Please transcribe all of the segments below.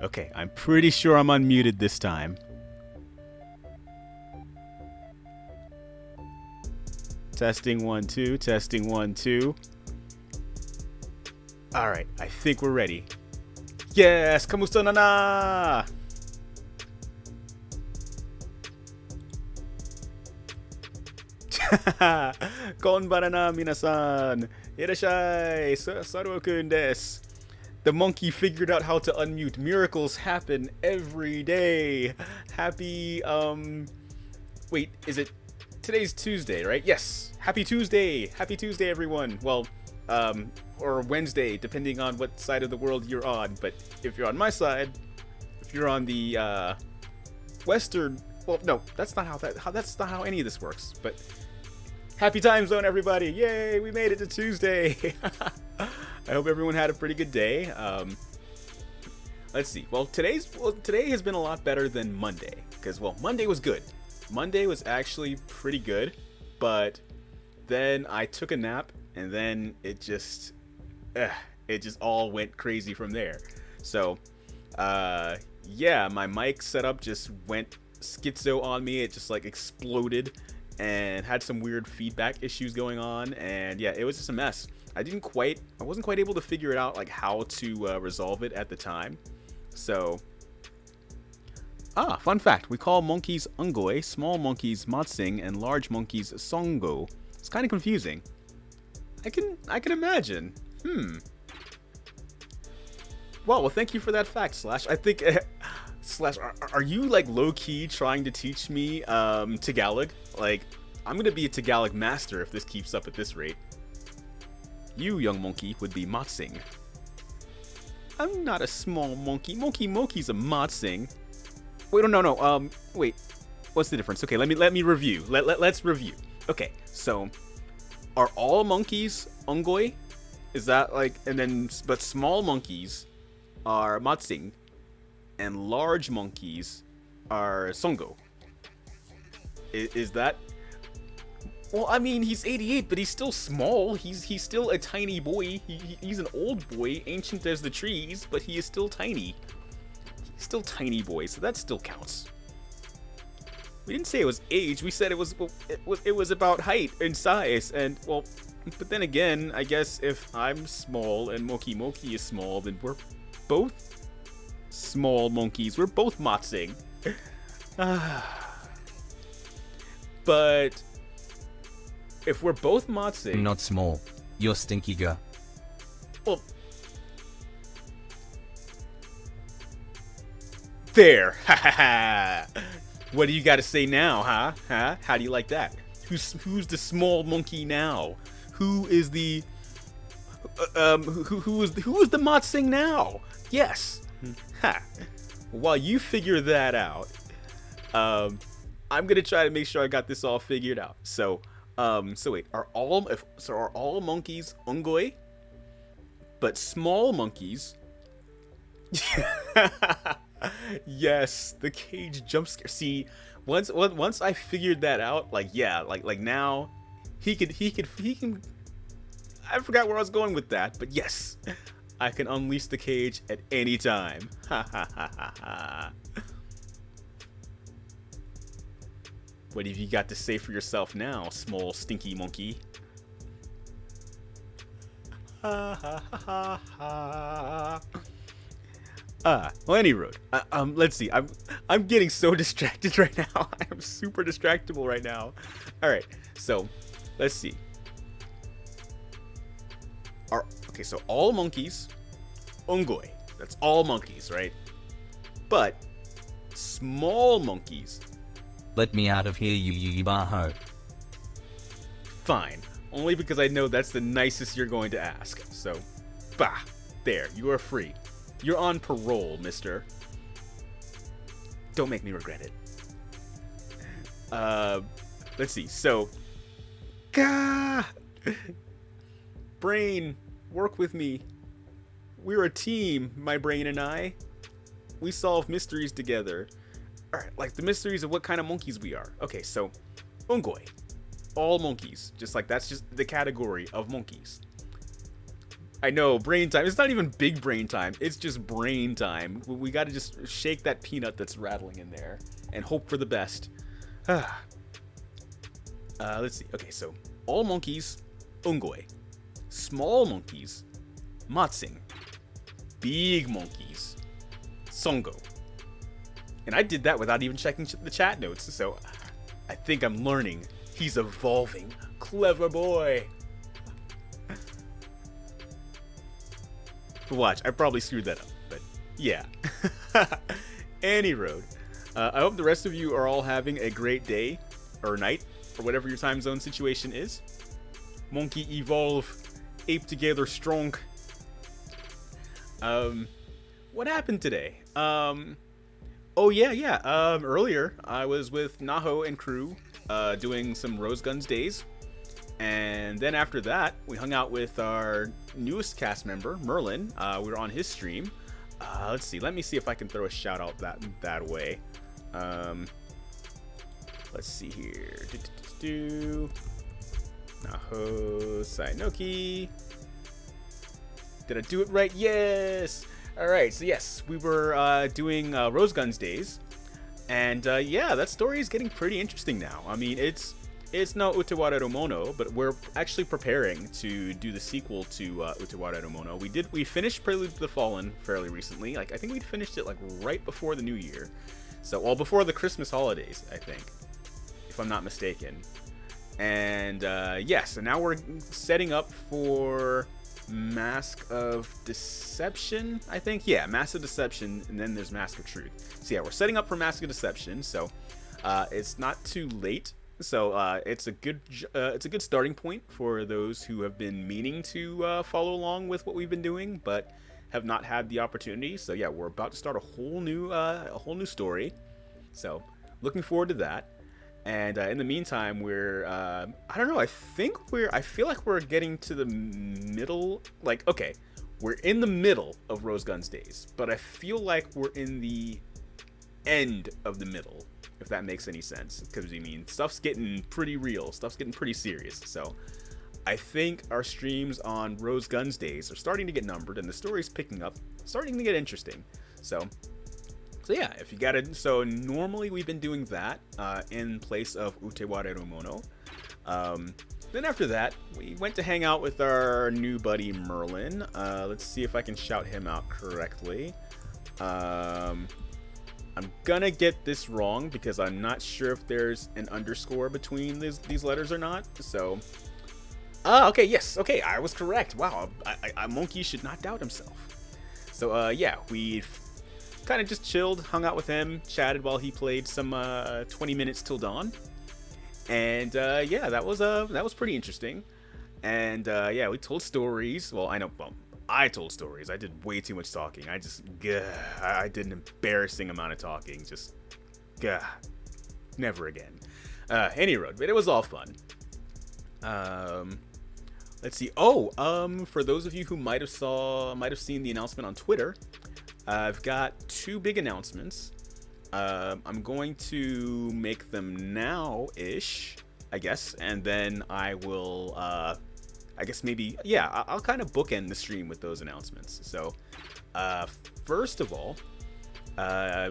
Okay, I'm pretty sure I'm unmuted this time. Testing 1 2, testing 1 2. All right, I think we're ready. Yes, kamusta na na? Konbanana na minasan. Irashai, Saruokun desu. The monkey figured out how to unmute. Miracles happen every day. Happy, wait, is it, today's Tuesday, right? Yes. Happy Tuesday. Happy Tuesday, everyone. Well, or Wednesday, depending on what side of the world you're on. But if you're on my side, if you're on the, Western, well, no, that's not that's not how any of this works. But happy time zone, everybody! Yay, we made it to Tuesday. I hope everyone had a pretty good day. Let's see. Well, today has been a lot better than Monday because Monday was good. Monday was actually pretty good, but then I took a nap and then it just all went crazy from there. So, yeah, my mic setup just went schizo on me. It just like exploded and had some weird feedback issues going on, and yeah, it was just a mess. I wasn't quite able to figure it out, like how to resolve it at the time. So, fun fact: we call monkeys ungoi, small monkeys matsing, and large monkeys songo. It's kind of confusing. I can imagine. Well, thank you for that fact, Slash. I think, Slash, are you like low key trying to teach me Tagalog? Like, I'm gonna be a Tagalog master if this keeps up at this rate. You, young monkey, would be matsing. I'm not a small monkey. Monkey's a matsing. Wait, no. Wait. What's the difference? Okay, let me review. Let's review. Okay, so are all monkeys ungoi? Is that like, and then but small monkeys are matsing, and large monkeys are songo. Is that? Well, I mean, he's 88, but he's still small. He's still a tiny boy. He's an old boy, ancient as the trees, but he is still tiny. He's still tiny boy, so that still counts. We didn't say it was age. We said it was about height and size, and well, but then again, I guess if I'm small and Moki is small, then we're both small monkeys. We're both matsing. But if we're both matsing, Not small. You're stinky girl. well, there. What do you got to say now, huh? How do you like that? Who's the small monkey now? Who is the who is the matsing now? Yes. Ha. While you figure that out, I'm gonna try to make sure I got this all figured out. So wait, are all monkeys ungoi? But small monkeys. Yes, the cage jump scare. See, once I figured that out, like yeah, like now, he can. I forgot where I was going with that, but yes, I can unleash the cage at any time. Ha ha ha ha ha. What have you got to say for yourself now, small stinky monkey? Ha ha ha ha. Well, any road. Let's see. I'm getting so distracted right now. I am super distractible right now. All right, so let's see. Okay, so all monkeys, ungoi. That's all monkeys, right? But small monkeys. Let me out of here, you baho. Fine. Only because I know that's the nicest you're going to ask. So, bah. There, you are free. You're on parole, mister. Don't make me regret it. Let's see. So, gah! Brain, work with me. We're a team, my brain and I. We solve mysteries together. Alright, like the mysteries of what kind of monkeys we are. Okay, so, ungoi. All monkeys. Just like that's just the category of monkeys. I know, brain time. It's not even big brain time. It's just brain time. We gotta just shake that peanut that's rattling in there and hope for the best. Let's see. Okay, so all monkeys, Ungoi. Small monkeys, Matsing. Big monkeys, Songo. And I did that without even checking the chat notes, so I think I'm learning. He's evolving. Clever boy. Watch, I probably screwed that up, but yeah. Any road. I hope the rest of you are all having a great day, or night, or whatever your time zone situation is. Monkey evolve, ape together strong. What happened today? Oh yeah. Earlier I was with Naho and crew, doing some Rose Guns days. And then after that, we hung out with our newest cast member, Merlin. We were on his stream. Let's see. Let me see if I can throw a shout out that way. Let's see here. Naho Sainoki. Did I do it right? Yes! Alright, so yes, we were doing Rose Guns days. And yeah, that story is getting pretty interesting now. I mean, it's no Utawara Romono, but we're actually preparing to do the sequel to Utawara Romono. We finished Prelude to the Fallen fairly recently. Like, I think we finished it like right before the new year. So, well, before the Christmas holidays, I think, if I'm not mistaken. And yeah, so now we're setting up for Mask of Deception, I think. Yeah, Mask of Deception, and then there's Mask of Truth. So yeah, we're setting up for Mask of Deception. So it's not too late. So it's a good starting point for those who have been meaning to follow along with what we've been doing, but have not had the opportunity. So yeah, we're about to start a whole new story. So looking forward to that. And in the meantime, we're I don't know. I feel like we're getting to the middle. Like, okay, we're in the middle of Rose Guns days, but I feel like we're in the end of the middle, if that makes any sense. Because I mean, stuff's getting pretty real, stuff's getting pretty serious. So I think our streams on Rose Guns days are starting to get numbered, and the story's picking up, starting to get interesting. So yeah, if you got it. So normally we've been doing that in place of Uteware Romono. Then after that, we went to hang out with our new buddy Merlin. Let's see if I can shout him out correctly. I'm gonna get this wrong because I'm not sure if there's an underscore between these letters or not. So, okay, yes, okay, I was correct. Wow, a monkey should not doubt himself. So, yeah, we kind of just chilled, hung out with him, chatted while he played some 20 minutes till dawn. And yeah, that was pretty interesting. And yeah, we told stories. Well, I told stories. I did way too much talking. I did an embarrassing amount of talking. Just, never again. Any road, but it was all fun. Let's see. Oh, for those of you who might have seen the announcement on Twitter, I've got two big announcements. I'm going to make them now-ish, I guess, and then I will, I guess maybe, yeah, I'll kind of bookend the stream with those announcements. So, first of all, how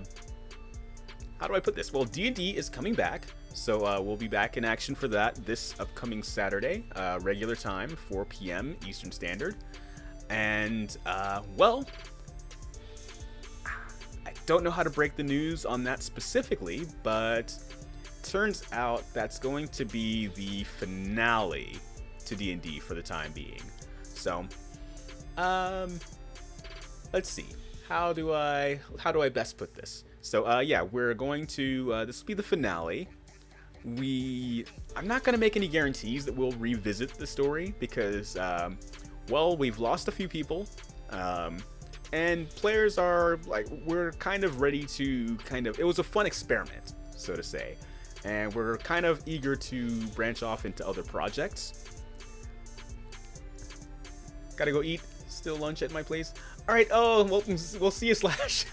do I put this? Well, D&D is coming back, so we'll be back in action for that this upcoming Saturday, regular time, 4 p.m. Eastern Standard. And, well, don't know how to break the news on that specifically, but turns out that's going to be the finale to D&D for the time being. So, let's see. How do I best put this? So, yeah, we're going to this will be the finale. I'm not going to make any guarantees that we'll revisit the story because well, we've lost a few people. And players are, like, we're kind of ready to it was a fun experiment, so to say. And we're kind of eager to branch off into other projects. Gotta go eat. Still lunch at my place. Alright, oh, well, we'll see you, Slash.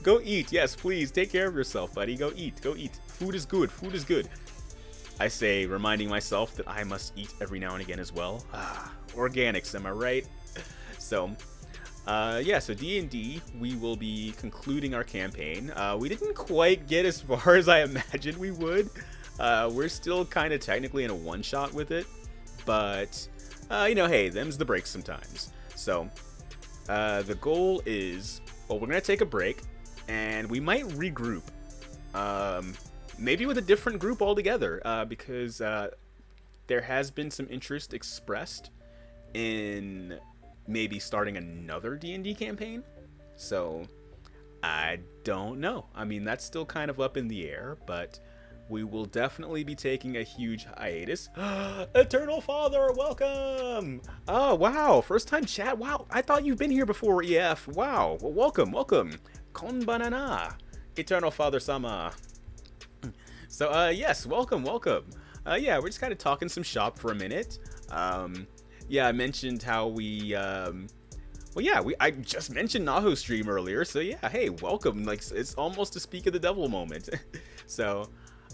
Go eat, yes, please. Take care of yourself, buddy. Go eat, go eat. Food is good, food is good. I say, reminding myself that I must eat every now and again as well. Organics, am I right? So, yeah, so D&D, we will be concluding our campaign. We didn't quite get as far as I imagined we would. We're still kind of technically in a one-shot with it, but, you know, hey, them's the breaks sometimes. So, the goal is, well, we're going to take a break, and we might regroup. Maybe with a different group altogether, because there has been some interest expressed in maybe starting another D&D campaign. So, I don't know. I mean, that's still kind of up in the air, but we will definitely be taking a huge hiatus. Eternal Father, welcome! Oh, wow, first time chat. Wow, I thought you've been here before, EF. Wow, well, welcome, welcome. Konbanana, Eternal Father Sama. So, yes, welcome. Yeah, we're just kind of talking some shop for a minute. Yeah, I mentioned how we, well, yeah, I just mentioned Naho stream earlier, so yeah, hey, welcome. Like, it's almost a speak of the devil moment. So,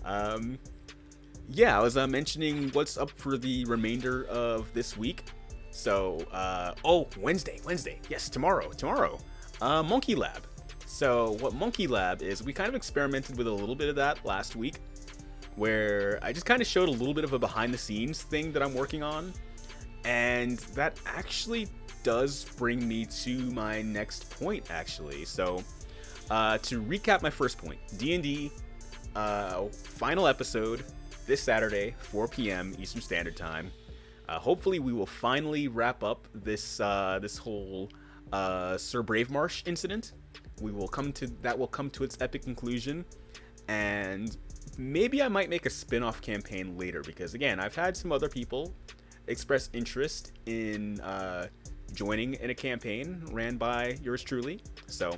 yeah, I was mentioning what's up for the remainder of this week. So, oh, Wednesday, yes, tomorrow, Monkey Lab. So, what Monkey Lab is, we kind of experimented with a little bit of that last week, where I just kind of showed a little bit of a behind-the-scenes thing that I'm working on, and that actually does bring me to my next point, actually. So, to recap my first point, D&D, final episode this Saturday, 4 p.m. Eastern Standard Time. Hopefully, we will finally wrap up this this whole Sir Bravemarsh incident. That will come to its epic conclusion, and maybe I might make a spin-off campaign later, because again, I've had some other people express interest in joining in a campaign ran by yours truly. So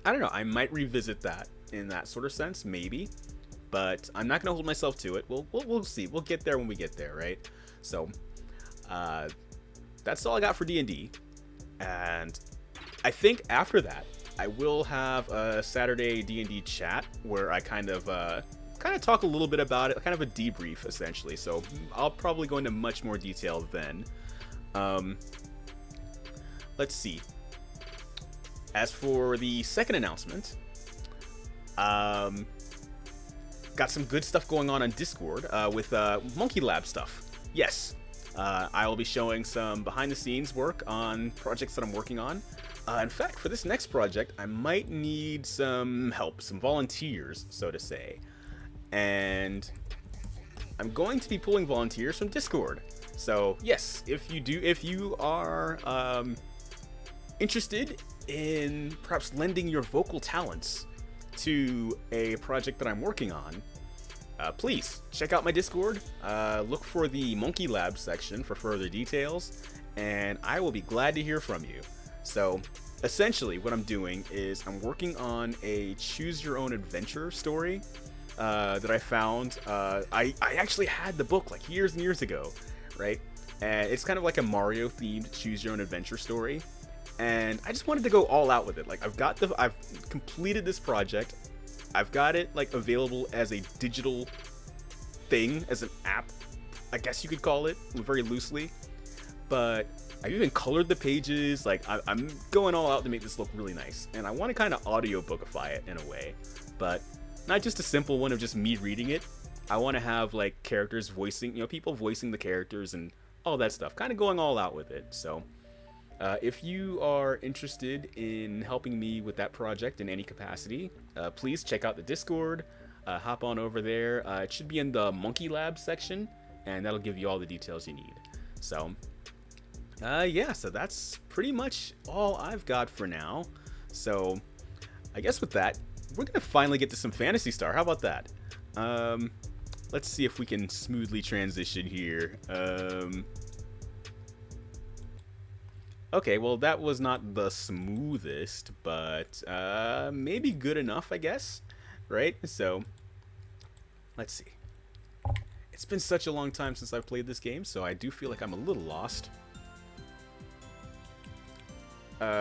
I don't know, I might revisit that in that sort of sense, maybe, but I'm not gonna hold myself to it. We'll see. We'll get there when we get there, right? So that's all I got for D&D, and I think after that I will have a Saturday D&D chat where I kind of talk a little bit about it, kind of a debrief essentially. So I'll probably go into much more detail then. Let's see. As for the second announcement, got some good stuff going on Discord with Monkey Lab stuff. Yes, I will be showing some behind-the-scenes work on projects that I'm working on. In fact, for this next project, I might need some help, some volunteers, so to say. And I'm going to be pulling volunteers from Discord. So yes, if you are interested in perhaps lending your vocal talents to a project that I'm working on, please check out my Discord. Look for the Monkey Lab section for further details, and I will be glad to hear from you. So essentially what I'm doing is I'm working on a choose your own adventure story that I found. I actually had the book like years and years ago, right? And it's kind of like a Mario themed choose your own adventure story, and I just wanted to go all out with it. Like I've completed this project. I've got it like available as a digital thing, as an app, I guess you could call it, very loosely. But I've even colored the pages. Like I'm going all out to make this look really nice, and I want to kind of audiobookify it in a way, but not just a simple one of just me reading it. I want to have like characters voicing, people voicing the characters and all that stuff, kind of going all out with it. So if you are interested in helping me with that project in any capacity, please check out the Discord. Hop on over there. It should be in the Monkey Lab section, and that'll give you all the details you need. So yeah, so that's pretty much all I've got for now. So I guess with that, we're gonna finally get to some Phantasy Star. How about that? Let's see if we can smoothly transition here. Okay, well that was not the smoothest, but maybe good enough, I guess, right? So let's see. It's been such a long time since I've played this game, so I do feel like I'm a little lost.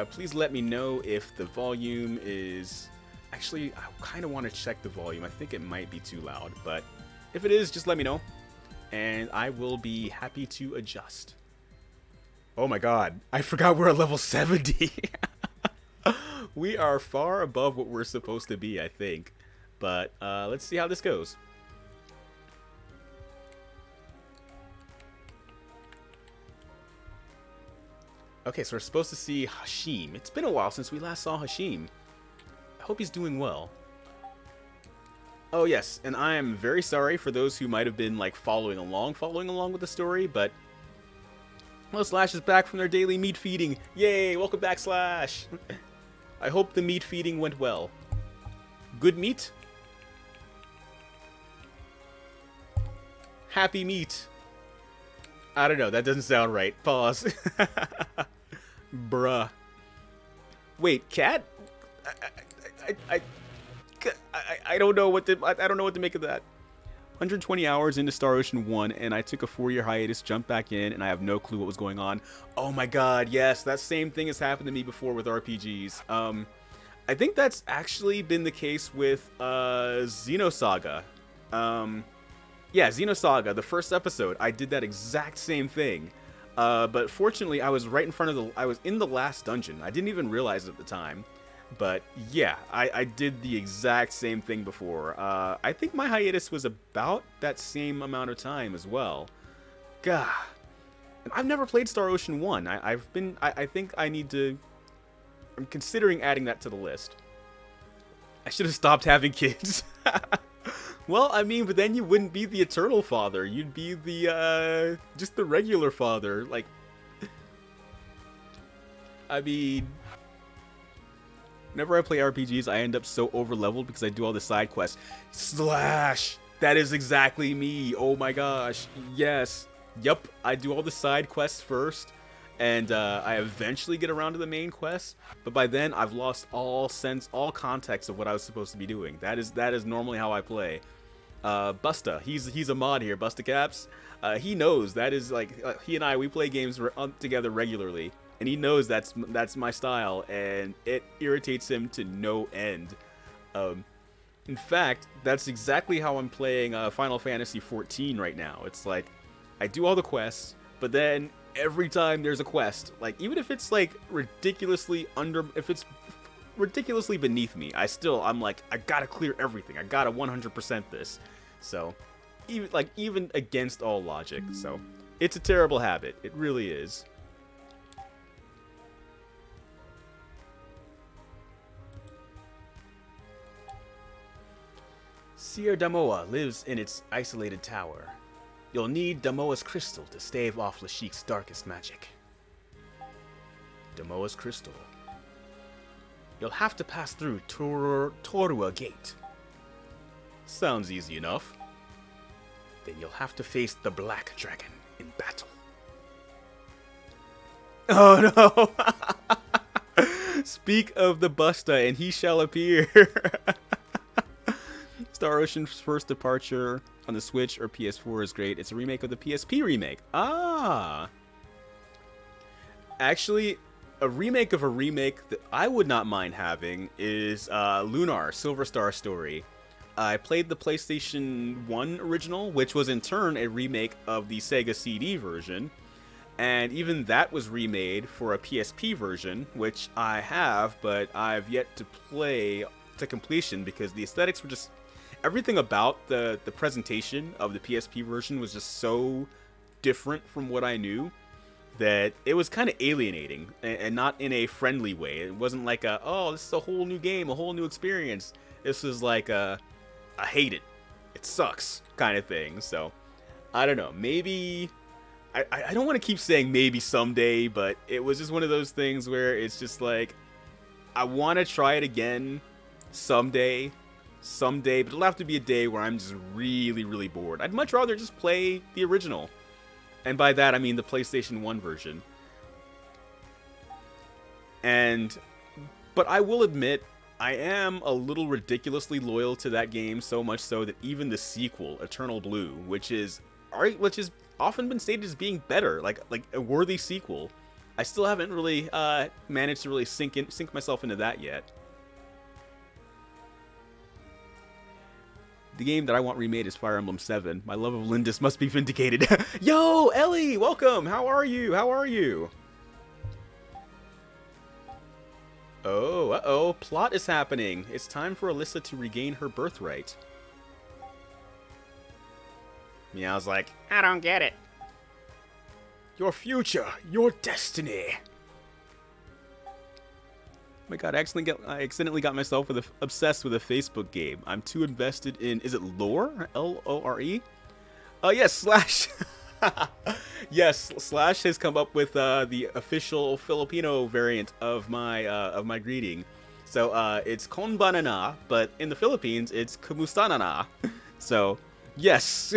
Please let me know if the volume is... Actually, I kind of want to check the volume. I think it might be too loud, but if it is, just let me know, and I will be happy to adjust. Oh my god, I forgot we're at level 70. We are far above what we're supposed to be, I think. But let's see how this goes. Okay, so we're supposed to see Hashim. It's been a while since we last saw Hashim. I hope he's doing well. Oh yes, and I am very sorry for those who might have been like following along with the story, but well, Slash is back from their daily meat feeding. Yay, welcome back, Slash. I hope the meat feeding went well. Good meat? Happy meat. I don't know, that doesn't sound right. Pause. Bruh. Wait, cat? I don't know what to I don't know what to make of that. 120 hours into Star Ocean 1, and I took a 4-year hiatus, jumped back in, and I have no clue what was going on. Oh my god, yes, that same thing has happened to me before with RPGs. I think that's actually been the case with Xenosaga. Yeah, Xenosaga, the first episode, I did that exact same thing. But fortunately, I was right in front of I was in the last dungeon. I didn't even realize it at the time. But yeah, I did the exact same thing before. I think my hiatus was about that same amount of time as well. Gah. And I've never played Star Ocean 1. I think I need to... I'm considering adding that to the list. I should have stopped having kids. Well, I mean, but then you wouldn't be the eternal father. You'd be the, just the regular father. Like, I mean... Whenever I play RPGs, I end up so over-leveled because I do all the side quests. Slash! That is exactly me. Oh my gosh. Yes. Yup, I do all the side quests first, and I eventually get around to the main quest, but by then I've lost all context of what I was supposed to be doing. That is normally how I play. Busta, he's a mod here, Busta Caps. He knows that is like, he and I, we play games together regularly. And he knows that's my style, and it irritates him to no end. In fact, that's exactly how I'm playing Final Fantasy XIV right now. It's like, I do all the quests, but then every time there's a quest, like, even if it's like ridiculously beneath me, I'm like, I gotta clear everything. I gotta 100% this. So, even against all logic. So, it's a terrible habit. It really is. Seer Damoa lives in its isolated tower. You'll need Damoa's crystal to stave off Lashik's darkest magic. Damoa's crystal. You'll have to pass through Torua Gate. Sounds easy enough. Then you'll have to face the Black Dragon in battle. Oh no! Speak of the Busta, and he shall appear. Star Ocean's first departure on the Switch or PS4 is great. It's a remake of the PSP remake. Ah! Actually, a remake of a remake that I would not mind having is Lunar, Silver Star Story. I played the PlayStation 1 original, which was in turn a remake of the Sega CD version. And even that was remade for a PSP version, which I have, but I've yet to play to completion because the aesthetics were just... Everything about the presentation of the PSP version was just so different from what I knew that it was kind of alienating, and not in a friendly way. It wasn't like oh, this is a whole new game, a whole new experience. This was like I hate it. It sucks kind of thing. So, I don't know. Maybe... I don't want to keep saying maybe someday, but it was just one of those things where it's just like, I want to try it again someday, but it'll have to be a day where I'm just really, really bored. I'd much rather just play the original. And by that, I mean the PlayStation 1 version. But I will admit, I am a little ridiculously loyal to that game, so much so that even the sequel, Eternal Blue, which is often been stated as being better, like a worthy sequel, I still haven't really managed to really sink myself into that yet. The game that I want remade is Fire Emblem 7. My love of Lindis must be vindicated. Yo, Ellie, welcome. How are you? Oh, uh-oh. Plot is happening. It's time for Alyssa to regain her birthright. Meow's like, I don't get it. Your future, your destiny. Oh my god, I accidentally got myself obsessed with a Facebook game. I'm too invested in, is it lore? L-O-R-E? Yes, Slash. Yes, Slash has come up with the official Filipino variant of my greeting. So it's konbanana, but in the Philippines it's kumusta na. So yes,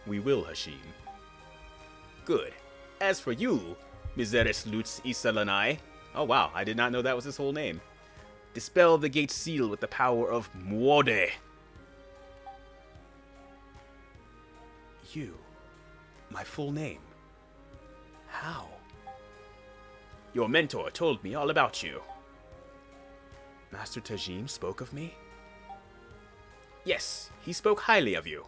we will, Hashim. Good. As for you, Miseris Lutz Isalanai. Oh wow, I did not know that was his whole name. Dispel the gate seal with the power of Muode. You. My full name. How? Your mentor told me all about you. Master Tajim spoke of me? Yes, he spoke highly of you.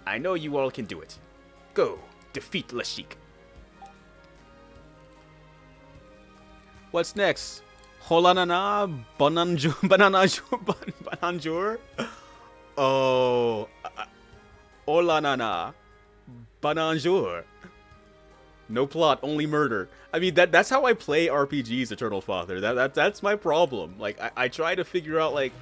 I know you all can do it. Go, defeat Lashik. What's next? Holanana Bananjur? Oh, Olanana Bananjur. No plot, only murder. I mean, that's how I play RPGs, Eternal Father. That's my problem. Like, I try to figure out, like,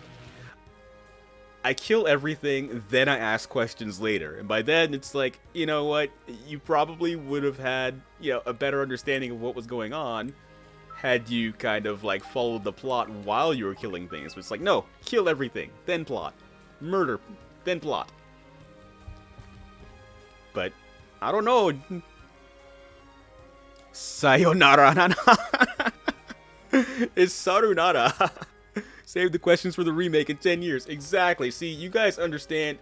I kill everything, then I ask questions later. And by then, it's like, you know what? You probably would have had, a better understanding of what was going on had you kind of, like, followed the plot while you were killing things. But it's like, no, kill everything, then plot. Murder, then plot. But, I don't know. Sayonara nana. It's Sarunara. Save the questions for the remake in 10 years. Exactly. See, you guys understand.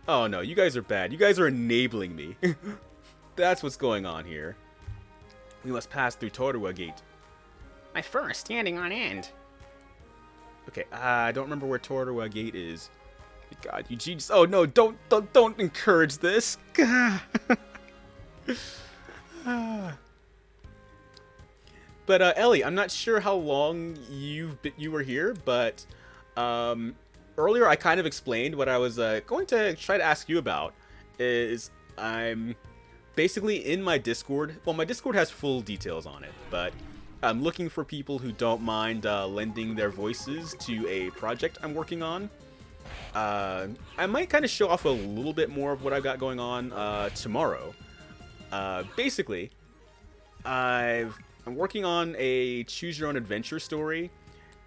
Oh no, you guys are bad. You guys are enabling me. That's what's going on here. We must pass through Torua Gate. My fur is standing on end. Okay, I don't remember where Torua Gate is. God, Eugene. Oh no, don't encourage this. But Ellie, I'm not sure how long you were here, but earlier I kind of explained what I was going to try to ask you about. Is I'm basically in my Discord. Well, my Discord has full details on it, but I'm looking for people who don't mind lending their voices to a project I'm working on. I might kind of show off a little bit more of what I've got going on tomorrow. Basically, I'm working on a choose-your-own-adventure story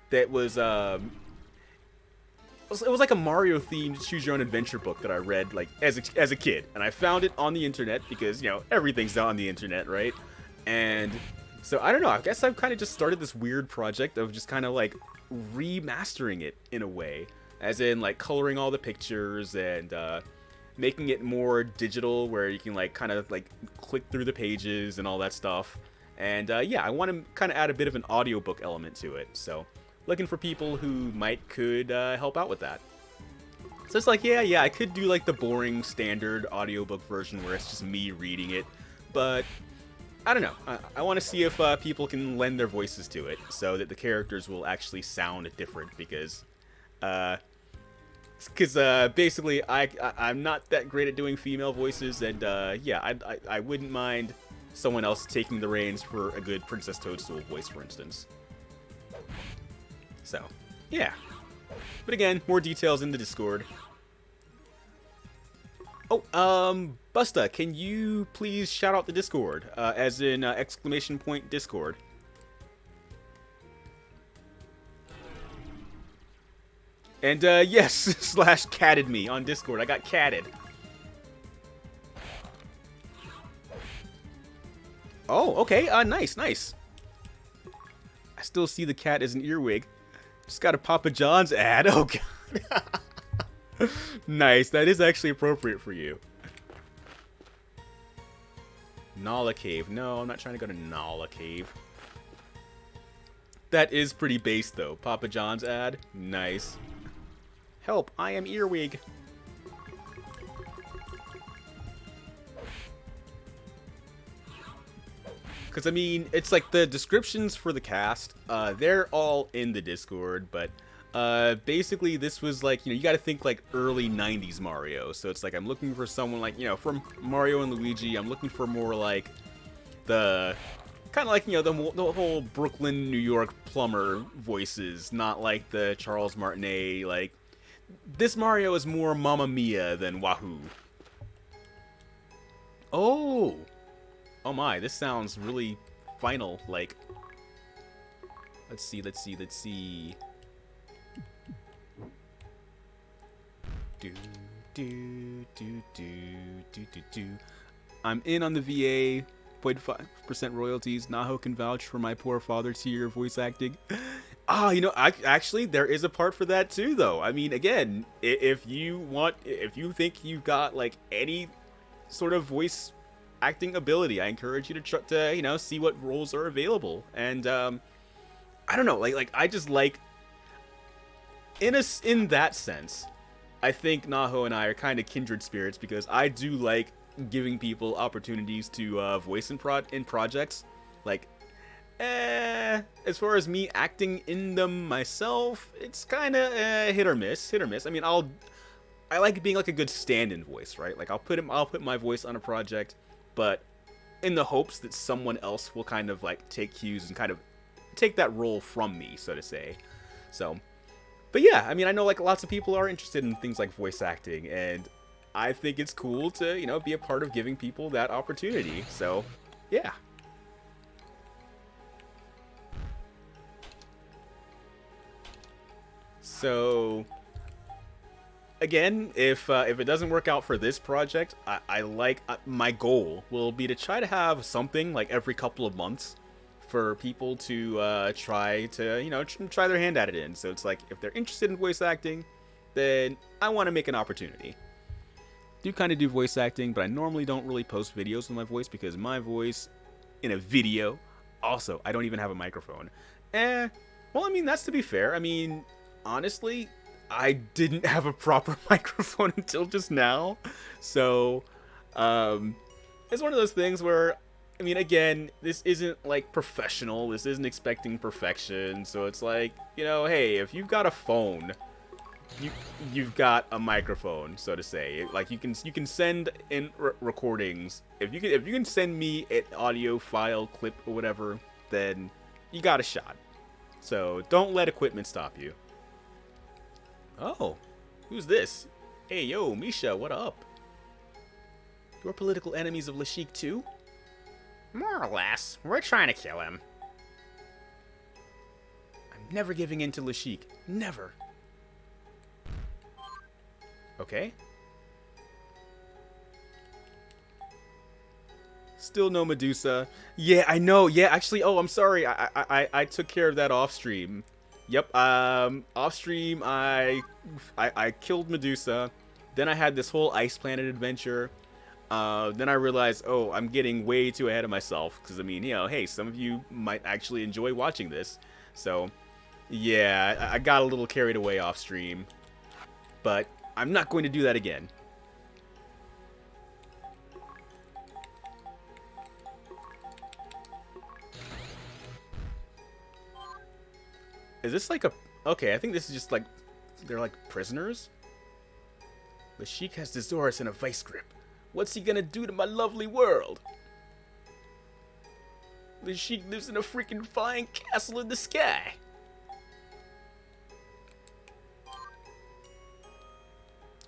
that was, it was like a Mario-themed choose-your-own-adventure book that I read, like, as a kid. And I found it on the internet because, everything's on the internet, right? And so, I don't know, I guess I've kind of just started this weird project of just kind of, like, remastering it in a way. As in, like, coloring all the pictures and, making it more digital where you can, like, kind of, like, click through the pages and all that stuff. And, yeah, I want to kind of add a bit of an audiobook element to it. So, looking for people who could help out with that. So it's like, yeah, I could do, like, the boring standard audiobook version where it's just me reading it. But, I don't know. I want to see if people can lend their voices to it so that the characters will actually sound different. Because, basically, I'm not that great at doing female voices. And, yeah, I wouldn't mind someone else taking the reins for a good Princess Toadstool voice, for instance. So, yeah. But again, more details in the Discord. Oh, Busta, can you please shout out the Discord? As in, exclamation point Discord. And, yes, Slash catted me on Discord. I got catted. Oh, okay, nice. I still see the cat as an earwig. Just got a Papa John's ad. Oh, God. Nice, that is actually appropriate for you. Nala Cave. No, I'm not trying to go to Nala Cave. That is pretty base, though. Papa John's ad. Nice. Help, I am earwig. Because, I mean, it's like the descriptions for the cast, they're all in the Discord, but basically this was like, you got to think like early 90s Mario. So it's like I'm looking for someone like, from Mario and Luigi, I'm looking for more like the kind of like, the whole Brooklyn, New York plumber voices, not like the Charles Martinet. Like, this Mario is more Mamma Mia than Wahoo. Oh! Oh my, this sounds really final, like... Let's see. I'm in on the VA, 0.5% royalties. Naho can vouch for my poor father tier voice acting. Actually, there is a part for that too, though. I mean, again, if you think you've got, like, any sort of voice acting ability, I encourage you to see what roles are available. And I don't know, like I just like in that sense, I think Naho and I are kind of kindred spirits, because I do like giving people opportunities to voice in projects. Like, as far as me acting in them myself, it's kind of hit or miss. I mean, I like being like a good stand-in voice, right? Like I'll put my voice on a project, but in the hopes that someone else will kind of like take cues and kind of take that role from me, so to say. So, but yeah, I mean, I know like lots of people are interested in things like voice acting, and I think it's cool to, be a part of giving people that opportunity. So, yeah. So, again, if it doesn't work out for this project, my goal will be to try to have something like every couple of months for people to try to, try their hand at it in. So it's like, if they're interested in voice acting, then I want to make an opportunity. Do kind of do voice acting, but I normally don't really post videos with my voice, because my voice in a video, also, I don't even have a microphone. Well, I mean, that's to be fair. I mean, honestly, I didn't have a proper microphone until just now. So, it's one of those things where, I mean, again, this isn't like professional. This isn't expecting perfection. So it's like, hey, if you've got a phone, you've got a microphone, so to say. Like you can send in recordings. If you can send me an audio file, clip, or whatever, then you got a shot. So don't let equipment stop you. Oh, who's this? Hey, yo, Misha, what up? You're political enemies of Lashik too? More or less. We're trying to kill him. I'm never giving in to Lashik. Never. Okay. Still no Medusa. Yeah, I know. Yeah, actually, oh, I'm sorry. I took care of that off stream. Yep. Off stream, I killed Medusa. Then I had this whole Ice Planet adventure. Then I realized, oh, I'm getting way too ahead of myself. Because, I mean, hey, some of you might actually enjoy watching this. So, yeah, I got a little carried away off stream. But I'm not going to do that again. Is this like a... Okay, I think this is just like... They're like prisoners? The Sheik has Dezoris in a vice grip. What's he gonna do to my lovely world? The Sheik lives in a freaking flying castle in the sky.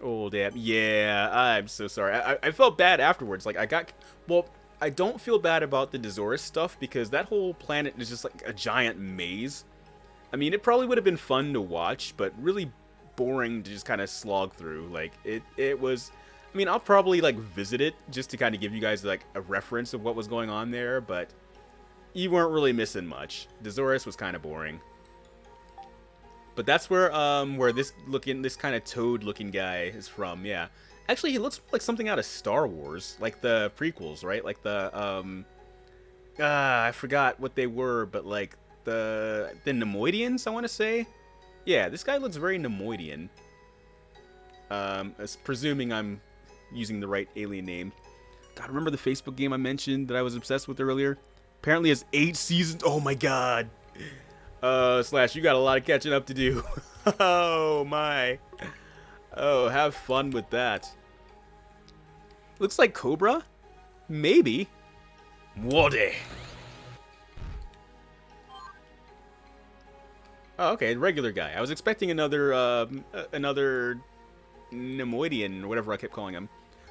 Oh, damn. Yeah, I'm so sorry. I felt bad afterwards. Like, well, I don't feel bad about the Dezoris stuff, because that whole planet is just like a giant maze. I mean, it probably would have been fun to watch, but really boring to just kind of slog through. Like, it was... I mean, I'll probably, like, visit it just to kind of give you guys, like, a reference of what was going on there, but you weren't really missing much. Dezoris was kind of boring. But that's where this kind of toad-looking guy is from, yeah. Actually, he looks like something out of Star Wars, like the prequels, right? Like the, I forgot what they were, but, like, the Nemoidians, I want to say? Yeah, this guy looks very Nemoidian. Presuming I'm using the right alien name. God, remember the Facebook game I mentioned that I was obsessed with earlier? Apparently has 8 seasons. Oh my god. Slash, you got a lot of catching up to do. Oh my. Oh, have fun with that. Looks like Cobra? Maybe. Wode. Oh, okay, regular guy. I was expecting another Nemoidian, or whatever I kept calling him.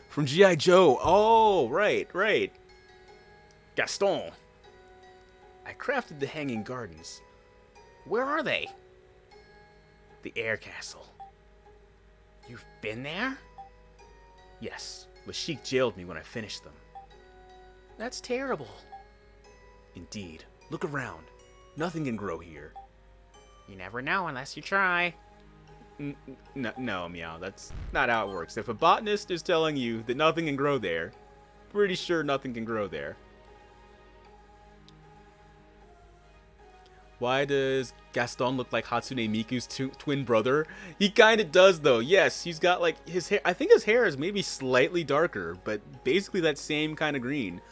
From G.I. Joe. Oh, right, right. Gaston. I crafted the Hanging Gardens. Where are they? The Air Castle. You've been there? Yes. Lashik jailed me when I finished them. That's terrible. Indeed. Look around. Nothing can grow here. You never know unless you try. No, Meow. That's not how it works. If a botanist is telling you that nothing can grow there, pretty sure nothing can grow there. Why does Gaston look like Hatsune Miku's twin brother? He kind of does, though. Yes, he's got, like, his hair. I think his hair is maybe slightly darker, but basically that same kind of green.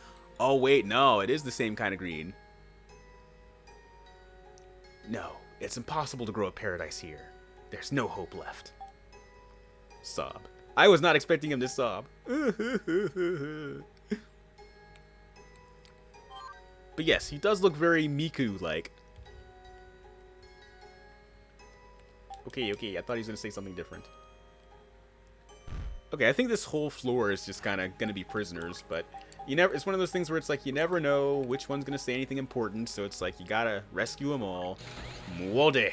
Oh, wait, no, it is the same kind of green. No, it's impossible to grow a paradise here. There's no hope left. Sob. I was not expecting him to sob. But yes, he does look very Miku-like. Okay, I thought he was going to say something different. Okay, I think this whole floor is just kind of going to be prisoners, but you never. It's one of those things where it's like you never know which one's going to say anything important, so it's like you got to rescue them all. Mwode.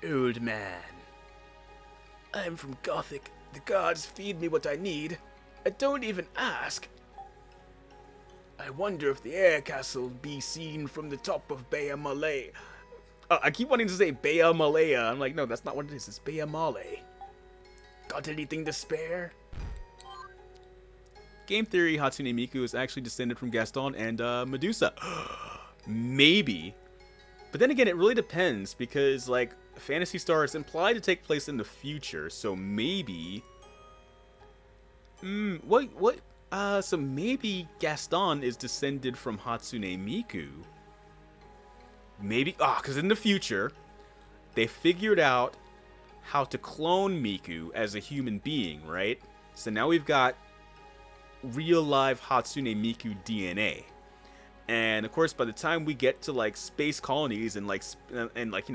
Old man. I'm from Gothic. The gods feed me what I need. I don't even ask. I wonder if the air castle be seen from the top of Bea Malay. I keep wanting to say Bea Malaya. I'm like, no, that's not what it is. It's Bea Malay. Got anything to spare? Game theory, Hatsune Miku is actually descended from Gaston and Medusa. Maybe. But then again, it really depends because, like, Phantasy Star is implied to take place in the future, so maybe... so maybe Gaston is descended from Hatsune Miku. Maybe, because in the future, they figured out how to clone Miku as a human being, right? So now we've got real live Hatsune Miku DNA. And of course, by the time we get to like space colonies and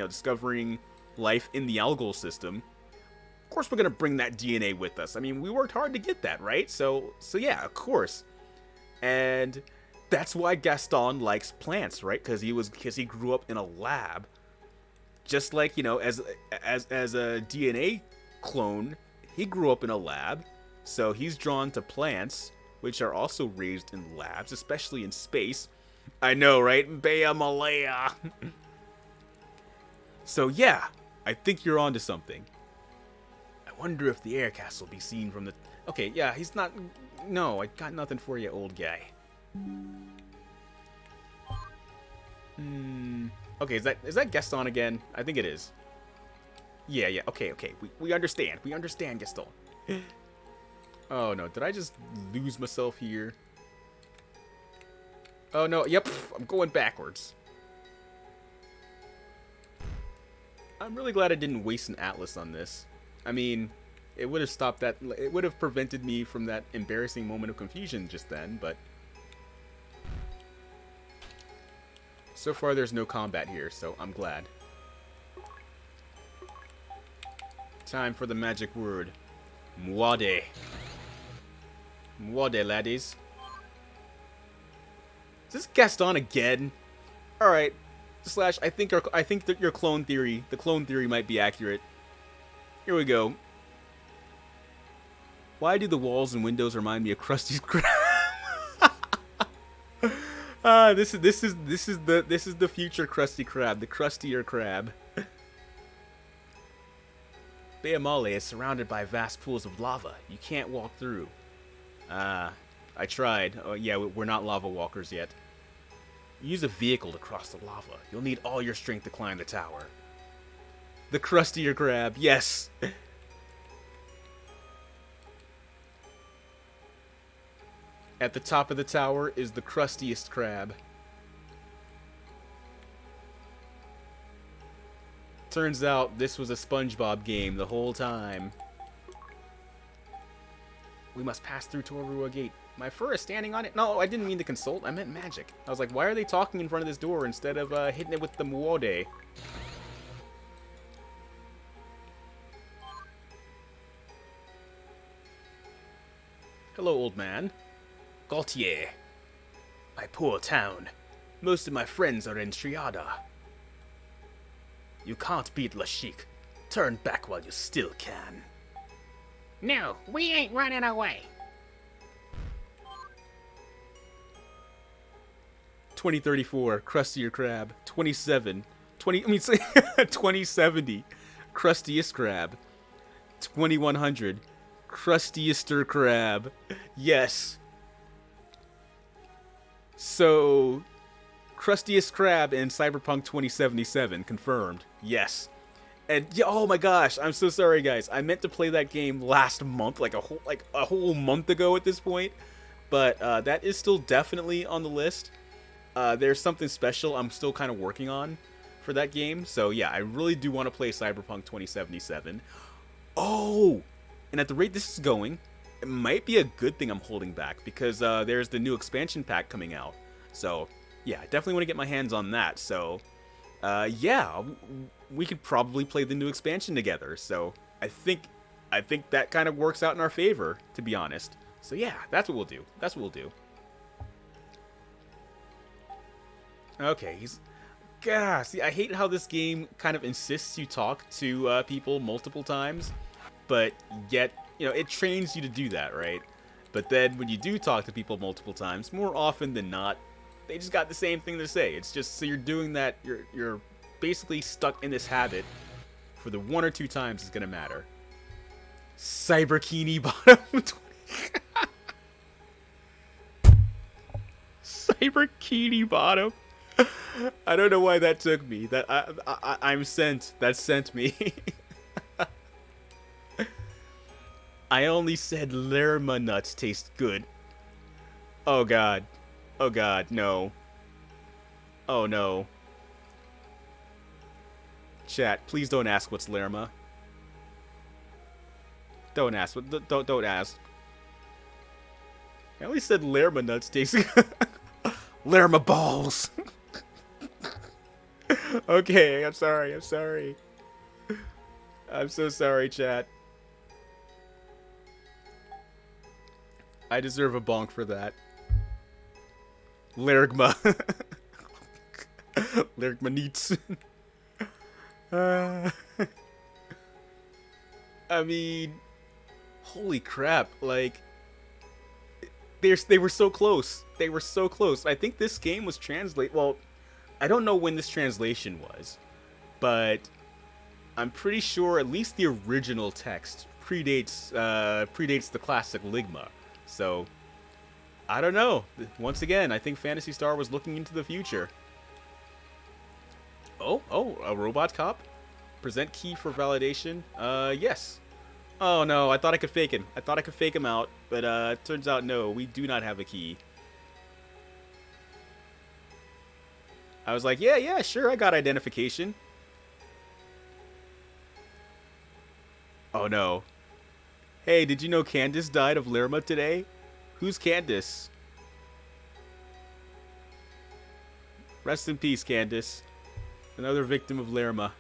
discovering life in the algal system, of course we're gonna bring that DNA with us. I mean, we worked hard to get that, right? So yeah, of course. And that's why Gaston likes plants, right? Because he grew up in a lab. Just like, as a DNA clone, he grew up in a lab, so he's drawn to plants, which are also raised in labs, especially in space. I know, right? Bea Malaya. So yeah, I think you're onto something. I wonder if the air castle be seen from the... Okay, yeah, he's not... No, I got nothing for you, old guy. Okay, is that Gaston again? I think it is. Yeah, okay. We understand. We understand, Gaston. Oh no, did I just lose myself here? Oh no, yep, I'm going backwards. I'm really glad I didn't waste an atlas on this. I mean, it would have stopped that, it would have prevented me from that embarrassing moment of confusion just then, but... So far there's no combat here, so I'm glad. Time for the magic word. Mwade. Mwade, laddies. Is this Gaston again? Alright. Slash, I think that your clone theory, the clone theory might be accurate. Here we go. Why do the walls and windows remind me of Krusty's Krab? This is the future Krusty Krab, the crustier crab. Bea Malay is surrounded by vast pools of lava. You can't walk through. I tried. Oh yeah, we're not lava walkers yet. Use a vehicle to cross the lava. You'll need all your strength to climb the tower. The crustier crab, yes. At the top of the tower is the crustiest crab. Turns out this was a SpongeBob game the whole time. We must pass through Torua Gate. My fur is standing on it. No, I didn't mean to consult. I meant magic. I was like, why are they talking in front of this door instead of hitting it with the Muode? Hello, old man. Gaultier. My poor town. Most of my friends are in Triada. You can't beat Lashik. Turn back while you still can. No, we ain't running away. 2034, Crustier Crab. 2070, Crustiest Crab. 2100, Crustiester Crab. Yes. So, Crustiest Crab in Cyberpunk 2077, confirmed. Yes. And yeah, oh my gosh, I'm so sorry guys. I meant to play that game last month, like a whole month ago at this point. But that is still definitely on the list. There's something special I'm still kind of working on for that game. So yeah, I really do want to play Cyberpunk 2077. Oh! And at the rate this is going, it might be a good thing I'm holding back, because there's the new expansion pack coming out. So yeah, I definitely want to get my hands on that. So yeah, we could probably play the new expansion together. So I think that kind of works out in our favor, to be honest. So yeah, that's what we'll do. That's what we'll do. Okay, God, see, I hate how this game kind of insists you talk to people multiple times, but yet, you know, it trains you to do that, right? But then when you do talk to people multiple times, more often than not, they just got the same thing to say. It's just, so you're doing that, you're basically stuck in this habit for the 1 or 2 times it's gonna matter. Cyberkini Bottom. Cyberkini Bottom. I don't know why that took me. That I'm sent. That sent me. I only said Lerma nuts taste good. Oh god. Oh god, no. Oh no. Chat, please don't ask what's Lerma. Don't ask. Don't ask. I only said Lerma nuts taste good. Lerma balls. Okay, I'm sorry. I'm sorry. I'm so sorry, chat. I deserve a bonk for that. Lyrgma. Lyrgma neats. I mean, holy crap, like, they were so close. They were so close. I think this game was translated, well, I don't know when this translation was, but I'm pretty sure at least the original text predates the classic Ligma. So, I don't know. Once again, I think Phantasy Star was looking into the future. Oh, a robot cop? Present key for validation? Yes. Oh no, I thought I could fake him. I thought I could fake him out, but it turns out no, we do not have a key. I was like, yeah, sure, I got identification. Oh no. Hey, did you know Candace died of Lerma today? Who's Candace? Rest in peace, Candace. Another victim of Lerma.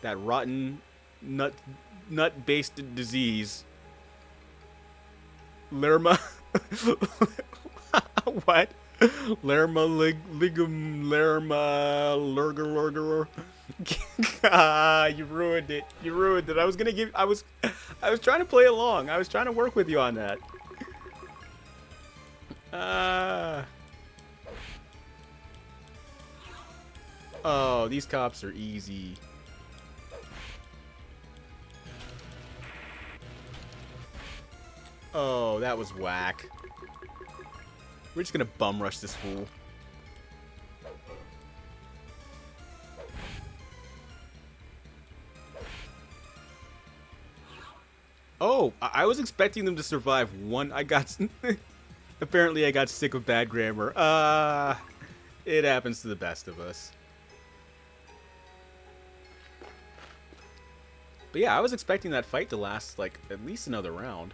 That rotten, nut-based disease. Lerma? What? Lerma Lerma Lurger. Ah, you ruined it. You ruined it. I was trying to play along. I was trying to work with you on that. Oh, these cops are easy. Oh, that was whack. We're just gonna bum rush this fool. Oh, I was expecting them to survive one. I got Apparently I got sick of bad grammar. It happens to the best of us. But yeah, I was expecting that fight to last, like, at least another round.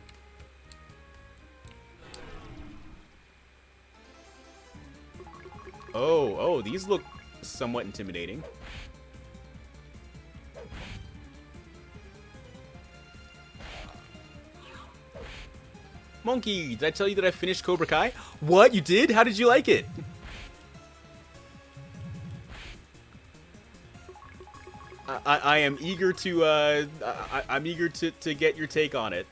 Oh, these look somewhat intimidating. Monkey, did I tell you that I finished Cobra Kai? What? You did? How did you like it? I am eager to, I'm eager to get your take on it.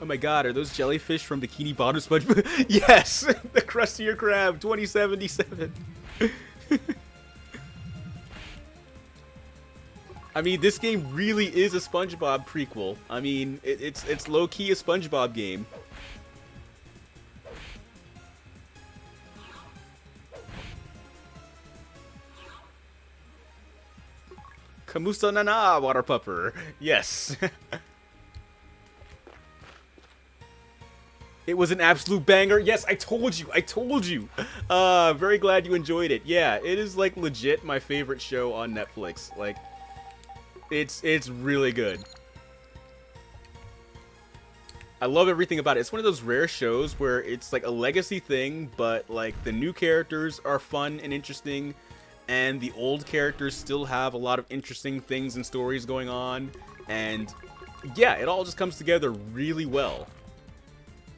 Oh my god, are those jellyfish from Bikini Bottom SpongeBob? Yes! The Crustier Crab, 2077. I mean, this game really is a SpongeBob prequel. I mean, it's low-key a SpongeBob game. Kamusta Nana, Water Pupper. Yes. It was an absolute banger. Yes, I told you. I told you. Very glad you enjoyed it. Yeah, it is like legit my favorite show on Netflix. Like, it's really good. I love everything about it. It's one of those rare shows where it's like a legacy thing, but like the new characters are fun and interesting, and the old characters still have a lot of interesting things and stories going on, and yeah, it all just comes together really well.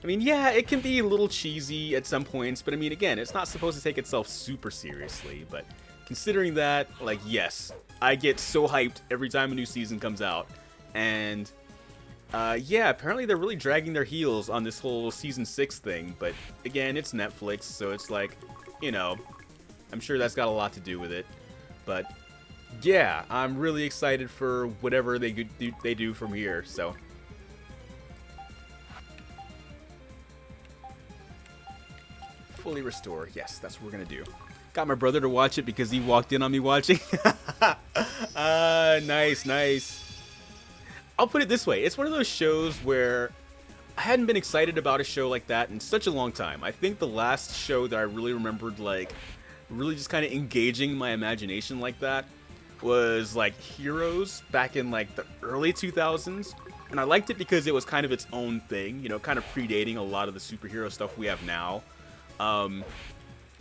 I mean, yeah, it can be a little cheesy at some points, but I mean, again, it's not supposed to take itself super seriously, but considering that, like, yes, I get so hyped every time a new season comes out, and yeah, apparently they're really dragging their heels on this whole Season 6 thing, but again, it's Netflix, so it's like, you know, I'm sure that's got a lot to do with it, but yeah, I'm really excited for whatever they do from here, so. Fully restore, yes, that's what we're gonna do. Got my brother to watch it because he walked in on me watching. Nice, nice. I'll put it this way, it's one of those shows where I hadn't been excited about a show like that in such a long time. I think the last show that I really remembered, like, really just kind of engaging my imagination like that was, like, Heroes back in, like, the early 2000s. And I liked it because it was kind of its own thing, you know, kind of predating a lot of the superhero stuff we have now.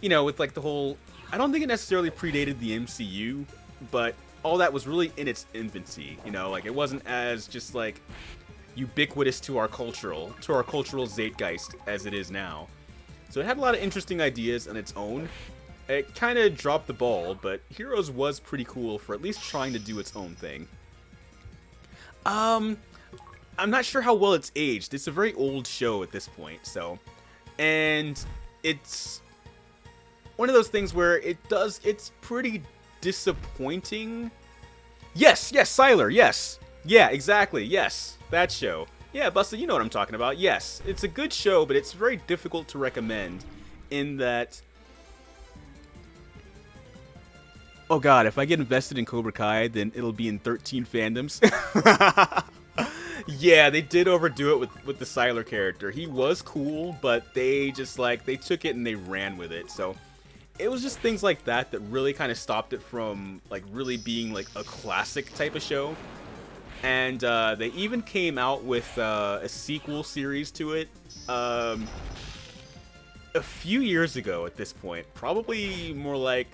You know, with, like, the whole... I don't think it necessarily predated the MCU, but all that was really in its infancy, you know? Like, it wasn't as just, like, ubiquitous to our cultural zeitgeist as it is now. So it had a lot of interesting ideas on its own. It kind of dropped the ball, but Heroes was pretty cool for at least trying to do its own thing. I'm not sure how well it's aged. It's a very old show at this point, so... And it's one of those things where it's pretty disappointing. Yes, Sylar, yes. Yeah, exactly, yes. That show. Yeah, Busta, you know what I'm talking about. Yes, it's a good show, but it's very difficult to recommend in that... Oh god, if I get invested in Cobra Kai, then it'll be in 13 fandoms. Yeah, they did overdo it with the Sylar character. He was cool, but they just, like, they took it and they ran with it. So it was just things like that that really kind of stopped it from, like, really being, like, a classic type of show. And they even came out with a sequel series to it a few years ago at this point. Probably more like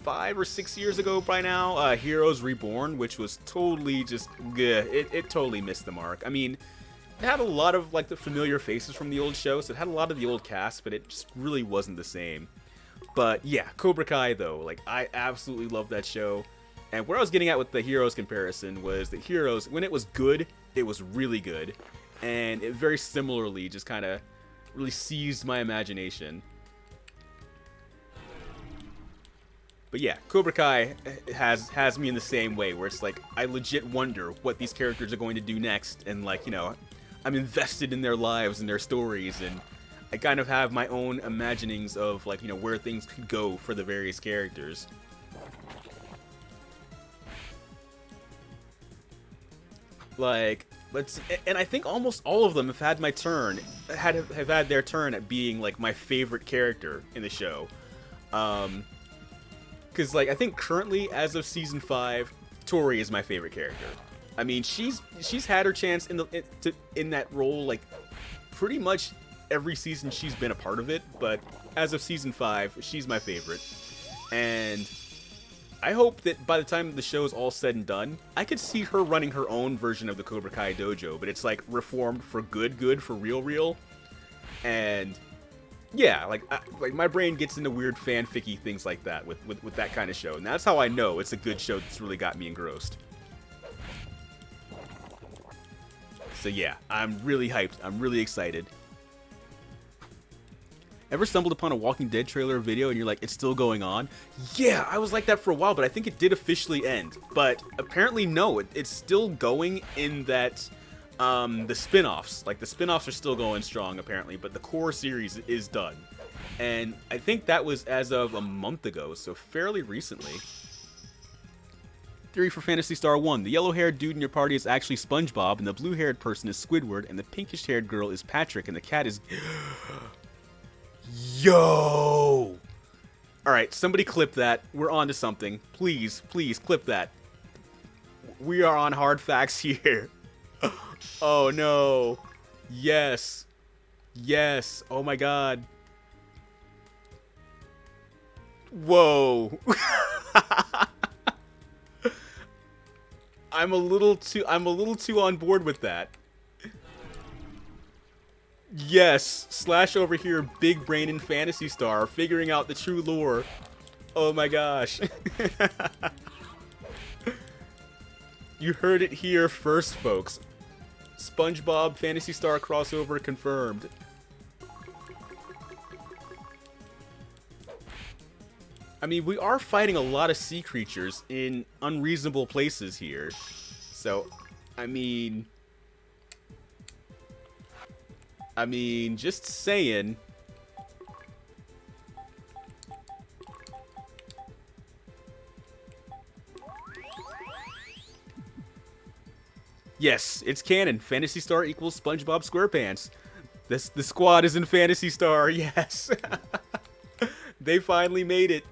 5 or 6 years ago by now, Heroes Reborn, which was totally just, it totally missed the mark. I mean, it had a lot of, like, the familiar faces from the old show, so it had a lot of the old cast, but it just really wasn't the same. But yeah, Cobra Kai, though, like, I absolutely love that show. And where I was getting at with the Heroes comparison was that Heroes, when it was good, it was really good. And it very similarly just kind of really seized my imagination. But yeah, Cobra Kai has me in the same way, where it's like, I legit wonder what these characters are going to do next, and, like, you know, I'm invested in their lives and their stories, and I kind of have my own imaginings of, like, you know, where things could go for the various characters. Like, and I think almost all of them have had my turn, have had their turn at being like my favorite character in the show. Because like I think currently, as of season 5, Tori is my favorite character. I mean, she's had her chance in that role like pretty much every season she's been a part of it, but as of season 5, she's my favorite. And I hope that by the time the show is all said and done, I could see her running her own version of the Cobra Kai dojo, but it's like reformed for good for real. And yeah, like my brain gets into weird fanficky things like that with that kind of show, and that's how I know it's a good show that's really got me engrossed. So yeah, I'm really hyped. I'm really excited. Ever stumbled upon a Walking Dead trailer or video and you're like, it's still going on? Yeah, I was like that for a while, but I think it did officially end. But apparently no, it's still going in that the spin-offs. Like the spin-offs are still going strong apparently, but the core series is done. And I think that was as of a month ago, so fairly recently. Theory for Phantasy Star 1. The yellow-haired dude in your party is actually SpongeBob, and the blue-haired person is Squidward, and the pinkish-haired girl is Patrick, and the cat is... Yo! Alright, somebody clip that. We're on to something. Please, please, clip that. We are on hard facts here. Oh, no. Yes. Yes. Oh, my God. Whoa. I'm a little too on board with that. Yes, Slash over here, big brain in Phantasy Star, figuring out the true lore. Oh my gosh. You heard it here first, folks. SpongeBob Phantasy Star crossover confirmed. I mean, we are fighting a lot of sea creatures in unreasonable places here. So, I mean, just saying. Yes, it's canon. Phantasy Star equals SpongeBob SquarePants. The squad is in Phantasy Star, yes. They finally made it.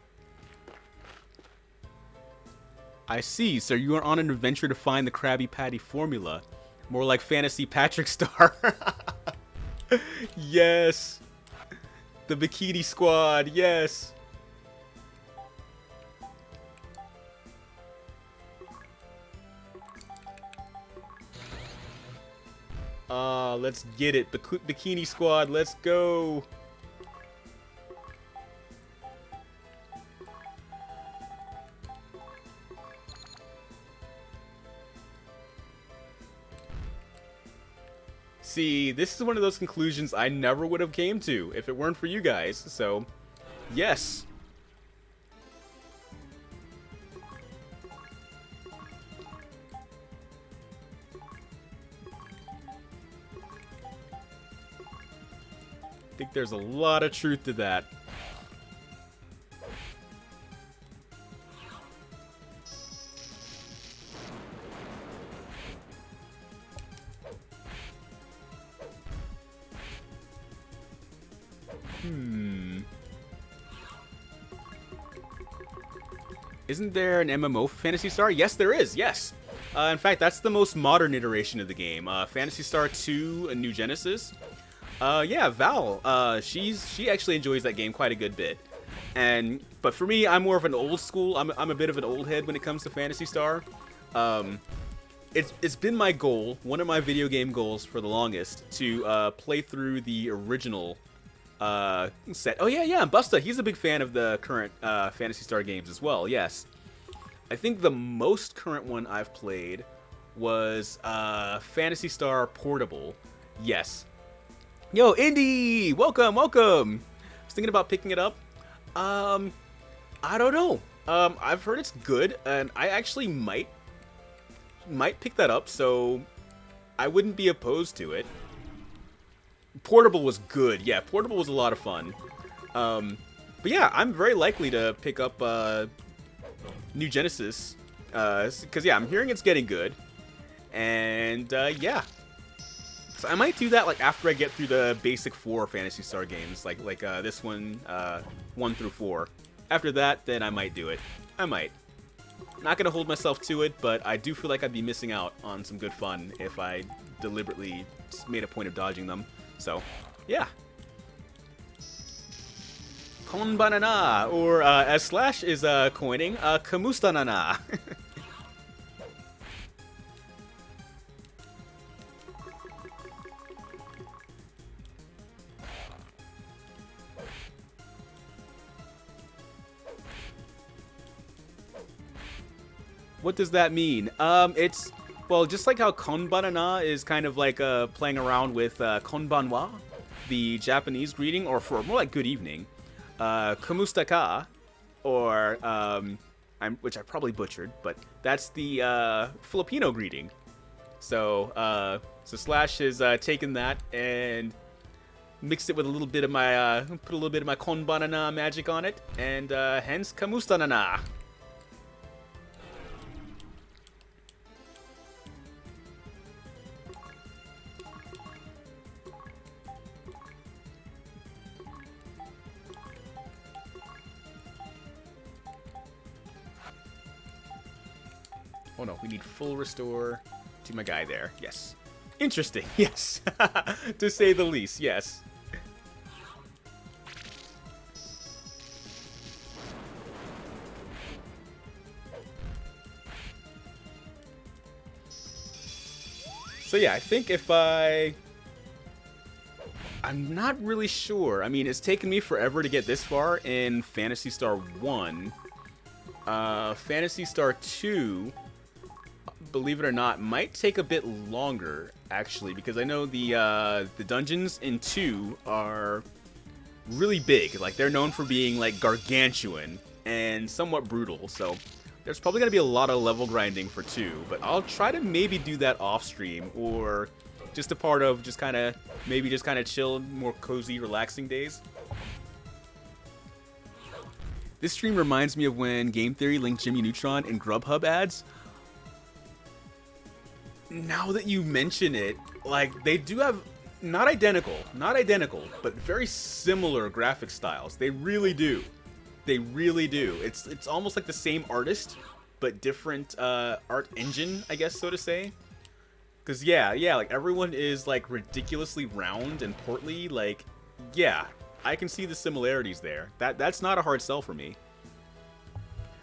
I see, so you are on an adventure to find the Krabby Patty formula. More like Fantasy Patrick Star. Yes. The Bikini Squad, yes. Let's get it. Bikini Squad, let's go. See, this is one of those conclusions I never would have came to if it weren't for you guys. So, yes. I think there's a lot of truth to that. Isn't there an MMO for Phantasy Star? Yes, there is, yes. In fact, that's the most modern iteration of the game. Phantasy Star 2, a New Genesis. Yeah, Val, she actually enjoys that game quite a good bit. But for me, I'm more of an old school. I'm a bit of an old head when it comes to Phantasy Star. It's been my goal, one of my video game goals for the longest, to play through the original set. Oh yeah, Busta, he's a big fan of the current Phantasy Star games as well, yes. I think the most current one I've played was Phantasy Star Portable. Yes. Yo, Indy! Welcome, welcome! I was thinking about picking it up. I don't know. I've heard it's good, and I actually might pick that up, so I wouldn't be opposed to it. Portable was good. Yeah, Portable was a lot of fun. But yeah, I'm very likely to pick up New Genesis, because yeah, I'm hearing it's getting good. And yeah. So I might do that like after I get through the basic 4 Phantasy Star games, like this one, 1 through 4. After that, then I might do it. I might. Not gonna hold myself to it, but I do feel like I'd be missing out on some good fun if I deliberately made a point of dodging them. So, yeah. Konbanana, or as Slash is coining, Kamustanana. What does that mean? It's, well, just like how Konbanana is kind of like playing around with Konbanwa, the Japanese greeting, or for more like good evening. Kamustaka, or, which I probably butchered, but that's the Filipino greeting. So, so Slash has taken that and mixed it with a little bit of my, put a little bit of my Konbanana magic on it, and hence Kamustanana. Oh no, we need full restore to my guy there. Yes. Interesting, yes. To say the least, yes. So yeah, I think if I'm not really sure. I mean, it's taken me forever to get this far in Phantasy Star 1. Phantasy Star 2... believe it or not, might take a bit longer, actually, because I know the dungeons in 2 are really big. Like, they're known for being, like, gargantuan and somewhat brutal, so there's probably going to be a lot of level grinding for 2, but I'll try to maybe do that off-stream, or just a part of just kind of, maybe just kind of chill, more cozy, relaxing days. This stream reminds me of when Game Theory linked Jimmy Neutron in Grubhub ads. Now that you mention it, like, they do have, not identical, but very similar graphic styles. They really do. They really do. It's almost like the same artist, but different art engine, I guess, so to say. Because, yeah, like, everyone is, like, ridiculously round and portly. Like, yeah, I can see the similarities there. That's not a hard sell for me.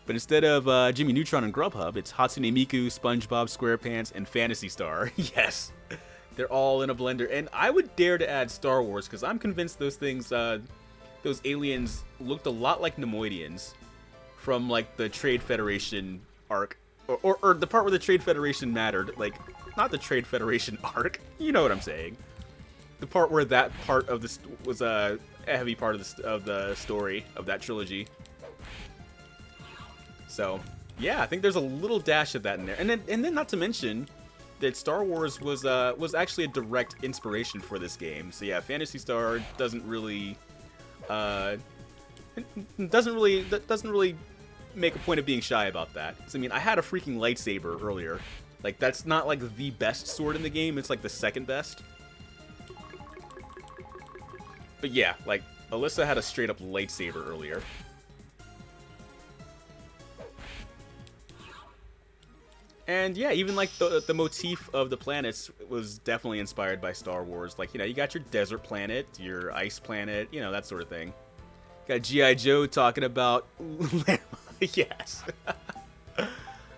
But instead of Jimmy Neutron and Grubhub, it's Hatsune Miku, SpongeBob SquarePants, and Phantasy Star. Yes, they're all in a blender. And I would dare to add Star Wars, because I'm convinced those things, those aliens looked a lot like Nemoidians from, like, the Trade Federation arc. Or the part where the Trade Federation mattered. Like, not the Trade Federation arc. You know what I'm saying. The part where that part of this was a heavy part of the story of that trilogy. So, yeah, I think there's a little dash of that in there, and then not to mention that Star Wars was actually a direct inspiration for this game. So yeah, Phantasy Star doesn't really make a point of being shy about that. So, I mean, I had a freaking lightsaber earlier. Like, that's not like the best sword in the game. It's like the second best. But yeah, like, Alyssa had a straight up lightsaber earlier. And yeah, even like the motif of the planets was definitely inspired by Star Wars. Like, you know, you got your desert planet, your ice planet, you know, that sort of thing. Got G.I. Joe talking about... Yes.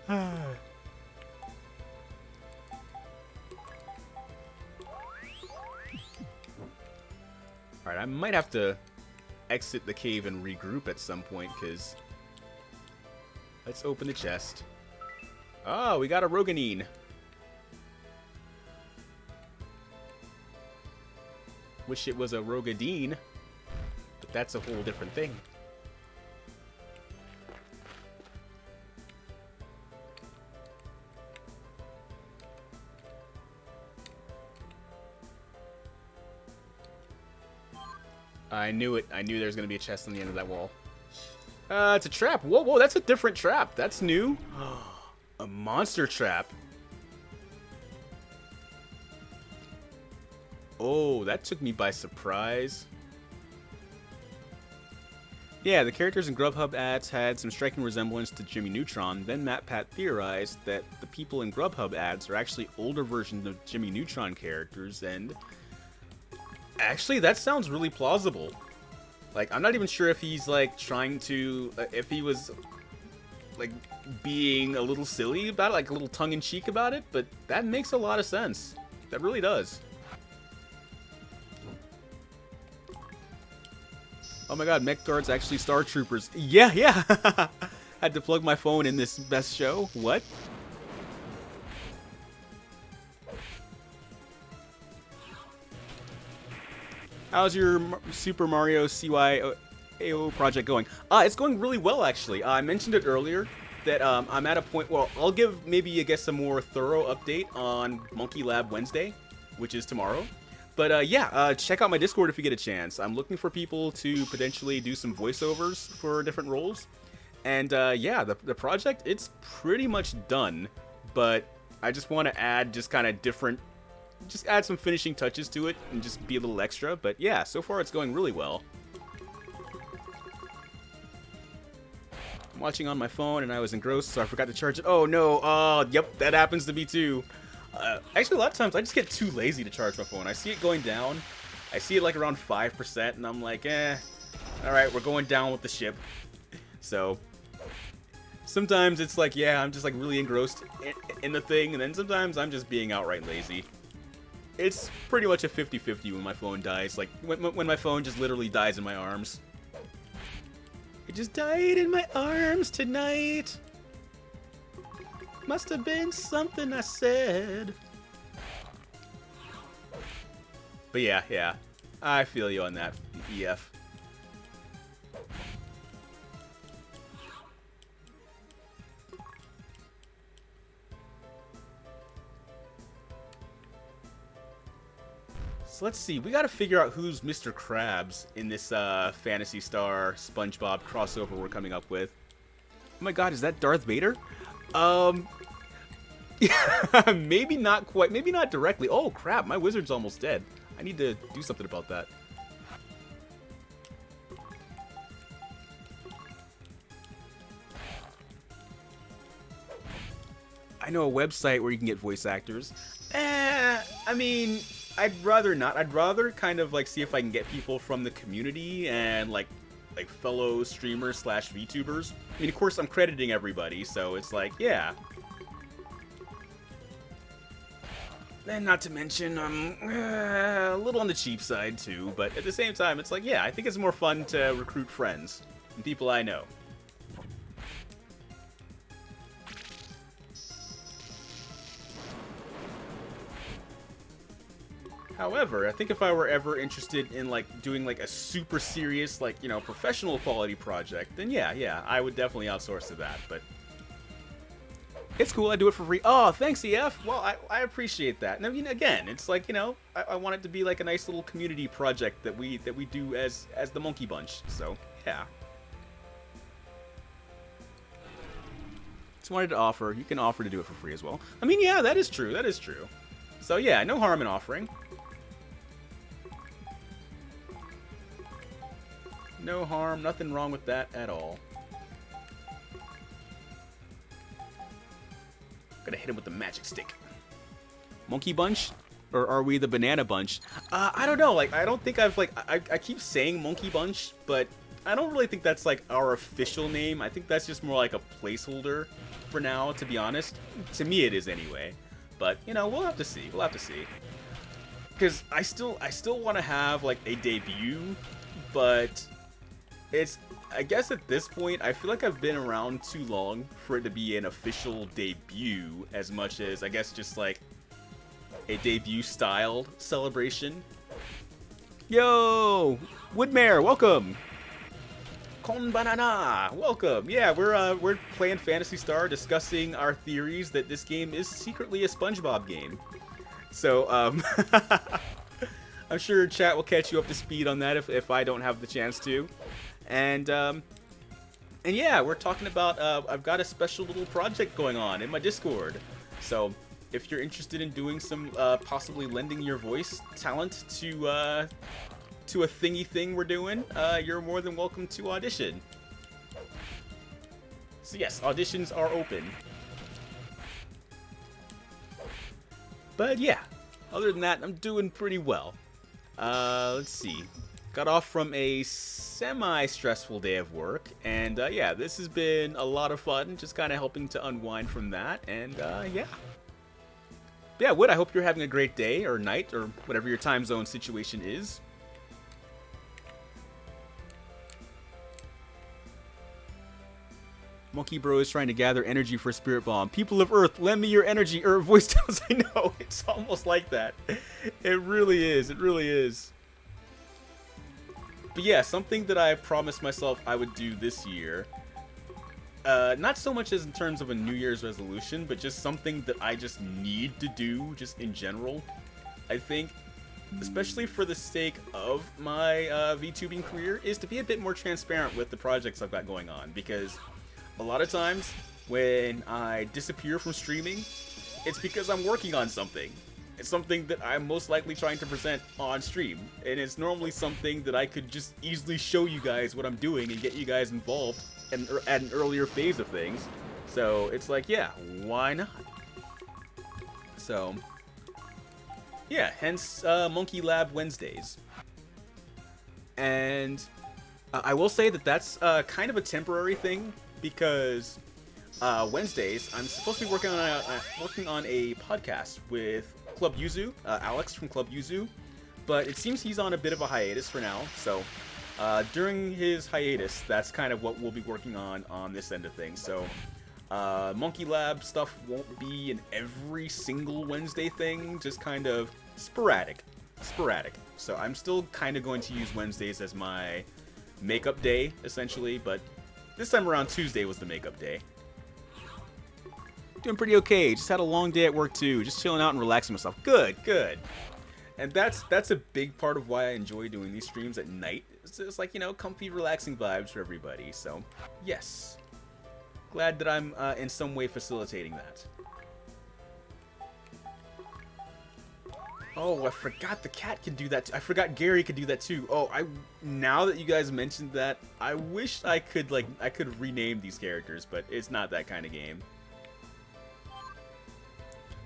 Alright, I might have to exit the cave and regroup at some point, because... Let's open the chest. Oh, we got a Roganine. Wish it was a Rogadine, but that's a whole different thing. I knew it. I knew there was going to be a chest on the end of that wall. It's a trap. Whoa, whoa, that's a different trap. That's new. A monster trap. Oh, that took me by surprise. Yeah, the characters in Grubhub ads had some striking resemblance to Jimmy Neutron. Then MatPat theorized that the people in Grubhub ads are actually older versions of Jimmy Neutron characters, and actually that sounds really plausible. Like, I'm not even sure if he's like trying to, if he was like being a little silly about it, like a little tongue-in-cheek about it, but that makes a lot of sense. That really does. Oh my god, mech guards actually Star Troopers. Yeah, yeah! Had to plug my phone in this best show. What? How's your Super Mario CYAO project going? It's going really well, actually. I mentioned it earlier that I'm at a point, well, I'll give maybe, I guess, a more thorough update on Monkey Lab Wednesday, which is tomorrow. But yeah, check out my Discord if you get a chance. I'm looking for people to potentially do some voiceovers for different roles. And yeah, the project, it's pretty much done. But I just want to add just kind of different, just add some finishing touches to it and just be a little extra. But yeah, so far it's going really well. I'm watching on my phone and I was engrossed, so I forgot to charge it. Oh no, yep, that happens to me too. Actually, a lot of times I just get too lazy to charge my phone. I see it going down. I see it like around 5%, and I'm like, alright, we're going down with the ship. So, sometimes it's like, yeah, I'm just like really engrossed in the thing, and then sometimes I'm just being outright lazy. It's pretty much a 50-50 when my phone dies. Like, when my phone just literally dies in my arms. It just died in my arms tonight. Must have been something I said. But yeah. I feel you on that, EF. So let's see. We gotta figure out who's Mr. Krabs in this Phantasy Star SpongeBob crossover we're coming up with. Oh my god, is that Darth Vader? Maybe not quite. Maybe not directly. Oh, crap. My wizard's almost dead. I need to do something about that. I know a website where you can get voice actors. I mean, I'd rather not. I'd rather kind of like see if I can get people from the community and like fellow streamers / VTubers. I mean, of course, I'm crediting everybody, so it's like, yeah. And not to mention, I'm a little on the cheap side too, but at the same time, it's like, yeah, I think it's more fun to recruit friends and people I know. However, I think if I were ever interested in like doing like a super serious, like, you know, professional quality project, then yeah, I would definitely outsource to that, but it's cool, I do it for free. Oh, thanks, EF. Well, I appreciate that. And I mean, again, it's like, you know, I want it to be like a nice little community project that we do as the Monkey Bunch. So, yeah. Just wanted to offer. You can offer to do it for free as well. I mean, yeah, that is true. That is true. So, yeah, no harm in offering. No harm, nothing wrong with that at all. Gotta hit him with the magic stick. Monkey Bunch? Or are we the Banana Bunch? I don't know. Like, I don't think I've, like, I keep saying Monkey Bunch, but I don't really think that's, like, our official name. I think that's just more like a placeholder for now, to be honest. To me, it is anyway. But, you know, we'll have to see. We'll have to see. Because I still want to have, like, a debut, but it's, I guess at this point, I feel like I've been around too long for it to be an official debut as much as, I guess, just like a debut-styled celebration. Yo! Woodmare, welcome! Con Banana, welcome! Yeah, we're playing Phantasy Star, discussing our theories that this game is secretly a SpongeBob game. So, I'm sure chat will catch you up to speed on that if I don't have the chance to. And yeah, we're talking about, I've got a special little project going on in my Discord. So, if you're interested in doing some, possibly lending your voice talent to a thingy thing we're doing, you're more than welcome to audition. So yes, auditions are open. But yeah, other than that, I'm doing pretty well. Let's see. Got off from a semi-stressful day of work, and yeah, this has been a lot of fun, just kind of helping to unwind from that, and yeah. Yeah, Wood, I hope you're having a great day, or night, or whatever your time zone situation is. Monkey Bro is trying to gather energy for Spirit Bomb. People of Earth, lend me your energy, or voice tells. I know, it's almost like that. It really is, it really is. But yeah, something that I promised myself I would do this year, not so much as in terms of a New Year's resolution, but just something that I just need to do, just in general. I think, especially for the sake of my VTubing career, is to be a bit more transparent with the projects I've got going on, because a lot of times when I disappear from streaming, it's because I'm working on something. It's something that I'm most likely trying to present on stream, and it's normally something that I could just easily show you guys what I'm doing and get you guys involved at an earlier phase of things. So it's like, yeah, why not? So yeah, hence Monkey Lab Wednesdays. And I will say that that's kind of a temporary thing, because Wednesdays I'm supposed to be working on a podcast with Club Yuzu, Alex from Club Yuzu, but it seems he's on a bit of a hiatus for now. So during his hiatus, that's kind of what we'll be working on this end of things. So Monkey Lab stuff won't be an every single Wednesday thing, just kind of sporadic. So I'm still kind of going to use Wednesdays as my makeup day, essentially, but this time around Tuesday was the makeup day. Doing pretty okay. Just had a long day at work too. Just chilling out and relaxing myself. Good. And that's a big part of why I enjoy doing these streams at night. It's like, you know, comfy, relaxing vibes for everybody. So, yes. Glad that I'm in some way facilitating that. Oh, I forgot the cat can do that. I forgot Gary could do that too. Oh, now that you guys mentioned that, I wish I could rename these characters, but it's not that kind of game.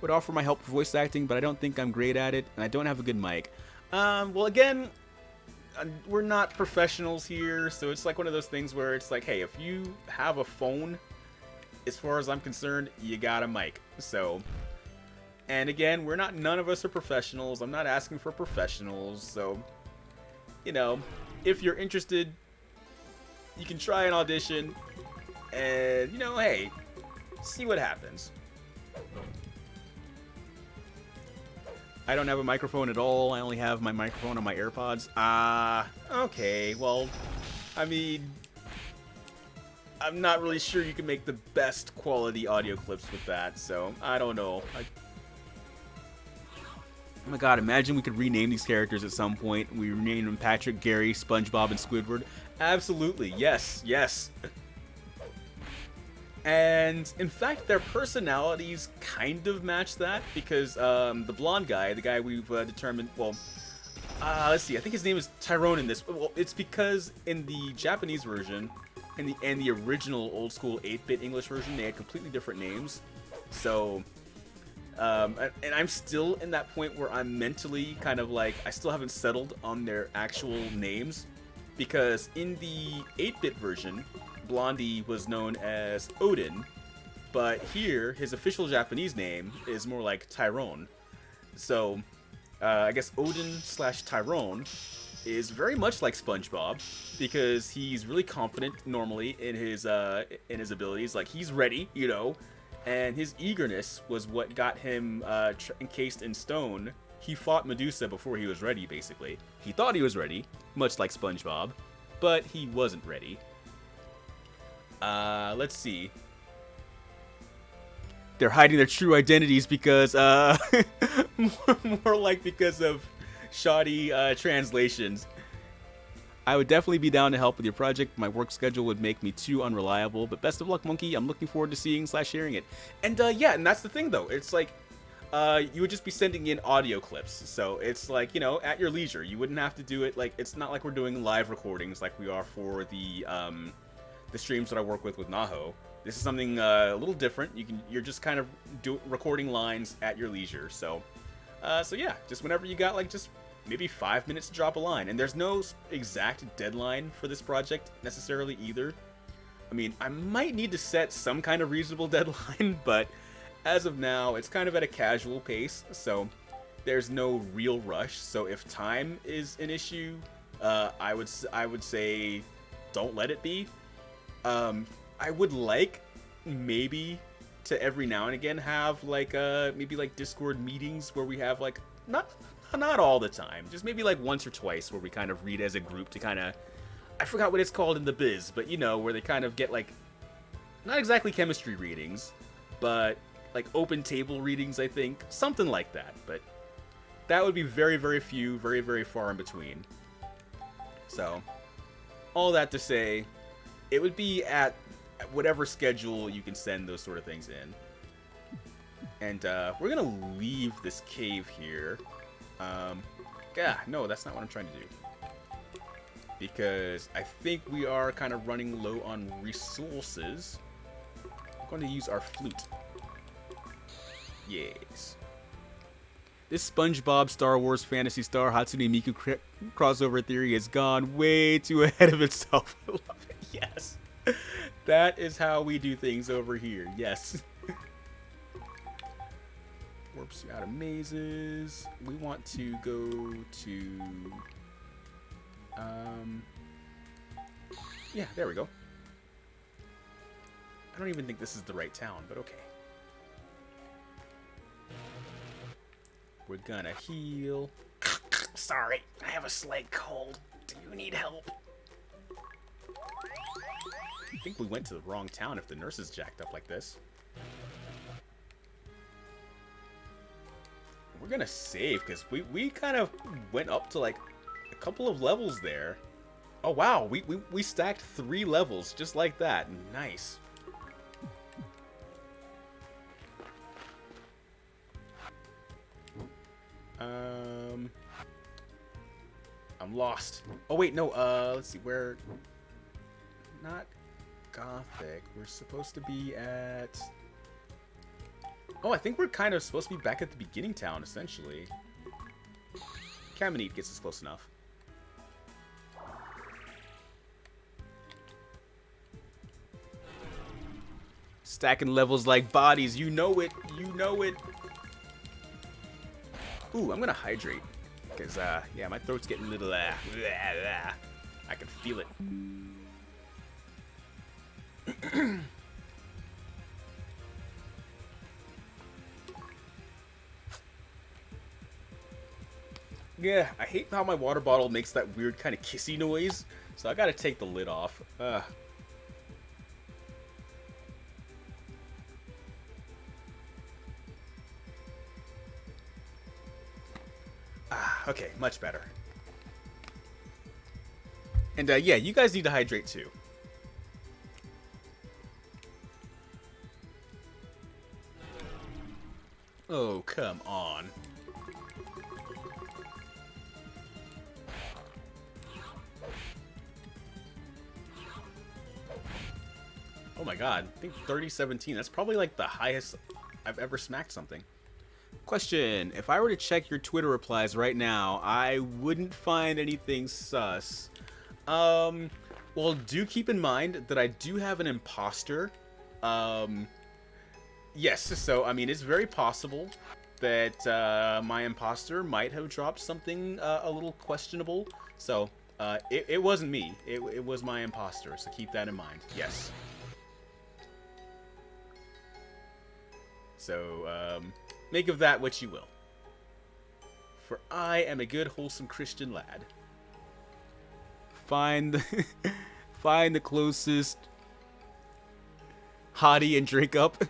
Would offer my help for voice acting, but I don't think I'm great at it, and I don't have a good mic. Well, again, we're not professionals here, so it's like one of those things where it's like, hey, if you have a phone, as far as I'm concerned, you got a mic. So, and again, none of us are professionals. I'm not asking for professionals, so, you know, if you're interested, you can try an audition, and, you know, hey, see what happens. I don't have a microphone at all. I only have my microphone on my AirPods. Okay, well, I mean, I'm not really sure you can make the best quality audio clips with that, so I don't know. Oh my god, imagine we could rename these characters at some point. We rename them Patrick, Gary, SpongeBob, and Squidward. Absolutely, yes. And in fact, their personalities kind of match that, because the blonde guy, the guy we've determined, well, let's see, I think his name is Tyrone in this. Well, it's because in the Japanese version and the original old school 8-bit English version, they had completely different names. So, and I'm still in that point where I'm mentally kind of like, I still haven't settled on their actual names, because in the 8-bit version, Blondie was known as Odin, but here his official Japanese name is more like Tyrone. So I guess Odin/Tyrone is very much like SpongeBob, because he's really confident normally in his abilities. Like, he's ready, you know, and his eagerness was what got him encased in stone. He fought Medusa before he was ready, basically. He thought he was ready, much like SpongeBob, but he wasn't ready. Let's see. They're hiding their true identities because, more like because of shoddy translations. I would definitely be down to help with your project. My work schedule would make me too unreliable, but best of luck, Monkey. I'm looking forward to seeing / hearing it. And yeah, and that's the thing though. It's like, you would just be sending in audio clips. So it's like, you know, at your leisure. You wouldn't have to do it like, it's not like we're doing live recordings like we are for the streams that I work with Naho. This is something a little different. You're just kind of recording lines at your leisure. So yeah, just whenever you got like just maybe 5 minutes to drop a line. And there's no exact deadline for this project necessarily either. I mean, I might need to set some kind of reasonable deadline, but as of now, it's kind of at a casual pace, so there's no real rush. So if time is an issue, I would say don't let it be. I would like maybe to every now and again have like maybe like Discord meetings where we have like not all the time, just maybe like once or twice where we kind of read as a group to kind of, I forgot what it's called in the biz, but you know, where they kind of get like, not exactly chemistry readings, but like open table readings, I think. Something like that, but that would be very, very few, very, very far in between. So, all that to say, it would be at whatever schedule you can send those sort of things in. And we're gonna leave this cave here. No, that's not what I'm trying to do. Because I think we are kind of running low on resources. I'm going to use our flute. Yes. This SpongeBob Star Wars Phantasy Star Hatsune Miku crossover theory has gone way too ahead of itself. I love it. Yes. That is how we do things over here. Yes. Warps you out of mazes. We want to go to... yeah, there we go. I don't even think this is the right town, but okay. We're gonna heal. Sorry, I have a slight cold. Do you need help? I think we went to the wrong town if the nurse is jacked up like this. We're gonna save, because we kind of went up to like a couple of levels there. Oh wow, we stacked 3 levels just like that. Nice. I'm lost. Oh wait, no, let's see, where... Not Gothic. We're supposed to be at... Oh, I think we're kind of supposed to be back at the beginning town, essentially. Caminite gets us close enough. Stacking levels like bodies, you know it, you know it. Ooh, I'm gonna hydrate. Because, yeah, my throat's getting a little, I can feel it. Yeah, I hate how my water bottle makes that weird kind of kissy noise, so I gotta take the lid off. Okay, much better. And yeah, you guys need to hydrate too. Oh, come on. Oh my god, I think 3017, that's probably like the highest I've ever smacked something. Question, if I were to check your Twitter replies right now, I wouldn't find anything sus. Well, do keep in mind that I do have an imposter. Yes, so, I mean, it's very possible that my imposter might have dropped something a little questionable. So, it wasn't me. It was my imposter, so keep that in mind. Yes. So, make of that what you will. For I am a good, wholesome Christian lad. Find the closest hottie and drink up.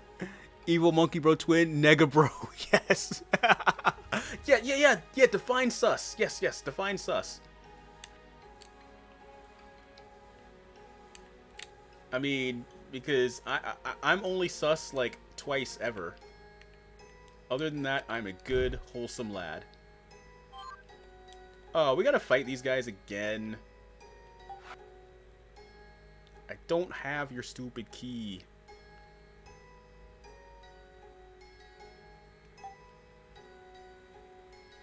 Evil monkey bro twin, nega bro. Yes. Yeah. Define sus. Yes. Define sus. I mean, because I'm only sus like twice ever. Other than that, I'm a good, wholesome lad. Oh, we gotta fight these guys again. I don't have your stupid key.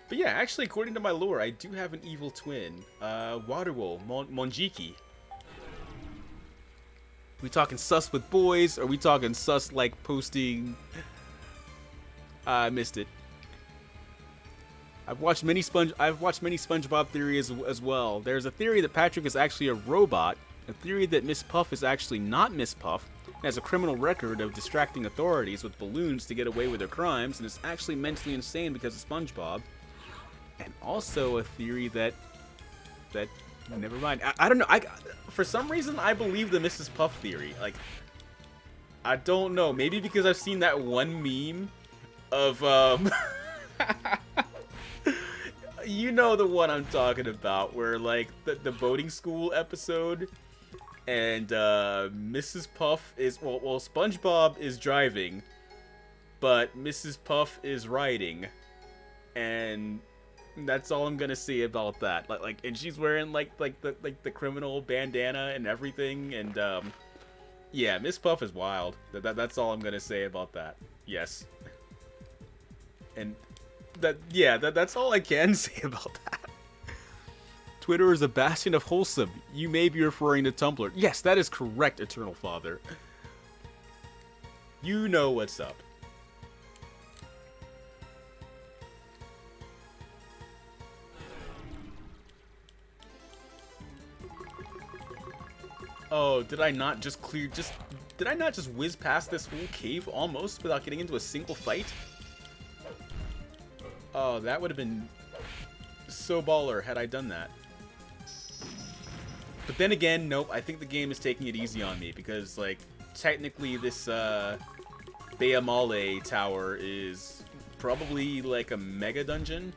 But yeah, actually, according to my lore, I do have an evil twin. Waterwo, Monjiki. We talking sus with boys, or we talking sus like posting... I missed it. I've watched many SpongeBob theories as well. There's a theory that Patrick is actually a robot, a theory that Miss Puff is actually not Miss Puff, and has a criminal record of distracting authorities with balloons to get away with her crimes, and is actually mentally insane because of SpongeBob. And also a theory that never mind. I don't know. For some reason I believe the Mrs. Puff theory. Like, I don't know. Maybe because I've seen that one meme of you know the one I'm talking about, where like the boating school episode, and Mrs. Puff is well, SpongeBob is driving, but Mrs. Puff is riding, and that's all I'm gonna say about that. Like, and she's wearing like the criminal bandana and everything, and yeah, Miss Puff is wild. That's all I'm gonna say about that. Yes, and that's all I can say about that. Twitter is a bastion of wholesome. You may be referring to Tumblr. Yes, that is correct, Eternal Father. You know what's up. Oh, did I not just did I not just whiz past this whole cave almost without getting into a single fight? Oh, that would have been so baller had I done that. But then again, nope, I think the game is taking it easy on me because, like, technically this Beamale tower is probably like a mega dungeon.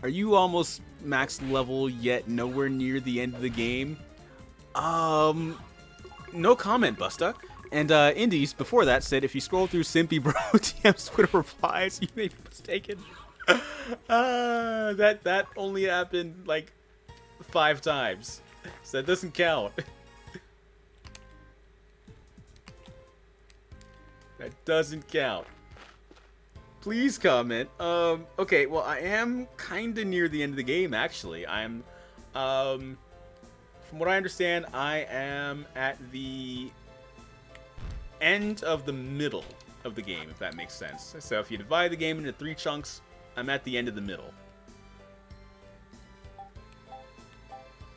Are you almost max level yet nowhere near the end of the game? No comment, Busta. And Indies before that said, if you scroll through Simpy Bro TM's Twitter replies, you may be mistaken. That only happened like 5 times, so that doesn't count. That doesn't count. Please comment. Okay, well, I am kinda near the end of the game, actually. I'm, from what I understand, I am at the end of the middle of the game, if that makes sense. So if you divide the game into 3 chunks, I'm at the end of the middle.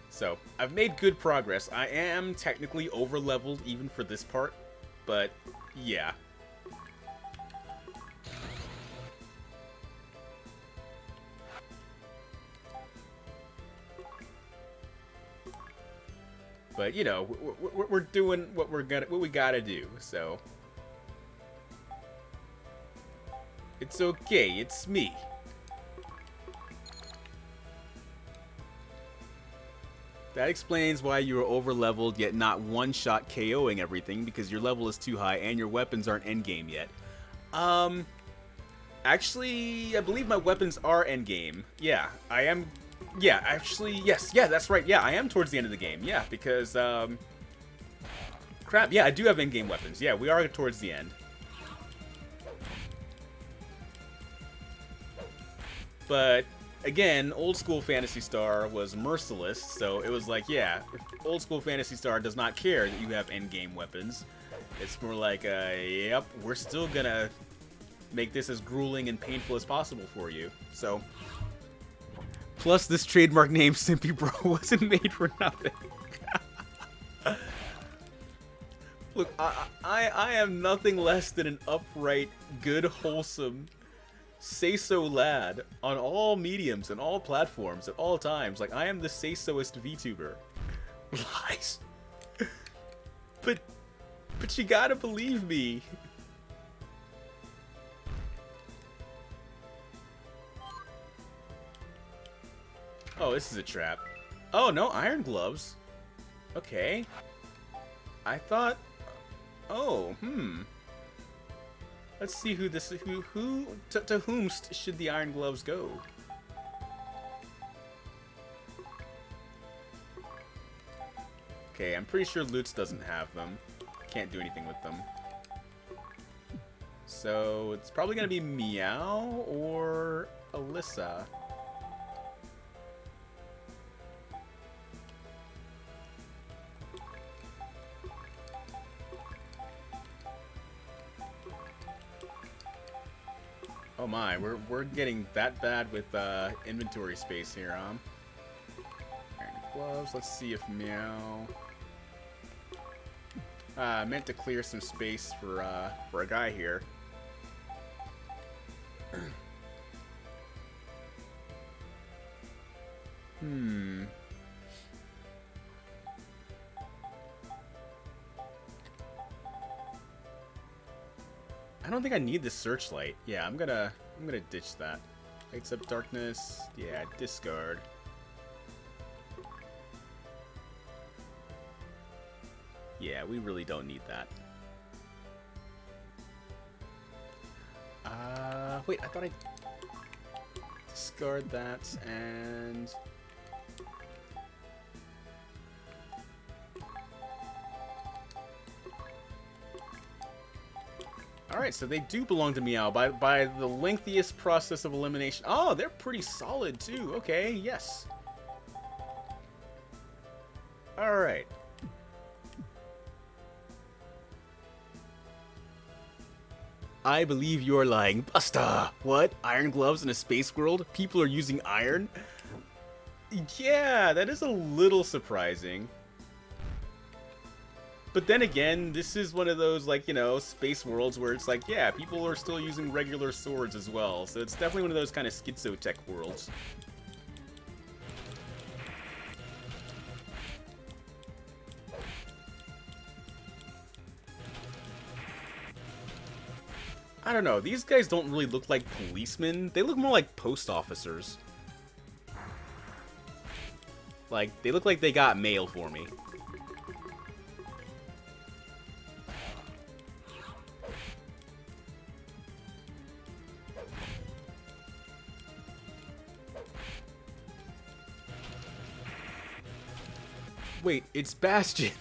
So, I've made good progress. I am technically over-leveled even for this part, but yeah. But you know, we're doing what we gotta do. So it's okay. It's me. That explains why you are over-leveled yet not one-shot KOing everything, because your level is too high and your weapons aren't endgame yet. Actually, I believe my weapons are endgame. Yeah, I am. Yeah, actually, yes. Yeah, that's right. Yeah, I am towards the end of the game. Yeah, because, crap. Yeah, I do have endgame weapons. Yeah, we are towards the end. But, again, old school Phantasy Star was merciless, so it was like, yeah, if old school Phantasy Star does not care that you have endgame weapons. It's more like, yep, we're still gonna make this as grueling and painful as possible for you. So, plus this trademark name, Simpy Bro, wasn't made for nothing. Look, I am nothing less than an upright, good, wholesome, say-so lad on all mediums and all platforms at all times. Like, I am the say-soist VTuber. Lies. But you gotta believe me. Oh, this is a trap. Oh, no iron gloves. Okay. I thought Oh, Let's see who this to whom should the Iron Gloves go? Okay, I'm pretty sure Lutz doesn't have them. Can't do anything with them. So it's probably gonna be Meow or Alyssa. Oh my, we're getting that bad with inventory space here, Iron Gloves. Let's see if Meow. I meant to clear some space for a guy here. I don't think I need the searchlight. Yeah, I'm gonna ditch that. Lights up darkness. Yeah, discard. Yeah, we really don't need that. Wait, I thought I discard that and alright, so they do belong to Meow by the lengthiest process of elimination. Oh, they're pretty solid too. Okay, yes. Alright. I believe you're lying. Busta! What? Iron gloves in a space world? People are using iron? Yeah, that is a little surprising. But then again, this is one of those, like, you know, space worlds where it's like, yeah, people are still using regular swords as well. So it's definitely one of those kind of schizotech worlds. I don't know, these guys don't really look like policemen. They look more like post officers. Like, they look like they got mail for me. Wait, it's Bastion.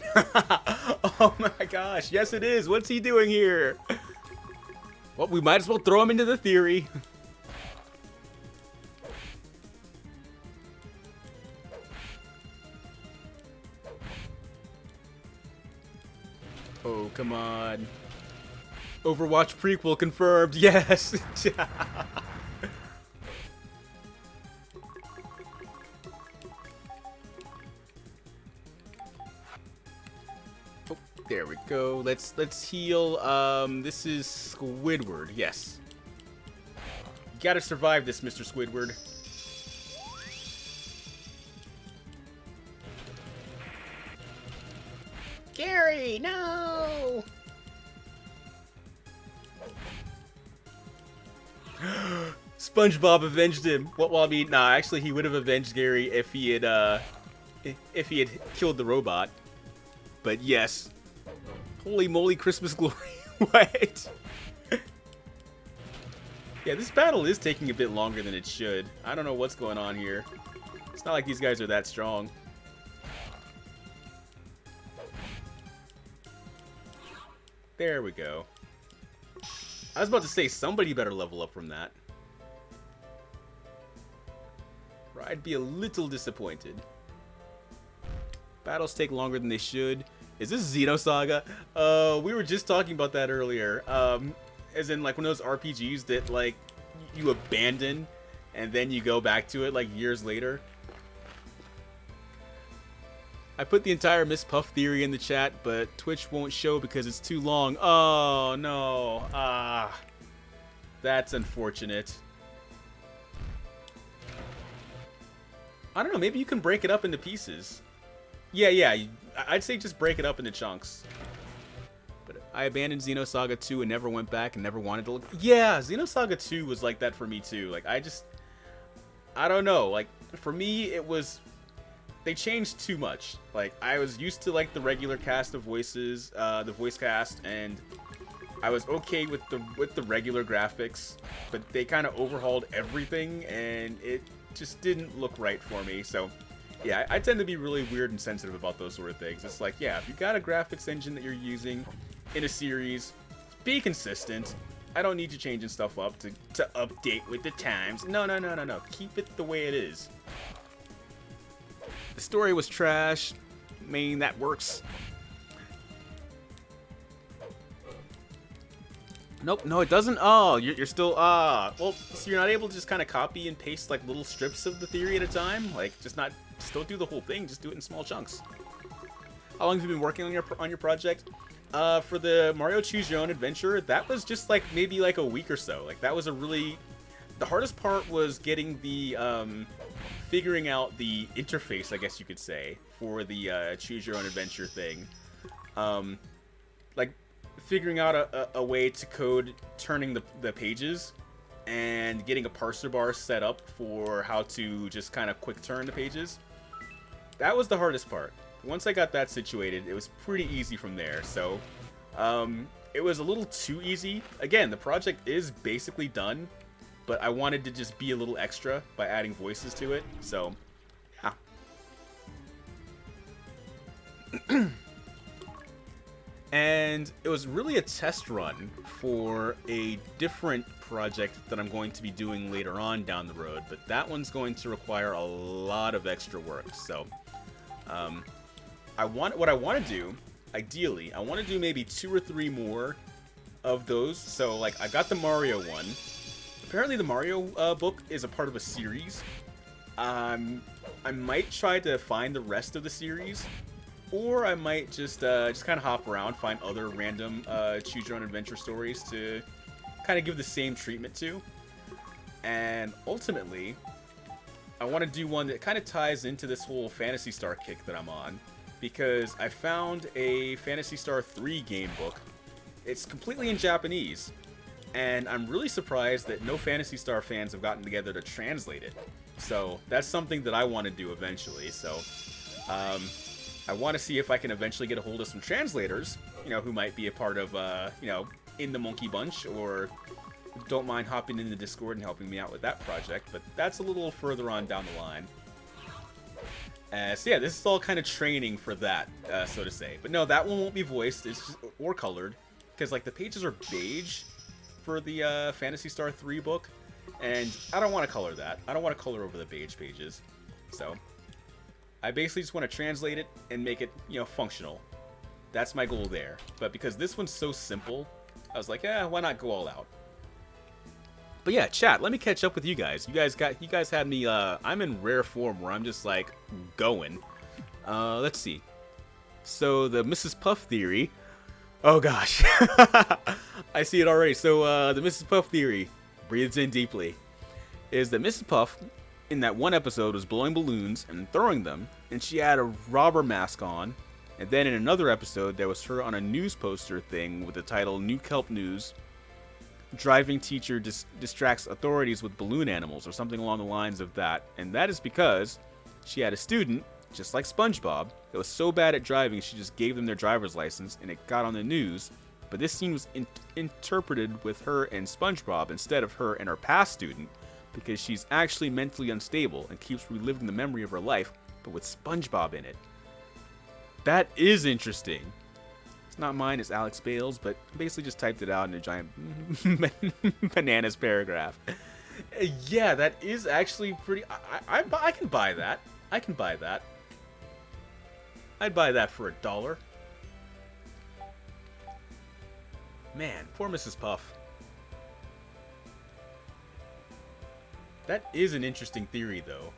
Oh my gosh, yes it is. What's he doing here? Well, we might as well throw him into the theory. Oh, come on. Overwatch prequel confirmed. Yes. Oh, there we go. Let's heal. This is Squidward. Yes. You gotta survive this, Mr. Squidward. Gary, no! SpongeBob avenged him. Well, I mean, nah. Actually, he would have avenged Gary if he had killed the robot. But yes. Holy moly, Christmas glory! What? Yeah, this battle is taking a bit longer than it should. I don't know what's going on here. It's not like these guys are that strong. There we go. I was about to say, somebody better level up from that. Or I'd be a little disappointed. Battles take longer than they should. Is this Xenosaga? We were just talking about that earlier. As in, like, one of those RPGs that, like, you abandon and then you go back to it, like, years later. I put the entire Miss Puff theory in the chat, but Twitch won't show because it's too long. Oh, no. Ah. That's unfortunate. I don't know, maybe you can break it up into pieces. Yeah, I'd say just break it up into chunks. But I abandoned Xenosaga 2 and never went back and never wanted to look. Yeah, Xenosaga 2 was like that for me too. Like, I don't know. Like, for me, it was they changed too much. Like, I was used to like the regular cast of voices, the voice cast, and I was okay with the regular graphics, but they kind of overhauled everything, and it just didn't look right for me. So, yeah, I tend to be really weird and sensitive about those sort of things. It's like, yeah, if you got a graphics engine that you're using in a series, be consistent. I don't need you changing stuff up to update with the times. No. Keep it the way it is. The story was trash. I mean, that works. Nope, no, it doesn't. Oh, you're still, well, so you're not able to just kind of copy and paste, like, little strips of the theory at a time? Like, just don't do the whole thing, just do it in small chunks. How long have you been working on your project? For the Mario Choose Your Own Adventure, that was just, like, maybe, like, a week or so. Like, that was the hardest part was getting the, figuring out the interface, I guess you could say, for the, Choose Your Own Adventure thing. Like, figuring out a way to code turning the pages and getting a parser bar set up for how to just kind of quick turn the pages. That was the hardest part. Once I got that situated, it was pretty easy from there. So it was a little too easy. Again, the project is basically done, but I wanted to just be a little extra by adding voices to it. So yeah. And it was really a test run for a different project that I'm going to be doing later on down the road, but that one's going to require a lot of extra work. So what I want to do, ideally, I want to do maybe 2 or 3 more of those. So, like, I got the Mario one. Apparently the Mario book is a part of a series. I might try to find the rest of the series, or I might just kind of hop around, find other random Choose Your Own Adventure stories to kind of give the same treatment to. And ultimately, I want to do one that kind of ties into this whole Phantasy Star kick that I'm on, because I found a Phantasy Star 3 game book. It's completely in Japanese, and I'm really surprised that no Phantasy Star fans have gotten together to translate it. So that's something that I want to do eventually. So I want to see if I can eventually get a hold of some translators, you know, who might be a part of, you know, in the Monkey Bunch, or don't mind hopping in the Discord and helping me out with that project. But that's a little further on down the line. So yeah, this is all kind of training for that, so to say. But no, that one won't be voiced, it's just, or colored, because like the pages are beige for the Phantasy Star 3 book, and I don't want to color that. I don't want to color over the beige pages. So I basically just want to translate it and make it, you know, functional. That's my goal there. But because this one's so simple, I was like, why not go all out? But yeah, chat, let me catch up with you guys. You guys had me, I'm in rare form where I'm just like going. Let's see. So the Mrs. Puff theory. Oh gosh. I see it already. So the Mrs. Puff theory, breathes in deeply, is that Mrs. Puff in that one episode was blowing balloons and throwing them, and she had a robber mask on. And then in another episode, there was her on a news poster thing with the title New Kelp News. Driving teacher distracts authorities with balloon animals, or something along the lines of that. And that is because she had a student, just like SpongeBob, that was so bad at driving she just gave them their driver's license and it got on the news. But this scene was interpreted with her and SpongeBob instead of her and her past student, because she's actually mentally unstable and keeps reliving the memory of her life, but with SpongeBob in it. That is interesting. It's not mine, it's Alex Bales, but basically just typed it out in a giant bananas paragraph. Yeah, that is actually pretty... I can buy that. I can buy that. I'd buy that for $1. Man, poor Mrs. Puff. That is an interesting theory, though.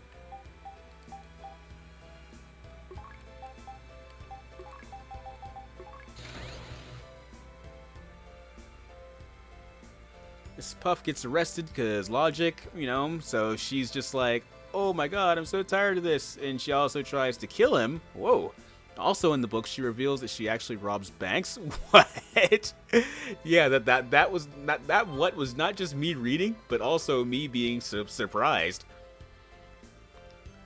Mrs. Puff gets arrested because logic, you know, so she's just like, oh my god, I'm so tired of this. And she also tries to kill him. Whoa. Also in the book, she reveals that she actually robs banks. What? Yeah, that was not just me reading, but also me being surprised.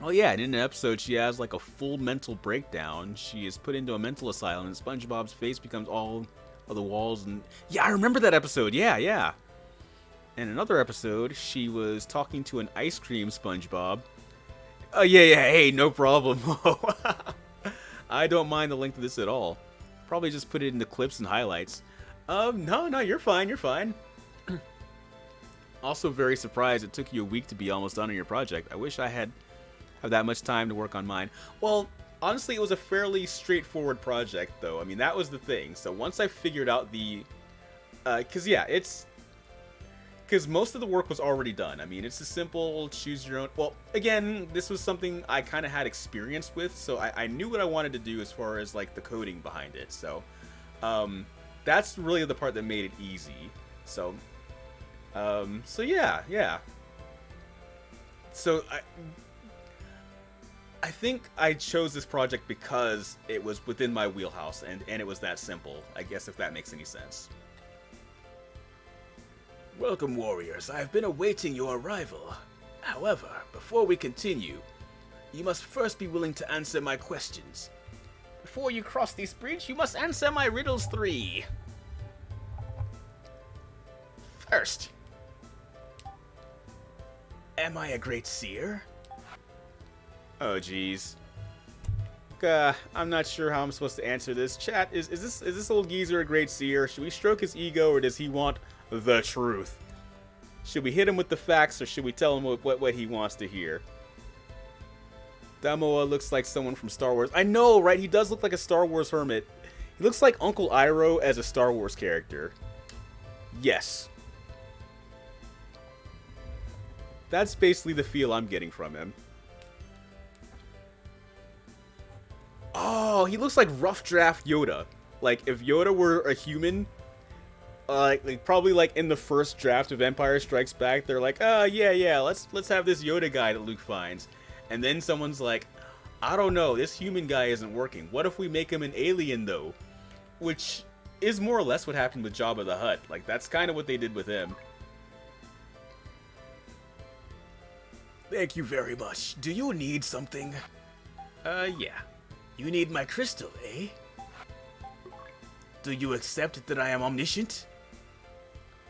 Oh yeah, and in an episode she has like a full mental breakdown. She is put into a mental asylum, and SpongeBob's face becomes all of the walls. And yeah, I remember that episode. Yeah, yeah. In another episode, she was talking to an ice cream SpongeBob. Oh yeah, yeah. Hey, no problem. I don't mind the length of this at all. Probably just put it in the clips and highlights. No, no, you're fine. You're fine. Also very surprised it took you a week to be almost done on your project. I wish I had that much time to work on mine. Well, honestly, it was a fairly straightforward project, though. I mean, that was the thing. So once I figured out the... Because, yeah, it's... Because most of the work was already done. I mean, it's a simple choose your own... Well, again, this was something I kind of had experience with, so I knew what I wanted to do as far as, like, the coding behind it. So, that's really the part that made it easy. So yeah, yeah. So, I think I chose this project because it was within my wheelhouse, and it was that simple, I guess, if that makes any sense. Welcome, warriors. I've been awaiting your arrival. However, before we continue, you must first be willing to answer my questions. Before you cross this bridge, you must answer my riddles 3. First, am I a great seer? Oh, jeez. I'm not sure how I'm supposed to answer this. Chat, is this old geezer a great seer? Should we stroke his ego, or does he want the truth? Should we hit him with the facts, or should we tell him what he wants to hear? Damoa looks like someone from Star Wars. I know, right? He does look like a Star Wars hermit. He looks like Uncle Iroh as a Star Wars character. Yes. That's basically the feel I'm getting from him. Oh, he looks like Rough Draft Yoda. Like, if Yoda were a human, like probably like in the first draft of Empire Strikes Back, they're like, yeah, let's have this Yoda guy that Luke finds. And then someone's like, I don't know, this human guy isn't working. What if we make him an alien, though? Which is more or less what happened with Jabba the Hutt. Like, that's kind of what they did with him. Thank you very much. Do you need something? Yeah. You need my crystal, eh? Do you accept that I am omniscient?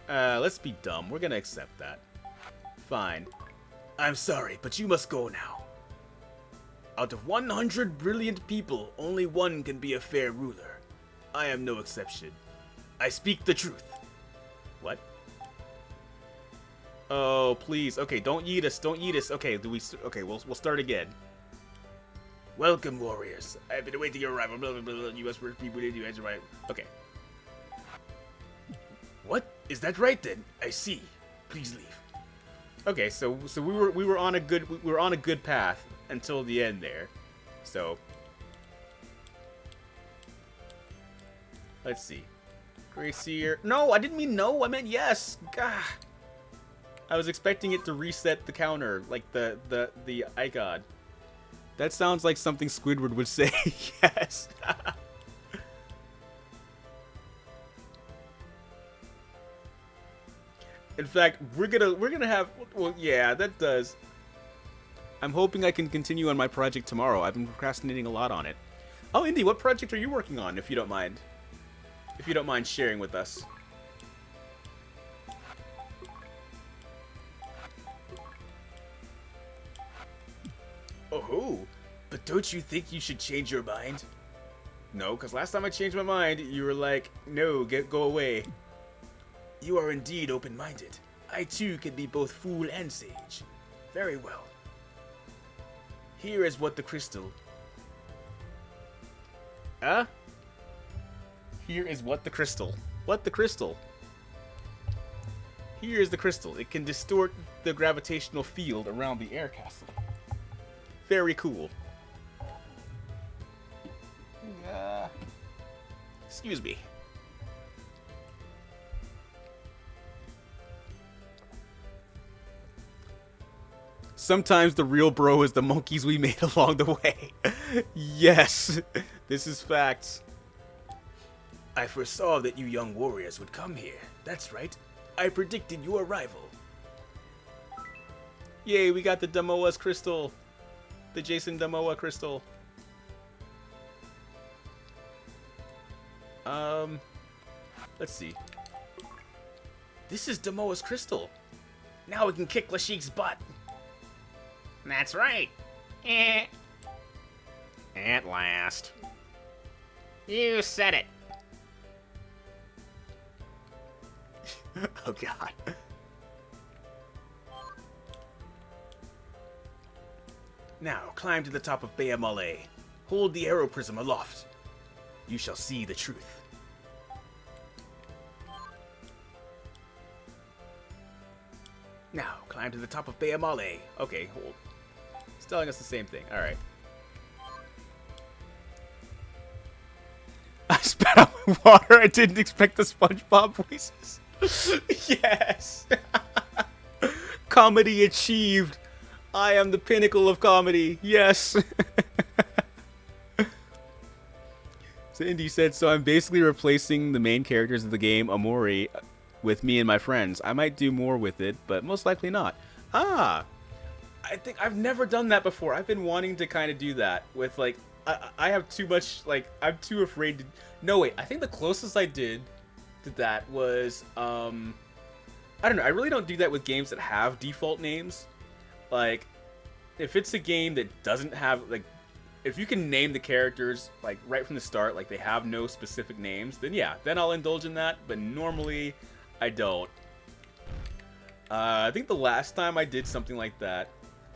Let's be dumb. We're gonna accept that. Fine. I'm sorry, but you must go now. Out of 100 brilliant people, only one can be a fair ruler. I am no exception. I speak the truth. What? Oh, please. Okay, don't yeet us. Don't yeet us. Okay, okay, we'll start again. Welcome, warriors. I've been awaiting your arrival. Blah, blah, blah, blah. You must people did you answer right. Okay. What? Is that right then? I see. Please leave. Okay, so we were on a good path until the end there. So let's see. Great Seer. No, I didn't mean no. I meant yes. Gah. I was expecting it to reset the counter, like the icon. That sounds like something Squidward would say. Yes. In fact, we're gonna have. Well, yeah, that does. I'm hoping I can continue on my project tomorrow. I've been procrastinating a lot on it. Oh, Indy, what project are you working on, if you don't mind? If you don't mind sharing with us. Oh, but don't you think you should change your mind? No, because last time I changed my mind, you were like, no, go away. You are indeed open-minded. I too can be both fool and sage. Very well. Here is what the crystal... Here is what the crystal. What the crystal? Here is the crystal. It can distort the gravitational field around the air castle. Very cool. Excuse me. Sometimes the real bro is the monkeys we made along the way. Yes, this is facts. I foresaw that you young warriors would come here. That's right. I predicted your arrival. Yay, we got the Damoa's crystal. the Jason Momoa crystal. Let's see. This is Momoa's crystal. Now we can kick Lashik's butt. That's right. Eh. At last. You said it. Oh god. Now climb to the top of Bayamale. Hold the arrow prism aloft. You shall see the truth. Now climb to the top of Bayamale. Okay, hold. It's telling us the same thing. Alright. I spat out my water. I didn't expect the SpongeBob voices. Yes! Comedy achieved. I am the pinnacle of comedy. Yes! So Indy said, so I'm basically replacing the main characters of the game, Amori, with me and my friends. I might do more with it, but most likely not. Ah! I think I've never done that before. I've been wanting to kind of do that with, like, I have too much, like, I'm too afraid to... No, wait, I think the closest I did to that was, I don't know, I really don't do that with games that have default names. Like, if it's a game that doesn't have, like, if you can name the characters, like, right from the start, like, they have no specific names, then yeah, then I'll indulge in that, but normally, I don't. I think the last time I did something like that,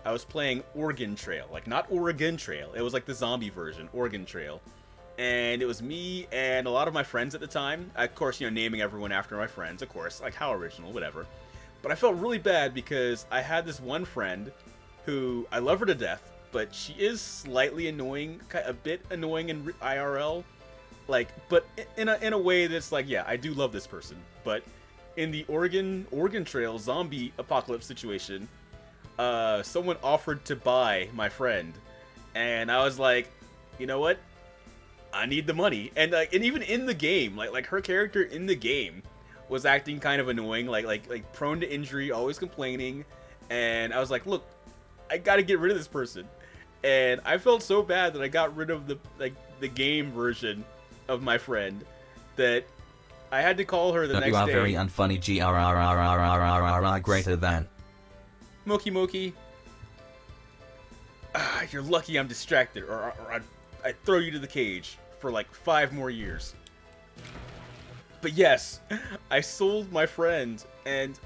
I was playing Oregon Trail. Like, not Oregon Trail, it was like the zombie version, Oregon Trail. And it was me and a lot of my friends at the time. Of course, you know, naming everyone after my friends, of course, like, how original, whatever. But I felt really bad because I had this one friend who, I love her to death, but she is slightly annoying, a bit annoying in IRL, like, but in a way that's like, yeah, I do love this person, but in the Oregon Trail zombie apocalypse situation, someone offered to buy my friend, and I was like, you know what, I need the money, and even in the game, like her character in the game was acting kind of annoying, like prone to injury, always complaining, and I was like, look, I gotta get rid of this person. And I felt so bad that I got rid of the game version of my friend that I had to call her the next day. You are very unfunny. Greater than. Moki Moki. You're lucky I'm distracted, or I'd throw you to the cage for like 5 more years. But yes, I sold my friend, and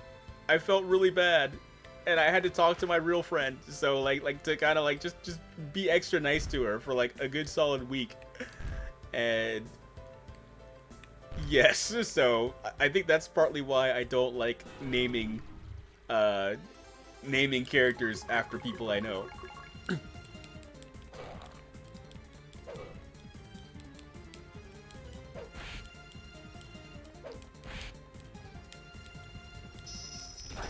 I felt really bad. And I had to talk to my real friend, so like to kind of like just be extra nice to her for like a good solid week. And yes, so I think that's partly why I don't like naming characters after people I know.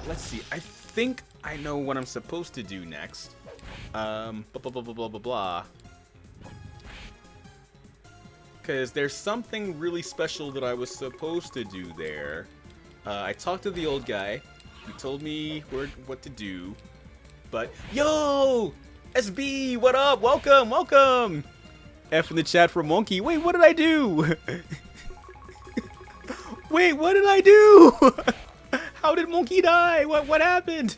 Let's see. I think I know what I'm supposed to do next. Blah blah blah blah blah blah blah. Because there's something really special that I was supposed to do there. I talked to the old guy. He told me what to do. But yo, SB, what up? Welcome, welcome. F in the chat for Monkey. Wait, what did I do? Wait, what did I do? How did Monkey die? What happened?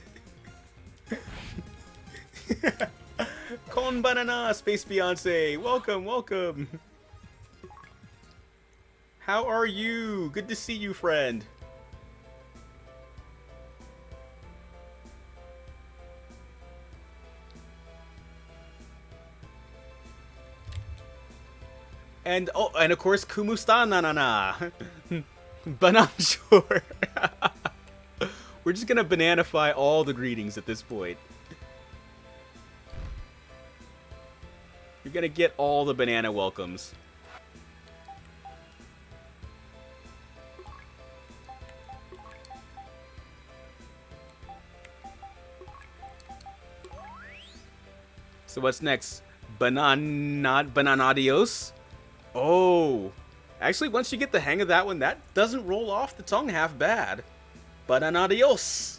Con Banana, Space Beyonce. Welcome, welcome. How are you? Good to see you, friend. And oh, and of course, Kumustananana. Banana sure. We're just gonna bananify all the greetings at this point. You're gonna get all the banana welcomes. So what's next? Bananadios? Oh. Actually, once you get the hang of that one, that doesn't roll off the tongue half bad. Bananadios.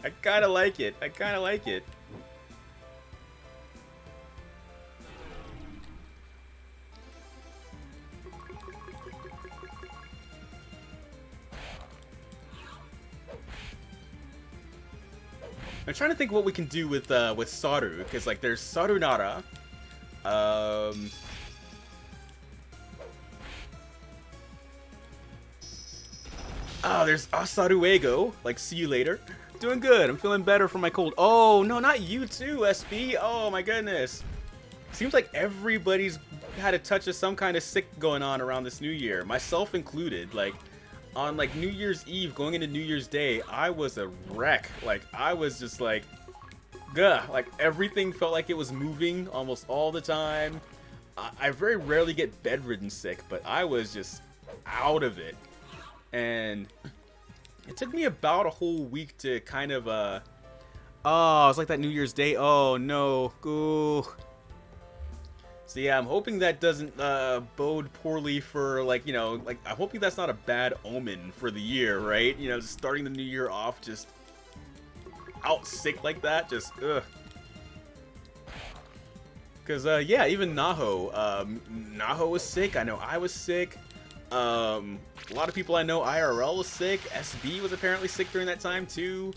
I kinda like it. I kinda like it. I'm trying to think what we can do with Saru, because like there's Sarunara. Oh, there's Asaruego. Like, see you later. Doing good. I'm feeling better from my cold. Oh, no, not you too, SB. Oh, my goodness. Seems like everybody's had a touch of some kind of sick going on around this new year. Myself included. Like, on, like, New Year's Eve, going into New Year's Day, I was a wreck. Like, I was just, like, gah. Like, everything felt like it was moving almost all the time. I very rarely get bedridden sick, but I was just out of it. And it took me about a whole week to kind of, oh, it's like that New Year's Day. Oh, no. Ooh. So, yeah, I'm hoping that doesn't, bode poorly for, like, you know, like, I'm hoping that's not a bad omen for the year, right? You know, starting the new year off just out sick like that. Just, ugh. Because, yeah, even Naho. Naho was sick. I know I was sick. A lot of people I know IRL was sick. SB was apparently sick during that time too.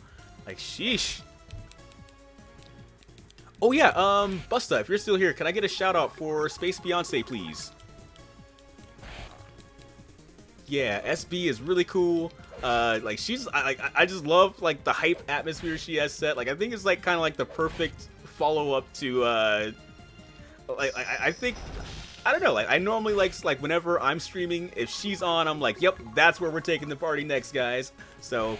Like, sheesh. Oh yeah, Busta, if you're still here, can I get a shout out for Space Beyonce, please? Yeah, SB is really cool. Like she's, I just love like the hype atmosphere she has set. Like I think it's like kind of like the perfect follow up to, I think. I don't know, like, I normally like whenever I'm streaming, if she's on, I'm like, yep, that's where we're taking the party next, guys. So,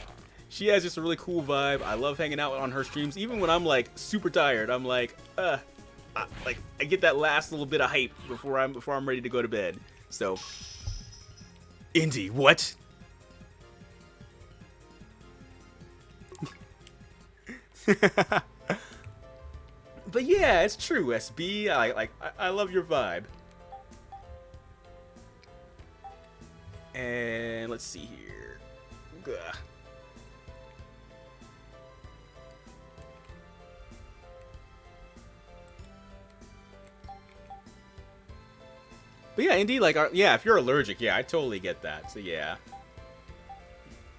she has just a really cool vibe. I love hanging out on her streams. Even when I'm, like, super tired, I'm like, I get that last little bit of hype before I'm ready to go to bed. So, Indy, what? But yeah, it's true, SB. I love your vibe. And let's see here. Ugh. But yeah, indeed, like, yeah, if you're allergic, yeah, I totally get that. So yeah.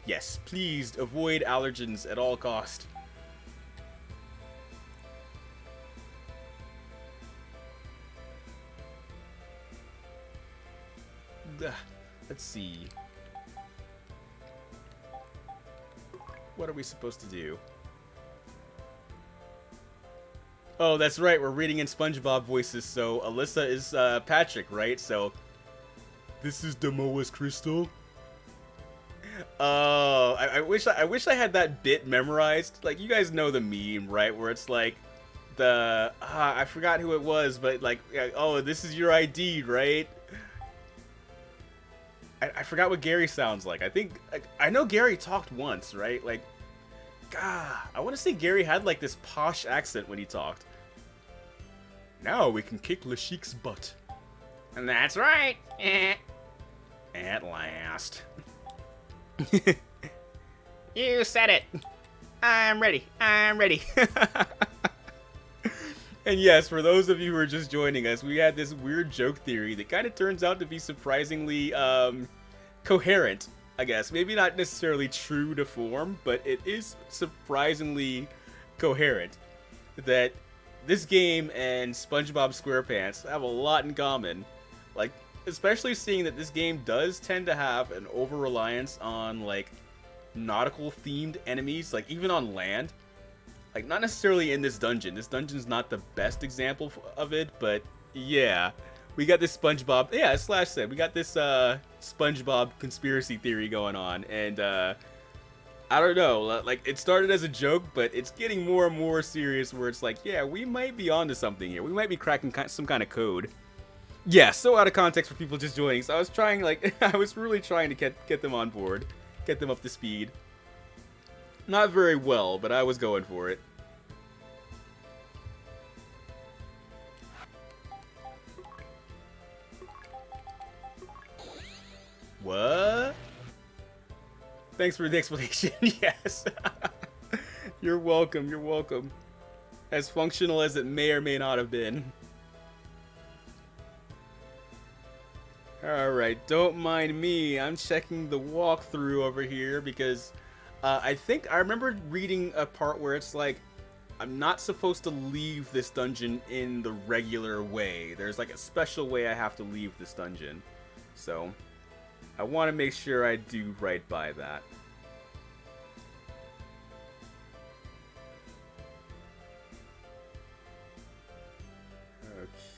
Yes, please avoid allergens at all cost. Ugh. Let's see. What are we supposed to do? Oh, that's right. We're reading in SpongeBob voices. So Alyssa is Patrick, right? So this is Demoa's Crystal. Oh, I wish I had that bit memorized. Like you guys know the meme, right? Where it's like the I forgot who it was, but like oh, this is your ID, right? I forgot what Gary sounds like. I think I know Gary talked once, right? Like, God, I want to say Gary had like this posh accent when he talked. Now we can kick Lashik's butt. And that's right. At last. You said it. I'm ready. I'm ready. And yes, for those of you who are just joining us, we had this weird joke theory that kind of turns out to be surprisingly coherent, I guess. Maybe not necessarily true to form, but it is surprisingly coherent. That this game and SpongeBob SquarePants have a lot in common. Like, especially seeing that this game does tend to have an over-reliance on, like, nautical-themed enemies, like, even on land. Like, not necessarily in this dungeon. This dungeon's not the best example of it, but yeah. We got this SpongeBob... Yeah, as Slash said, we got this SpongeBob conspiracy theory going on, and I don't know, like, it started as a joke, but it's getting more and more serious where it's like, yeah, we might be onto something here. We might be cracking some kind of code. Yeah, so out of context for people just joining, so I was trying, like, I was really trying to get them on board, get them up to speed. Not very well, but I was going for it. What? Thanks for the explanation. Yes. You're welcome. You're welcome. As functional as it may or may not have been. Alright, don't mind me. I'm checking the walkthrough over here because I think I remember reading a part where it's like, I'm not supposed to leave this dungeon in the regular way. There's like a special way I have to leave this dungeon. So, I want to make sure I do right by that.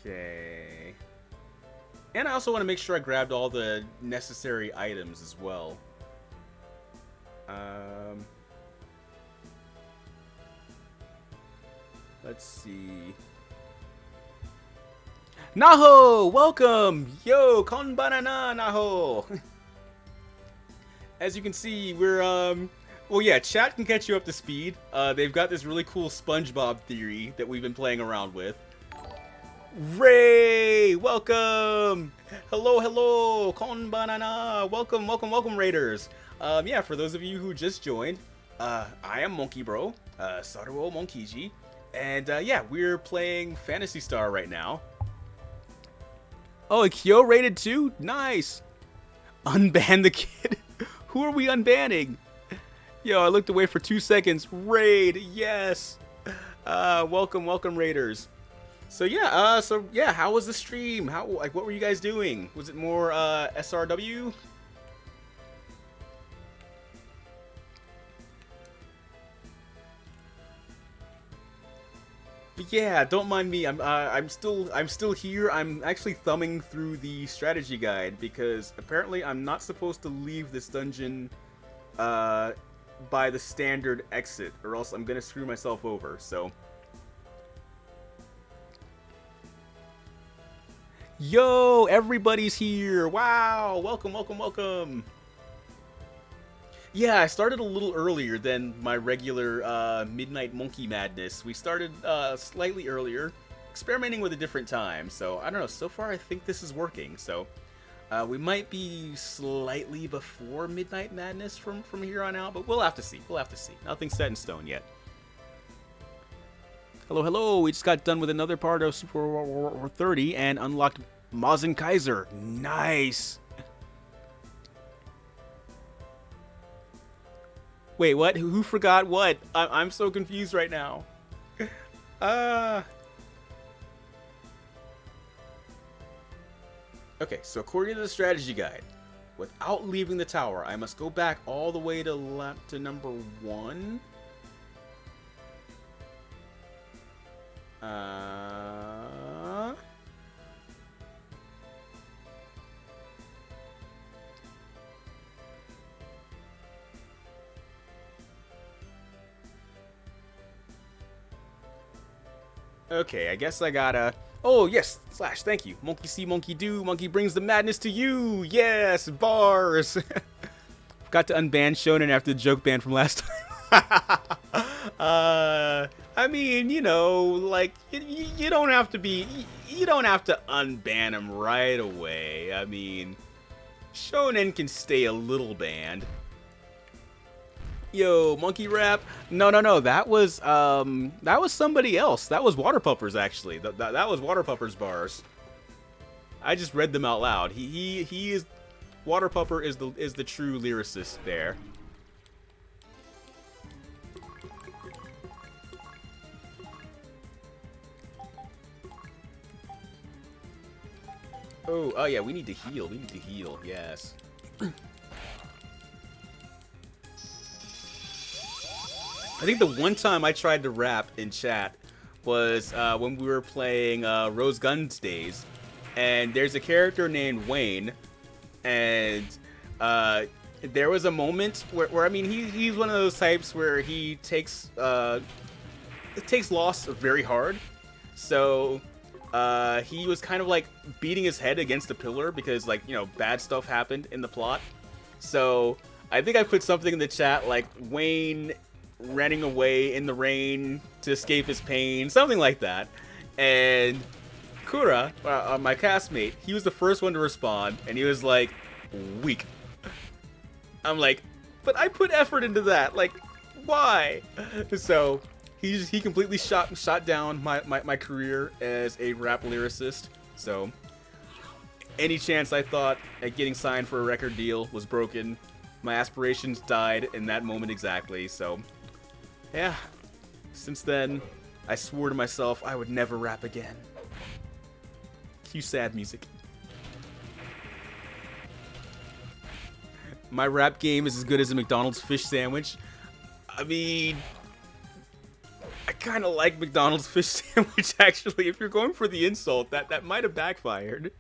Okay. And I also want to make sure I grabbed all the necessary items as well. Let's see. Naho! Welcome! Yo, konbanana, Naho! As you can see, we're, well, yeah, chat can catch you up to speed. They've got this really cool SpongeBob theory that we've been playing around with. Ray! Welcome! Hello, hello! Konbanana! Welcome, welcome, welcome, Raiders! Yeah, for those of you who just joined, I am Monkey Bro, Saruo Monkiji, and, yeah, we're playing Phantasy Star right now. Oh, Kyo rated too? Nice! Unban the kid? Who are we unbanning? Yo, I looked away for 2 seconds. Raid, yes! Welcome, welcome, Raiders. So yeah, how was the stream? What were you guys doing? Was it more SRW? But yeah, don't mind me. I'm still here. I'm actually thumbing through the strategy guide because apparently I'm not supposed to leave this dungeon by the standard exit, or else I'm gonna screw myself over. So. Yo, everybody's here. Wow, welcome, welcome, welcome. Yeah, I started a little earlier than my regular Midnight Monkey Madness. We started slightly earlier, experimenting with a different time. So, I don't know, so far I think this is working. So, we might be slightly before Midnight Madness from here on out, but we'll have to see. We'll have to see. Nothing's set in stone yet. Hello, hello. We just got done with another part of Super War 30 and unlocked Mazen Kaiser. Nice. Wait, what? Who forgot what? I'm so confused right now. Okay, so according to the strategy guide, without leaving the tower, I must go back all the way to number 1. Okay, I guess I gotta... Oh, yes! Slash, thank you. Monkey see, monkey do. Monkey brings the madness to you! Yes! Bars! Got to unban Shonen after the joke ban from last time. I mean, you know, like, you don't have to be... You don't have to unban him right away. I mean, Shonen can stay a little banned. Yo, monkey rap. No. That was somebody else. That was Water Puppers, actually. That was Water Puppers bars. I just read them out loud. He is Water Pupper is the true lyricist there. Oh yeah, we need to heal. We need to heal. Yes. I think the one time I tried to rap in chat was when we were playing Rose Guns Days, and there's a character named Wayne, and there was a moment where I mean he's one of those types where he takes loss very hard, so he was kind of like beating his head against a pillar because, like, you know, bad stuff happened in the plot. So I think I put something in the chat like Wayne running away in the rain to escape his pain, something like that. And Kura, my castmate, he was the first one to respond, and he was like, weak. I'm like, but I put effort into that, like, why? So he completely shot down my career as a rap lyricist. So any chance I thought at getting signed for a record deal was broken. My aspirations died in that moment exactly, so... Yeah. Since then, I swore to myself I would never rap again. Cue sad music. My rap game is as good as a McDonald's fish sandwich. I mean... I kind of like McDonald's fish sandwich, actually. If you're going for the insult, that might have backfired.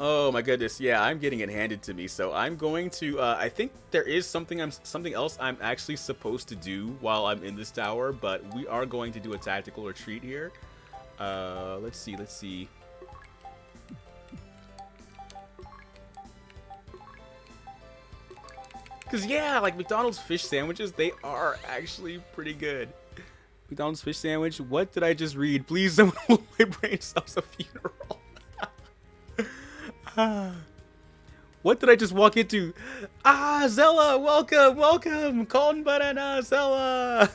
Oh my goodness, yeah, I'm getting it handed to me, so I'm going to, I think there is something else I'm actually supposed to do while I'm in this tower, but we are going to do a tactical retreat here. Let's see. Because, yeah, like, McDonald's fish sandwiches, they are actually pretty good. McDonald's fish sandwich, what did I just read? Please, someone hold my brain cells a funeral. What did I just walk into? Ah, Zella, welcome, Con Banana, Zella.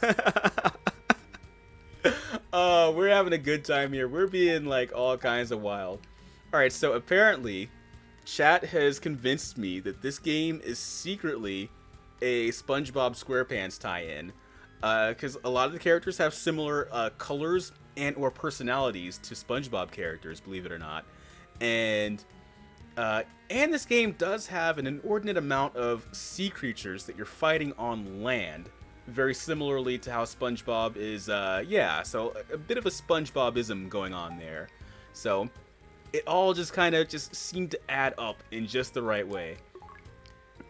We're having a good time here. We're being like all kinds of wild. All right, so apparently, chat has convinced me that this game is secretly a SpongeBob SquarePants tie-in, because a lot of the characters have similar colors and or personalities to SpongeBob characters, believe it or not, and this game does have an inordinate amount of sea creatures that you're fighting on land, very similarly to how SpongeBob is, yeah, so a bit of a SpongeBobism going on there. So it all just kind of just seemed to add up in just the right way.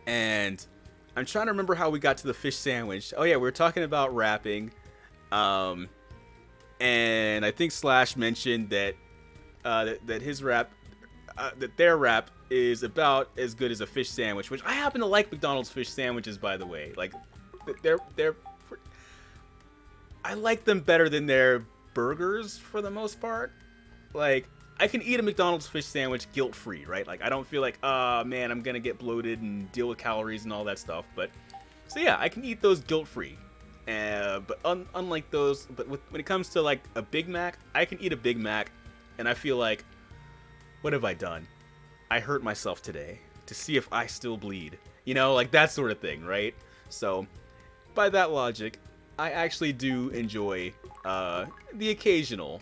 And I'm trying to remember how we got to the fish sandwich. Oh yeah, we were talking about rapping. And I think Slash mentioned that that his rap, that their rap is about as good as a fish sandwich, which I happen to like McDonald's fish sandwiches, by the way. Like, I like them better than their burgers for the most part. Like, I can eat a McDonald's fish sandwich guilt-free, right? Like, I don't feel like, man, I'm gonna get bloated and deal with calories and all that stuff. But, so yeah, I can eat those guilt-free. But unlike those, but when it comes to, like, a Big Mac, I can eat a Big Mac, and I feel like, what have I done? I hurt myself today to see if I still bleed. You know, like that sort of thing, right? So, by that logic, I actually do enjoy the occasional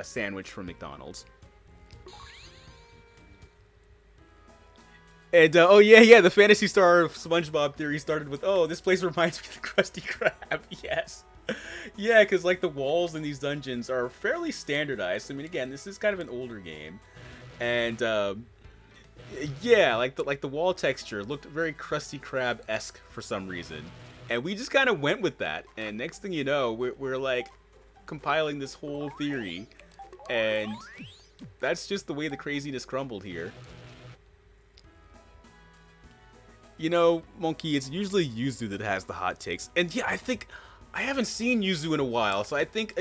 sandwich from McDonald's. And, oh yeah, the Phantasy Star of SpongeBob theory started with, oh, this place reminds me of the Krusty Krab. Yes. Yeah, because, like, the walls in these dungeons are fairly standardized. I mean, again, this is kind of an older game. And, yeah, like the wall texture looked very Krusty Krab-esque for some reason. And we just kind of went with that. And next thing you know, we're like, compiling this whole theory. And that's just the way the craziness crumbled here. You know, Monkey, it's usually Yuzu that has the hot takes. And yeah, I haven't seen Yuzu in a while. So I think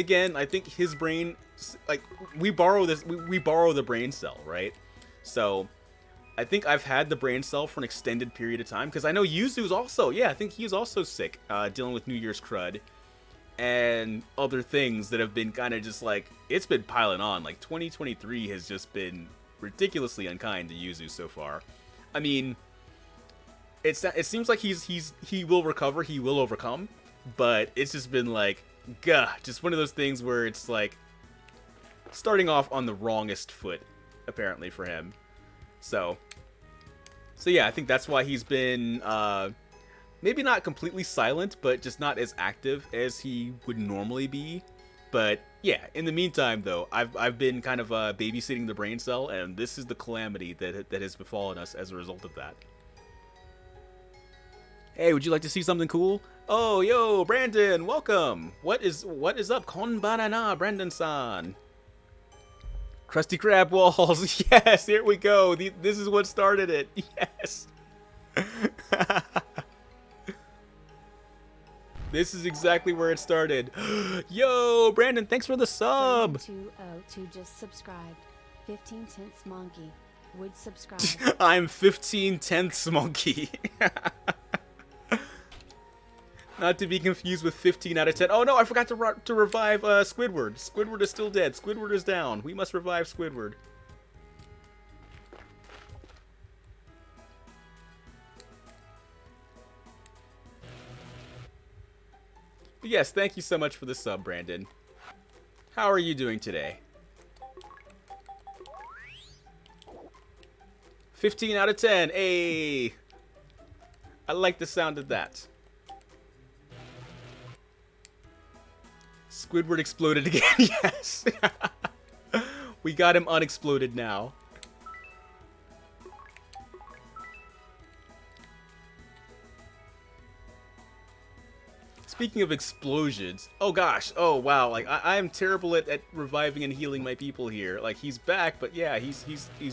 his brain, like, we borrow the brain cell, right? So I think I've had the brain cell for an extended period of time. Because I know Yuzu's also, yeah, I think he's also sick, dealing with New Year's crud. And other things that have been kind of just like, it's been piling on. Like, 2023 has just been ridiculously unkind to Yuzu so far. I mean, it seems like he will recover, he will overcome, but it's just been like, just one of those things where it's like starting off on the wrongest foot, apparently, for him. So yeah, I think that's why he's been maybe not completely silent, but just not as active as he would normally be. But yeah, in the meantime, though, I've been kind of babysitting the brain cell, and this is the calamity that has befallen us as a result of that. Hey, would you like to see something cool? Oh, yo, Brandon, welcome. What is up? Konbanana, Brandon-san. Krusty Krab walls. Yes, here we go. This is what started it. Yes. This is exactly where it started. Yo, Brandon, thanks for the sub. 202 just subscribed. 15 tenths monkey would subscribe. I'm 15/10 monkey. Not to be confused with 15 out of 10. Oh no, I forgot to revive Squidward. Squidward is still dead. Squidward is down. We must revive Squidward. But yes, thank you so much for the sub, Brandon. How are you doing today? 15 out of 10. Hey! I like the sound of that. Squidward exploded again. Yes. We got him unexploded now. Speaking of explosions, oh gosh, oh wow, like I am terrible at reviving and healing my people here. Like he's back, but yeah, he's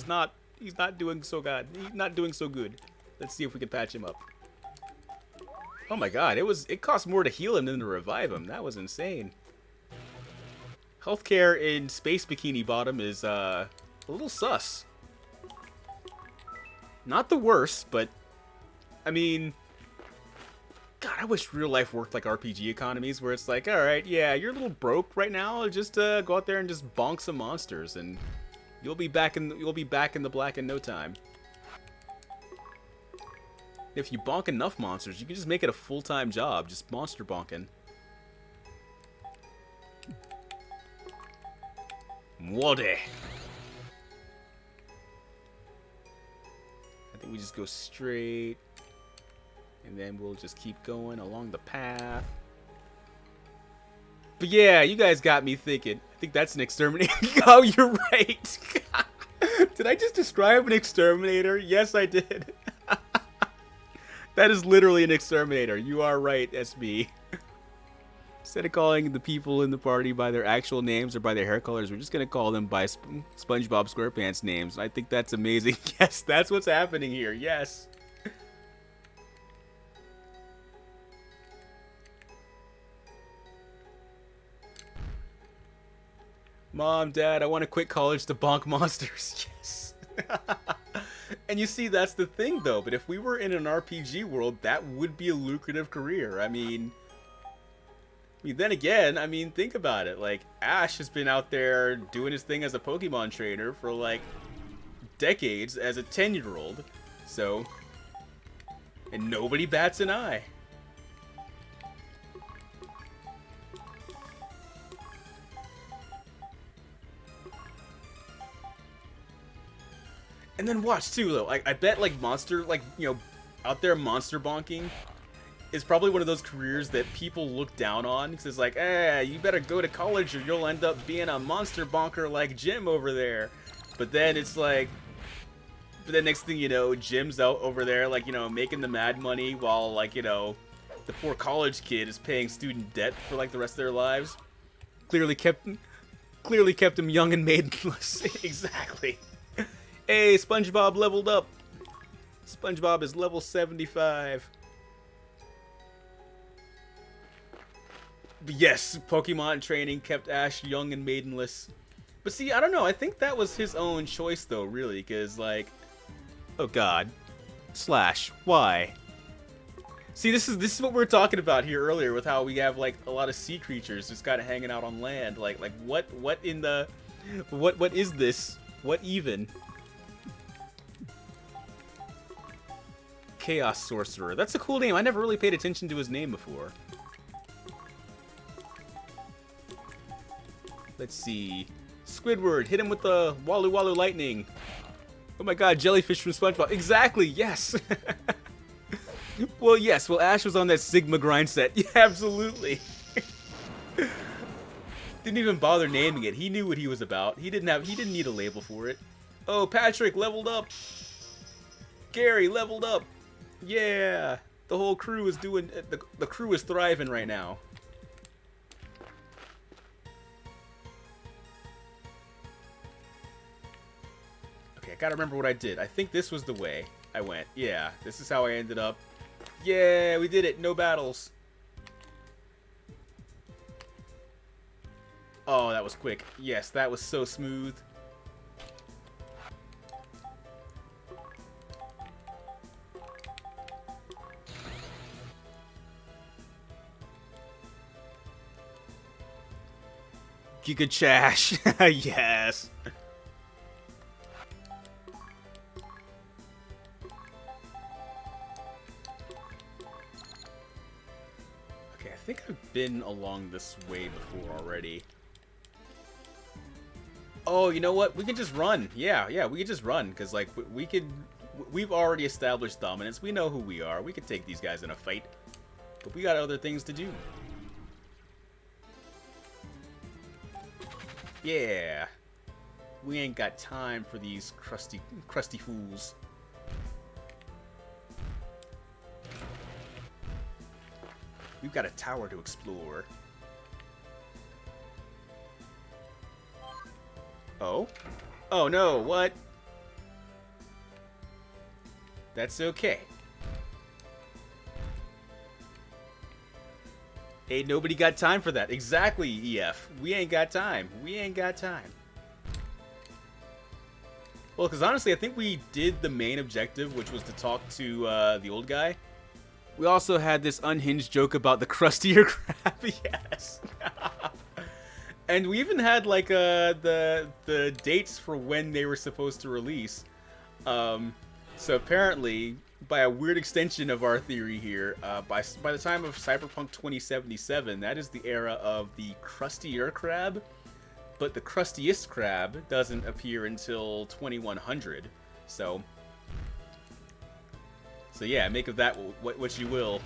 not doing so good. He's not doing so good. Let's see if we can patch him up. Oh my god, it cost more to heal him than to revive him. That was insane. Healthcare in Space Bikini Bottom is a little sus. Not the worst, but I mean, God, I wish real life worked like RPG economies, where it's like, all right, yeah, you're a little broke right now. Just go out there and just bonk some monsters, and you'll be back in the black in no time. If you bonk enough monsters, you can just make it a full-time job, just monster bonking. Muerde. I think we just go straight. And then we'll just keep going along the path. But yeah, you guys got me thinking. I think that's an exterminator. Oh, you're right. Did I just describe an exterminator? Yes, I did. That is literally an exterminator. You are right, SB. Instead of calling the people in the party by their actual names or by their hair colors, we're just going to call them by SpongeBob SquarePants names. I think that's amazing. Yes, that's what's happening here. Yes. Mom, Dad, I want to quit college to bonk monsters. Yes. And you see, that's the thing, though. But if we were in an RPG world, that would be a lucrative career. I mean, then again, I mean, think about it. Like, Ash has been out there doing his thing as a Pokemon trainer for, like, decades as a 10-year-old. So, and nobody bats an eye. And then watch too, though. I bet like monster, like, you know, out there monster bonking is probably one of those careers that people look down on. Because it's like, you better go to college or you'll end up being a monster bonker like Jim over there. But then it's like, but then next thing you know, Jim's out over there, like, you know, making the mad money while, like, you know, the poor college kid is paying student debt for like the rest of their lives. Clearly kept him young and maidenless. Exactly. Hey, SpongeBob leveled up. SpongeBob is level 75. But yes, Pokemon training kept Ash young and maidenless. But see, I don't know. I think that was his own choice, though, really. Because, like, oh god. Slash. Why? See, this is what we were talking about here earlier with how we have, like, a lot of sea creatures just kind of hanging out on land. Like what in the... What is this? What even? Chaos Sorcerer. That's a cool name. I never really paid attention to his name before. Let's see. Squidward, hit him with the Walu Walu Lightning. Oh my god, jellyfish from SpongeBob. Exactly, yes. Well, yes. Well, Ash was on that Sigma grind set. Yeah, absolutely. Didn't even bother naming it. He knew what he was about. He didn't need a label for it. Oh, Patrick leveled up. Gary leveled up. Yeah, the whole crew is doing. The crew is thriving right now. Okay, I gotta remember what I did. I think this was the way I went. Yeah, this is how I ended up. Yeah, we did it. No battles. Oh, that was quick. Yes, that was so smooth. Giga Chash. Yes. Okay, I think I've been along this way before already. Oh, you know what? We can just run. Yeah, we can just run. Because, like, we've already established dominance. We know who we are. We could take these guys in a fight. But we got other things to do. Yeah. We ain't got time for these crusty fools. We've got a tower to explore. Oh? Oh no, what? That's okay. Ain't nobody got time for that. Exactly, EF. We ain't got time. We ain't got time. Well, because honestly, I think we did the main objective, which was to talk to the old guy. We also had this unhinged joke about the crustier crab. Yes. And we even had like the dates for when they were supposed to release. So apparently, by a weird extension of our theory here, by the time of Cyberpunk 2077, that is the era of the crustier crab. But the crustiest crab doesn't appear until 2100. So yeah, make of that what you will.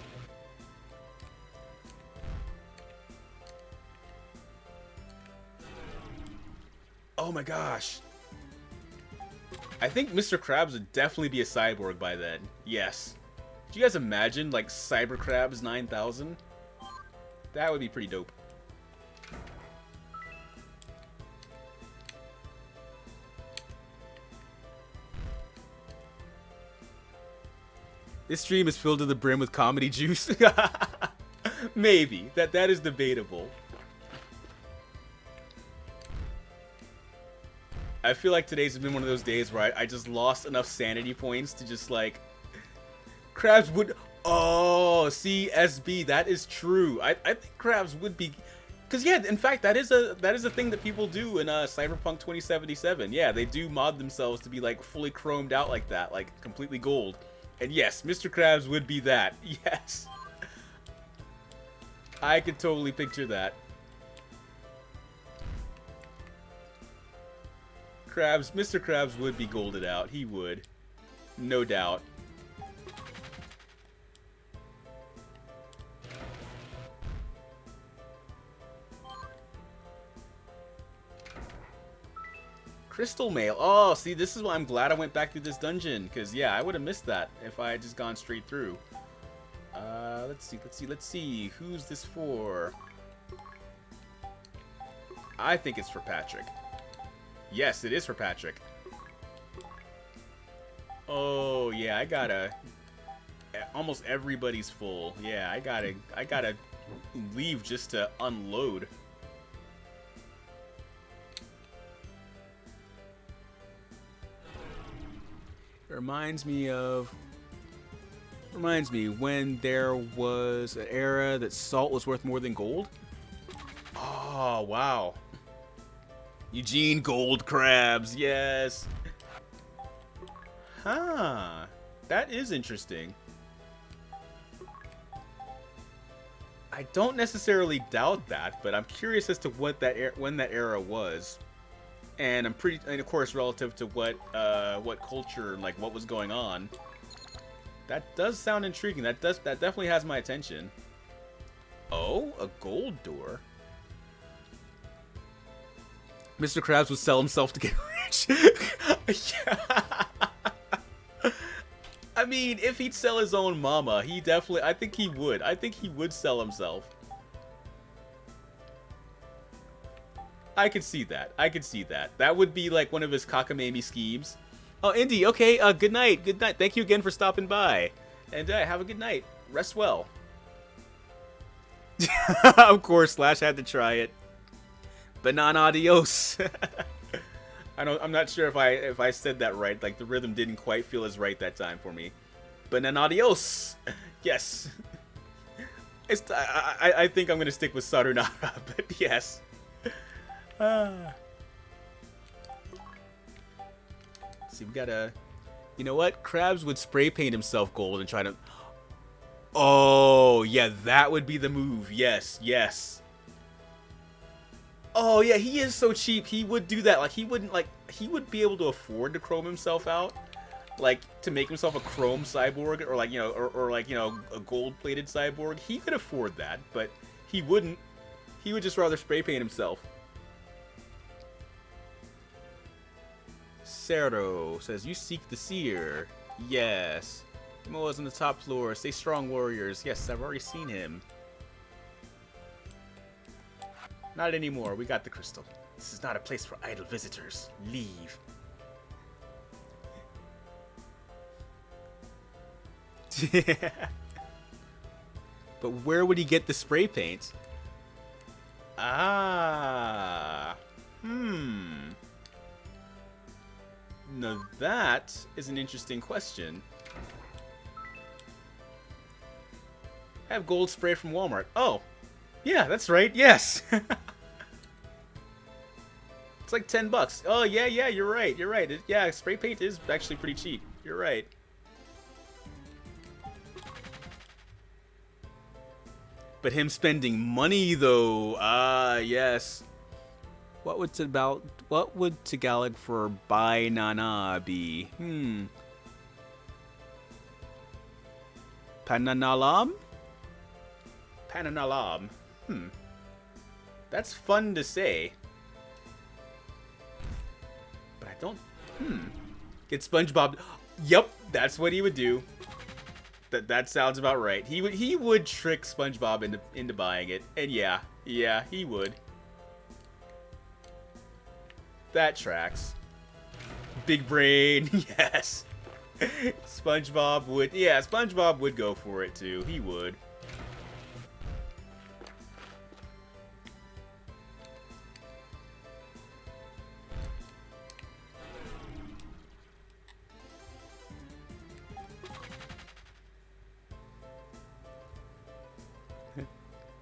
Oh my gosh. I think Mr. Krabs would definitely be a cyborg by then. Yes. Do you guys imagine, like, Cyber Krabs 9000? That would be pretty dope. This stream is filled to the brim with comedy juice. Maybe. That is debatable. I feel like today's been one of those days where I just lost enough sanity points to just like... Krabs would... Oh, see, SB, that is true. I think Krabs would be... Because yeah, in fact, that is a thing that people do in Cyberpunk 2077. Yeah, they do mod themselves to be like fully chromed out like that, like completely gold. And yes, Mr. Krabs would be that. Yes. I could totally picture that. Mr. Krabs would be golded out. He would. No doubt. Crystal Mail. Oh, see, this is why I'm glad I went back through this dungeon. Because, yeah, I would have missed that if I had just gone straight through. Let's see. Who's this for? I think it's for Patrick. Yes, it is for Patrick. Oh, yeah, I gotta... Almost everybody's full. Yeah, I gotta leave just to unload. It reminds me when there was an era that salt was worth more than gold. Oh, wow. Eugene Gold Crabs, yes. Huh. That is interesting. I don't necessarily doubt that, but I'm curious as to what when that era was. And I'm and of course relative to what culture, like what was going on. That does sound intriguing. That definitely has my attention. Oh, a gold door. Mr. Krabs would sell himself to get rich. I mean, if he'd sell his own mama, he definitely... I think he would. I think he would sell himself. I could see that. I could see that. That would be like one of his cockamamie schemes. Oh, Indy, okay, good night. Good night. Thank you again for stopping by. And have a good night. Rest well. Of course, Slash had to try it. Banan adios. I'm not sure if I said that right. Like the rhythm didn't quite feel as right that time for me. Banan adios. Yes. I think I'm gonna stick with Sarunara, but yes. See, we gotta... You know what? Krabs would spray paint himself gold and try to... Oh, yeah, that would be the move. Yes, yes. Oh, yeah, he is so cheap. He would do that. Like, he wouldn't, like, he would be able to afford to chrome himself out. Like, to make himself a chrome cyborg, or, like, you know, or like, you know, a gold-plated cyborg. He could afford that, but he wouldn't. He would just rather spray paint himself. Cerdo says, you seek the seer. Yes. Moa's on the top floor. Stay strong, warriors. Yes, I've already seen him. Not anymore. We got the crystal. This is not a place for idle visitors. Leave. But where would he get the spray paint? Ah. Now that is an interesting question. I have gold spray from Walmart. Oh. Yeah, that's right. Yes. It's like $10. Oh, yeah, you're right. You're right. Yeah, spray paint is actually pretty cheap. You're right. But him spending money, though. Ah, yes. What would Tagalog for buy nana be? Pananalam? Pananalam. That's fun to say. But I don't... Get SpongeBob... Yep, that's what he would do. That sounds about right. He would trick SpongeBob into buying it. And yeah, he would. That tracks. Big brain, yes. SpongeBob would go for it too. He would.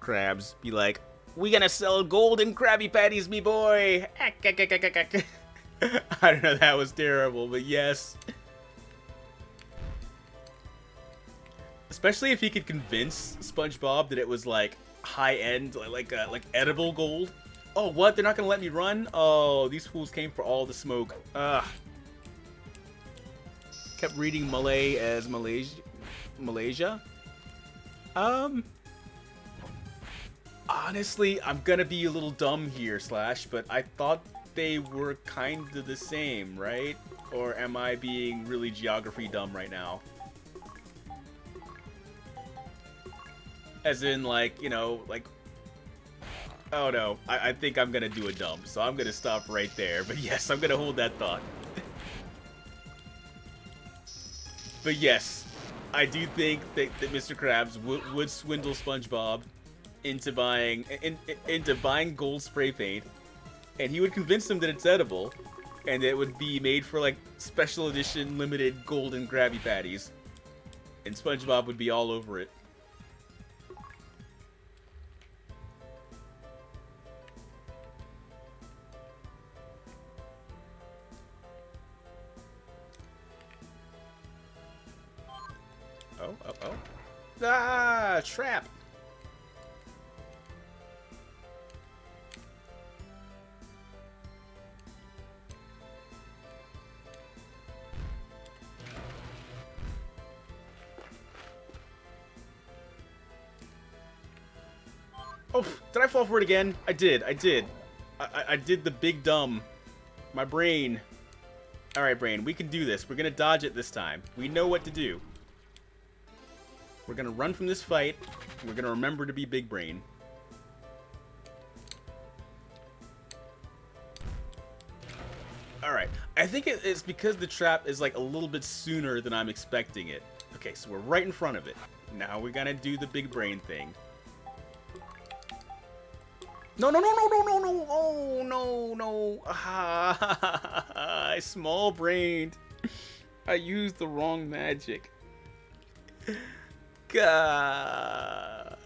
Krabs be like, we gonna sell golden Krabby Patties, me boy. I don't know, that was terrible, but yes. Especially if he could convince SpongeBob that it was like high-end, like edible gold. Oh, what? They're not gonna let me run? Oh, these fools came for all the smoke. Ugh. Kept reading Malay as Malaysia. Honestly, I'm gonna be a little dumb here, Slash, but I thought they were kind of the same, right? Or am I being really geography dumb right now? As in, like, you know, like... Oh no, I think I'm gonna do a dump, so I'm gonna stop right there. But yes, I'm gonna hold that thought. But yes, I do think that Mr. Krabs would swindle SpongeBob into buying gold spray paint, and he would convince them that it's edible, and it would be made for like special edition limited golden Krabby Patties, and SpongeBob would be all over it. Oh. Ah, trap. Oh, did I fall for it again? I did. I did the big dumb. My brain. Alright, brain, we can do this. We're gonna dodge it this time. We know what to do. We're gonna run from this fight. We're gonna remember to be big brain. Alright. I think it's because the trap is like a little bit sooner than I'm expecting it. Okay, so we're right in front of it. Now we're gonna do the big brain thing. No. Oh, no. Ah, small brained. I used the wrong magic. Gah.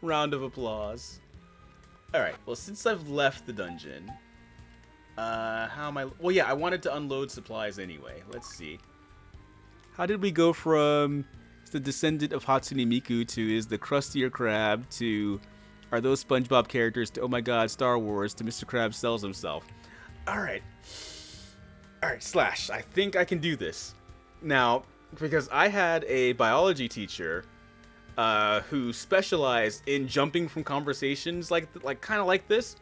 Round of applause. Alright, well, since I've left the dungeon, How am I? Well, yeah, I wanted to unload supplies anyway. Let's see. How did we go from the descendant of Hatsune Miku to is the crustier crab to are those SpongeBob characters to oh my god Star Wars to Mr. Krabs sells himself? All right, Slash. I think I can do this. Now, because I had a biology teacher who specialized in jumping from conversations like kind of like this,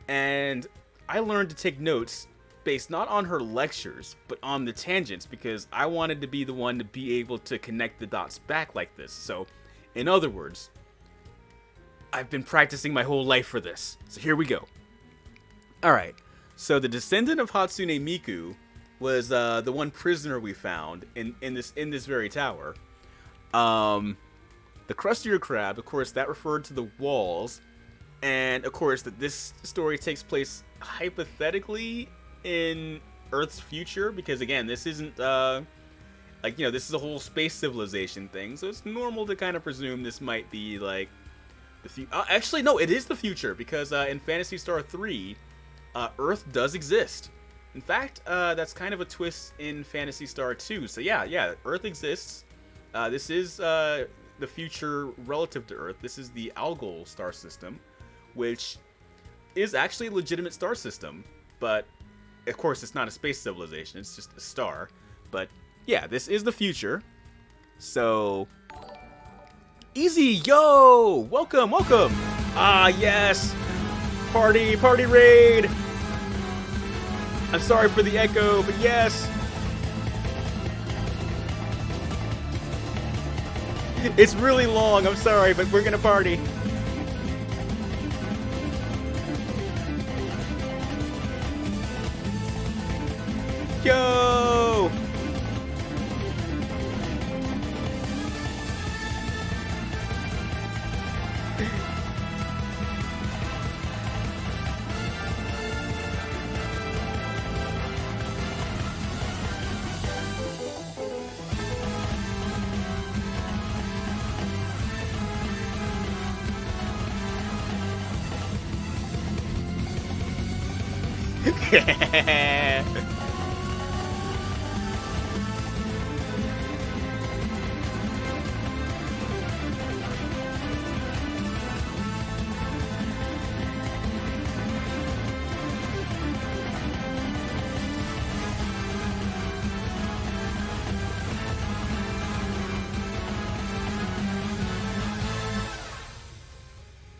and I learned to take notes based not on her lectures, but on the tangents, because I wanted to be the one to be able to connect the dots back like this. So, in other words, I've been practicing my whole life for this. So here we go. Alright, so the descendant of Hatsune Miku was the one prisoner we found in this very tower. The crustier crab, of course, that referred to the walls. And, of course, that this story takes place hypothetically in Earth's future, because again, this isn't this is a whole space civilization thing, so it's normal to kind of presume this might be like the future. Actually, no, it is the future, because in Phantasy Star 3, Earth does exist. In fact, that's kind of a twist in Phantasy Star 2. So yeah, Earth exists. This is the future relative to Earth. This is the Algol star system, which is actually a legitimate star system, but of course, it's not a space civilization, it's just a star. But yeah, this is the future. So, easy, yo! Welcome! Ah, yes! Party raid! I'm sorry for the echo, but yes! It's really long, I'm sorry, but we're gonna party. Yo!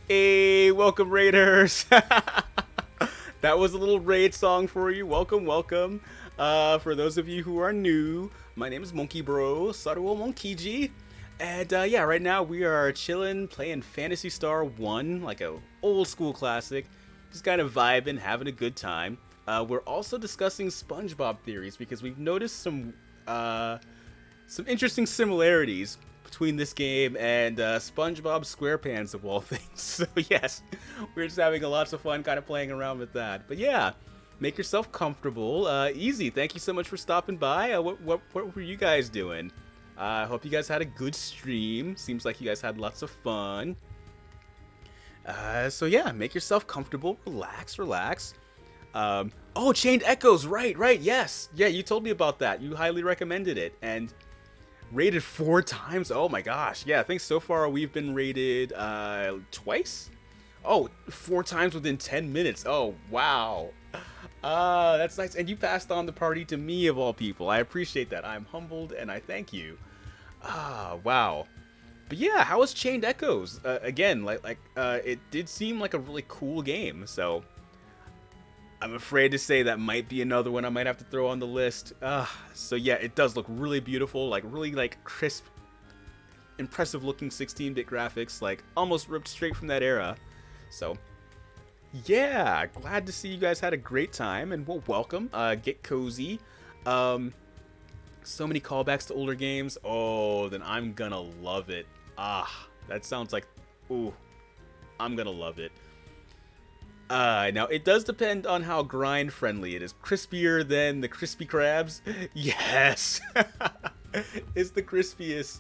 Hey, welcome Raiders! That was a little raid song for you. Welcome. For those of you who are new, my name is Monkey Bro, Saruo Monkiji. And yeah, right now we are chilling, playing Phantasy Star 1, like a old school classic. Just kind of vibing, having a good time. We're also discussing SpongeBob theories because we've noticed some interesting similarities between this game and SpongeBob SquarePants of all things. So yes, we're just having lots of fun kind of playing around with that. But yeah, make yourself comfortable. Easy, thank you so much for stopping by. What were you guys doing? I hope you guys had a good stream. Seems like you guys had lots of fun. So yeah, make yourself comfortable. Relax. Oh, Chained Echoes, right, yes. Yeah, you told me about that. You highly recommended it. And rated 4 times? Oh my gosh. Yeah, I think so far we've been rated twice? Oh, 4 times within 10 minutes. Oh, wow. That's nice. And you passed on the party to me of all people. I appreciate that. I'm humbled and I thank you. Wow. But yeah, how was Chained Echoes? Again, it did seem like a really cool game, so I'm afraid to say that might be another one I might have to throw on the list. So yeah, it does look really beautiful, really crisp, impressive looking 16-bit graphics, like almost ripped straight from that era. So yeah, glad to see you guys had a great time, and well, welcome. Get cozy. So many callbacks to older games. Oh, then I'm gonna love it. That sounds like, ooh, I'm gonna love it. Now it does depend on how grind friendly it is. Crispier than the Crispy Crabs? Yes! It's the crispiest.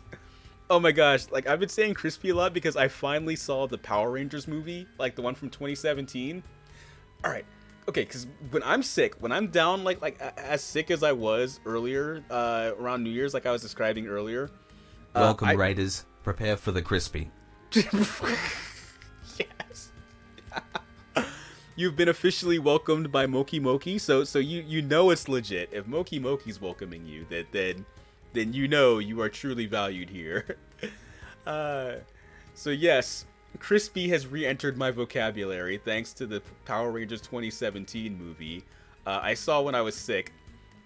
Oh my gosh, like I've been saying crispy a lot because I finally saw the Power Rangers movie, like the one from 2017. Alright, okay, because when I'm sick, when I'm down, as sick as I was earlier, around New Year's, like I was describing earlier. Welcome, Raiders. Prepare for the crispy. Yes. You've been officially welcomed by Moki Moki, so you know it's legit. If Moki Moki's welcoming you, then you know you are truly valued here. So yes, crispy has re-entered my vocabulary thanks to the Power Rangers 2017 movie I saw when I was sick.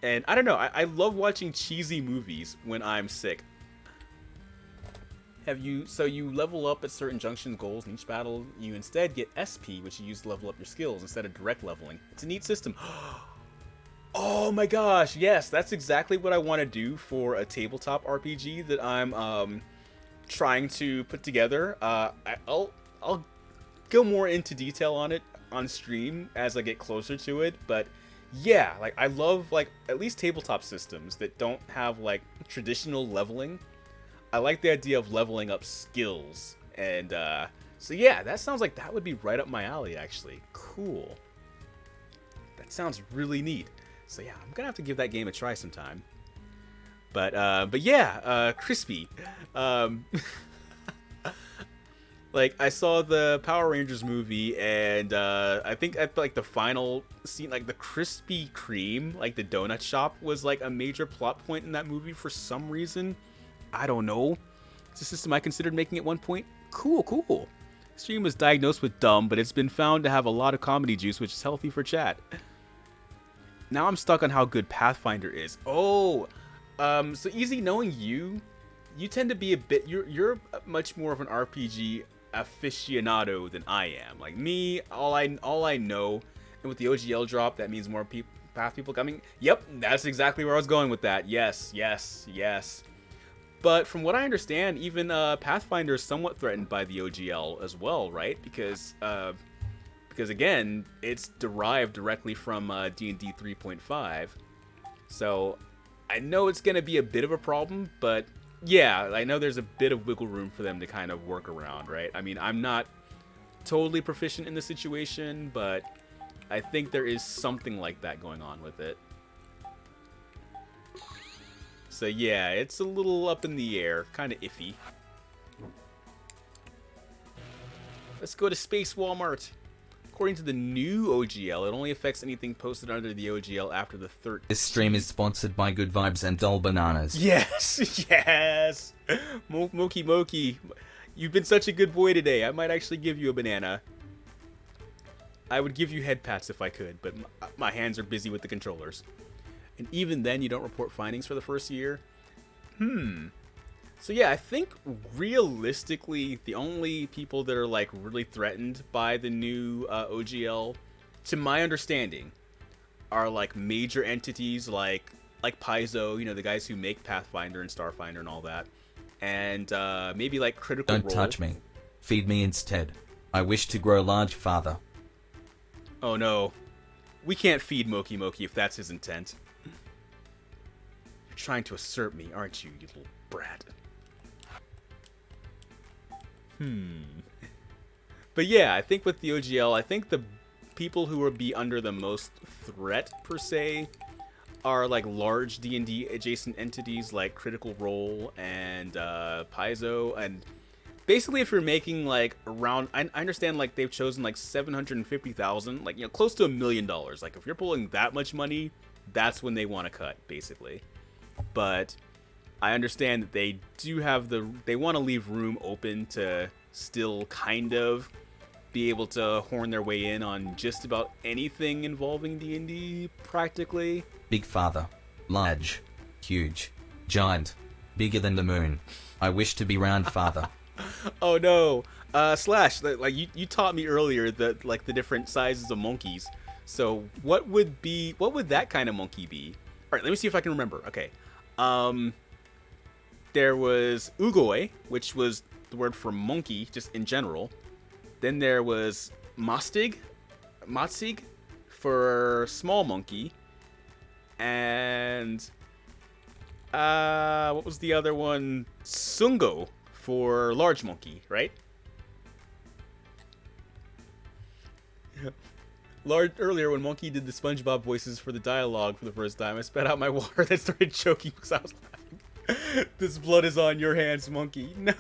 And I don't know, I love watching cheesy movies when I'm sick. So you level up at certain junction goals in each battle. You instead get SP, which you use to level up your skills instead of direct leveling. It's a neat system. Oh my gosh, yes, that's exactly what I want to do for a tabletop RPG that I'm trying to put together. I'll go more into detail on it on stream as I get closer to it, but yeah, like I love like at least tabletop systems that don't have like traditional leveling. I like the idea of leveling up skills, and so yeah, that sounds like that would be right up my alley actually. Cool. That sounds really neat. So yeah, I'm gonna have to give that game a try sometime. But yeah, crispy. Like I saw the Power Rangers movie, and I think at like the final scene, like the Krispy Kreme, like the donut shop, was like a major plot point in that movie for some reason. I don't know. It's a system I considered making at one point. Cool. Stream was diagnosed with dumb, but it's been found to have a lot of comedy juice, which is healthy for chat. Now I'm stuck on how good Pathfinder is. Oh, so Easy, knowing you tend to be a bit. You're much more of an RPG aficionado than I am. Like me, all I know, and with the OGL drop, that means more Path people coming. Yep, that's exactly where I was going with that. Yes. But from what I understand, even Pathfinder is somewhat threatened by the OGL as well, right? Because again, it's derived directly from D&D 3.5. So I know it's going to be a bit of a problem, but yeah, I know there's a bit of wiggle room for them to kind of work around, right? I mean, I'm not totally proficient in the situation, but I think there is something like that going on with it. So yeah, it's a little up in the air, kind of iffy. Let's go to Space Walmart. According to the new OGL, it only affects anything posted under the OGL after the 13th. This stream is sponsored by Good Vibes and Dull Bananas. Yes. Moki, you've been such a good boy today. I might actually give you a banana. I would give you head pats if I could, but my hands are busy with the controllers. And even then, you don't report findings for the first year? So yeah, I think realistically, the only people that are like really threatened by the new OGL, to my understanding, are like major entities like Paizo, you know, the guys who make Pathfinder and Starfinder and all that, and maybe like Critical Role. Don't touch me. Feed me instead. I wish to grow large, father. Oh no, we can't feed Moki Moki if that's his intent. You're trying to assert me, aren't you, you little brat? But yeah, I think with the OGL, I think the people who would be under the most threat, per se, are like large D&D adjacent entities like Critical Role and Paizo. And basically, if you're making like around, I understand like they've chosen like 750,000, like, you know, close to $1 million. Like if you're pulling that much money, that's when they want to cut, basically. But I understand that they do have they want to leave room open to still kind of be able to horn their way in on just about anything involving D&D, practically. Big father. Large. Huge. Giant. Bigger than the moon. I wish to be round, father. Oh no. Slash, like you taught me earlier that like the different sizes of monkeys. So what would that kind of monkey be? All right, let me see if I can remember. Okay. There was Ugoi, which was the word for monkey, just in general. Then there was Matsig for small monkey. And what was the other one? Sungo for large monkey, right? Earlier when Monkey did the SpongeBob voices for the dialogue for the first time, I spat out my water that started choking because I was laughing. This blood is on your hands, Monkey. No,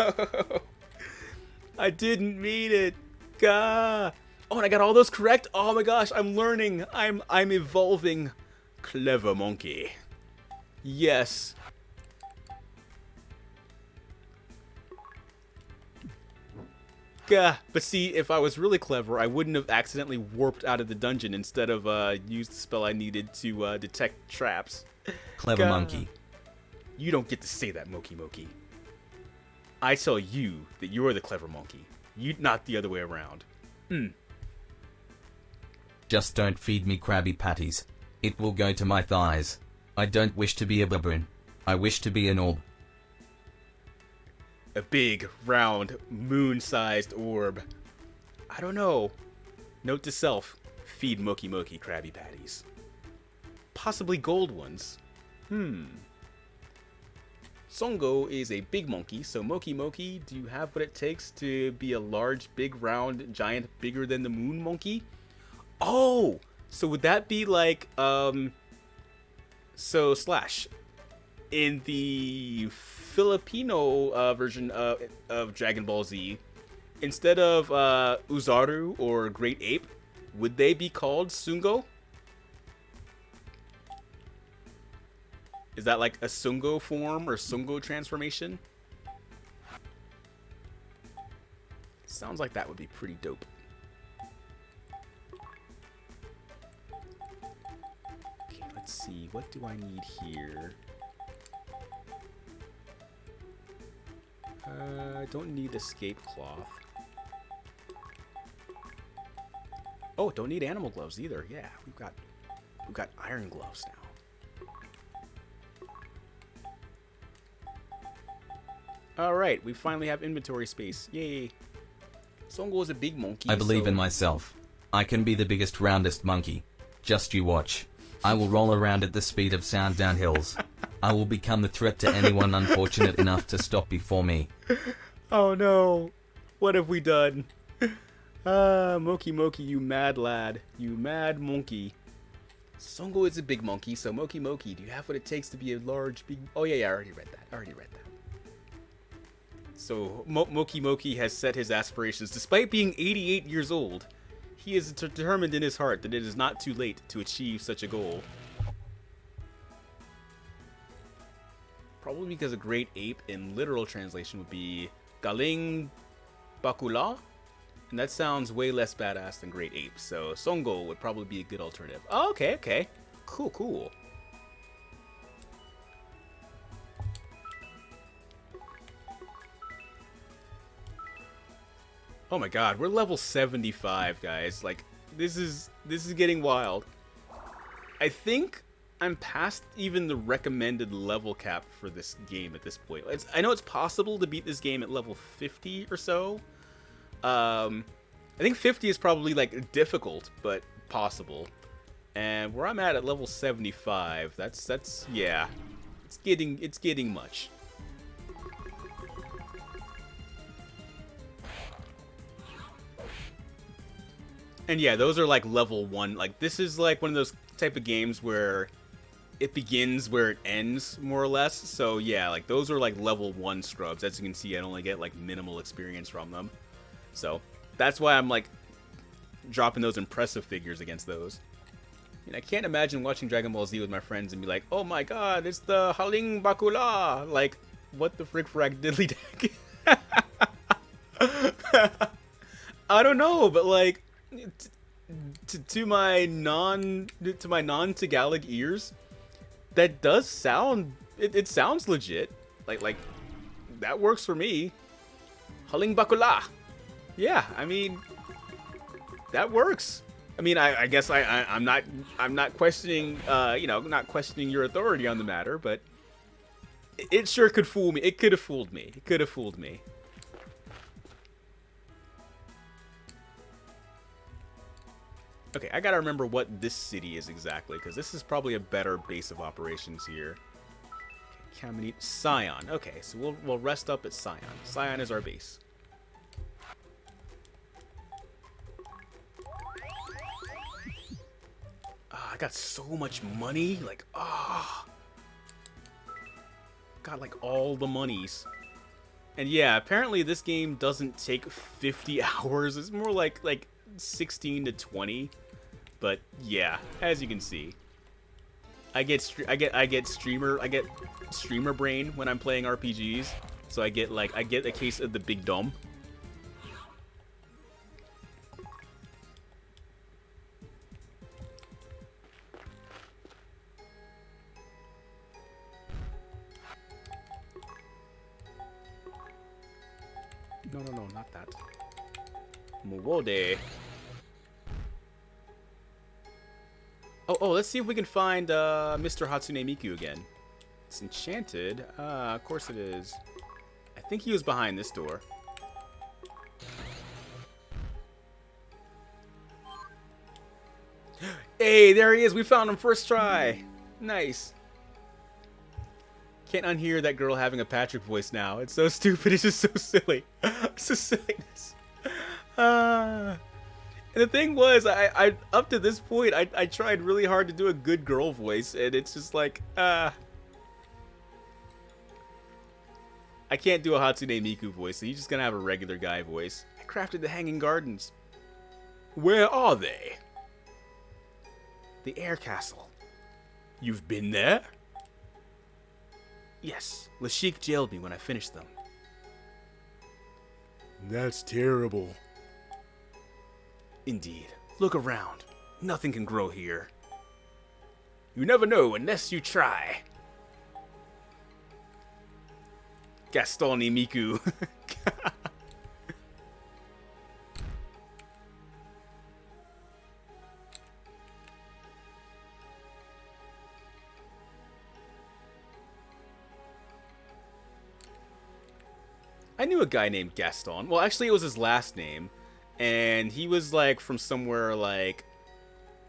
I didn't mean it. Gah. Oh, and I got all those correct. Oh my gosh, I'm learning. I'm evolving. Clever Monkey. Yes. But see, if I was really clever, I wouldn't have accidentally warped out of the dungeon instead of used the spell I needed to detect traps. Clever monkey. You don't get to say that, Moki Moki. I tell you that you're the clever monkey. You, not the other way around. Just don't feed me Krabby Patties. It will go to my thighs. I don't wish to be a baboon. I wish to be an orb. A big, round, moon-sized orb. I don't know. Note to self, feed Moki Moki Krabby Patties. Possibly gold ones. Songo is a big monkey, so Moki Moki, do you have what it takes to be a large, big, round, giant, bigger than the moon monkey? Oh! So would that be like, so Slash, in the Filipino version of Dragon Ball Z, instead of Uzaru or Great Ape, would they be called Sungo? Is that like a Sungo form or Sungo transformation? Sounds like that would be pretty dope. Okay, let's see. What do I need here? I don't need escape cloth. Oh, don't need animal gloves either. Yeah, we've got iron gloves now. All right, we finally have inventory space. Yay! Songo is a big monkey. I believe in myself. I can be the biggest, roundest monkey. Just you watch. I will roll around at the speed of sound down hills. I will become the threat to anyone unfortunate enough to stop before me. Oh no! What have we done? Moki Moki, you mad lad. You mad monkey. Songo is a big monkey, so Moki Moki, do you have what it takes to be a large, big... Oh yeah, I already read that. So, Moki Moki has set his aspirations. Despite being 88 years old, he is determined in his heart that it is not too late to achieve such a goal. Probably because a great ape in literal translation would be Galing Bakula. And that sounds way less badass than great ape. So Songo would probably be a good alternative. Oh, okay. Cool. Oh my god, we're level 75, guys. Like, this is getting wild. I think I'm past even the recommended level cap for this game at this point. I know it's possible to beat this game at level 50 or so. I think 50 is probably like difficult, but possible. And where I'm at level 75, that's yeah, it's getting much. And yeah, those are like level 1. Like, this is like one of those type of games where it begins where it ends, more or less. So yeah, like those are like level 1 scrubs. As you can see, I only get like minimal experience from them. So that's why I'm like dropping those impressive figures against those. And I can't imagine watching Dragon Ball Z with my friends and be like, oh my god, it's the Haling Bakula! Like, what the frick frag diddly dag? I don't know, but like, to my non-Tagalog ears, that does sound, it sounds legit. Like that works for me. Haling Bakula! Yeah, I mean, that works. I mean, I guess I'm not questioning, not questioning your authority on the matter, but it sure could fool me. It could have fooled me. Okay, I gotta remember what this city is exactly, because this is probably a better base of operations here. Okay, Caminite, Scion. Okay, so we'll rest up at Scion. Scion is our base. got so much money. Like, ah. Got, like, all the monies. And yeah, apparently this game doesn't take 50 hours. It's more like 16 to 20. But yeah, as you can see, I get streamer brain when I'm playing RPGs. So I get a case of the big dumb. No, not that. Muwode. Oh, let's see if we can find Mr. Hatsune Miku again. It's enchanted. Of course it is. I think he was behind this door. Hey, there he is. We found him first try. Nice. Can't unhear that girl having a Patrick voice now. It's so stupid. It's just so silly. It's just silliness. And the thing was, I up to this point, I tried really hard to do a good girl voice, and it's just like, I can't do a Hatsune Miku voice, so he's just gonna have a regular guy voice. I crafted the Hanging Gardens. Where are they? The Air Castle. You've been there? Yes, Lashik jailed me when I finished them. That's terrible. Indeed. Look around. Nothing can grow here. You never know unless you try. Gaston Miku. I knew a guy named Gaston. Well, actually, it was his last name. And he was, like, from somewhere, like,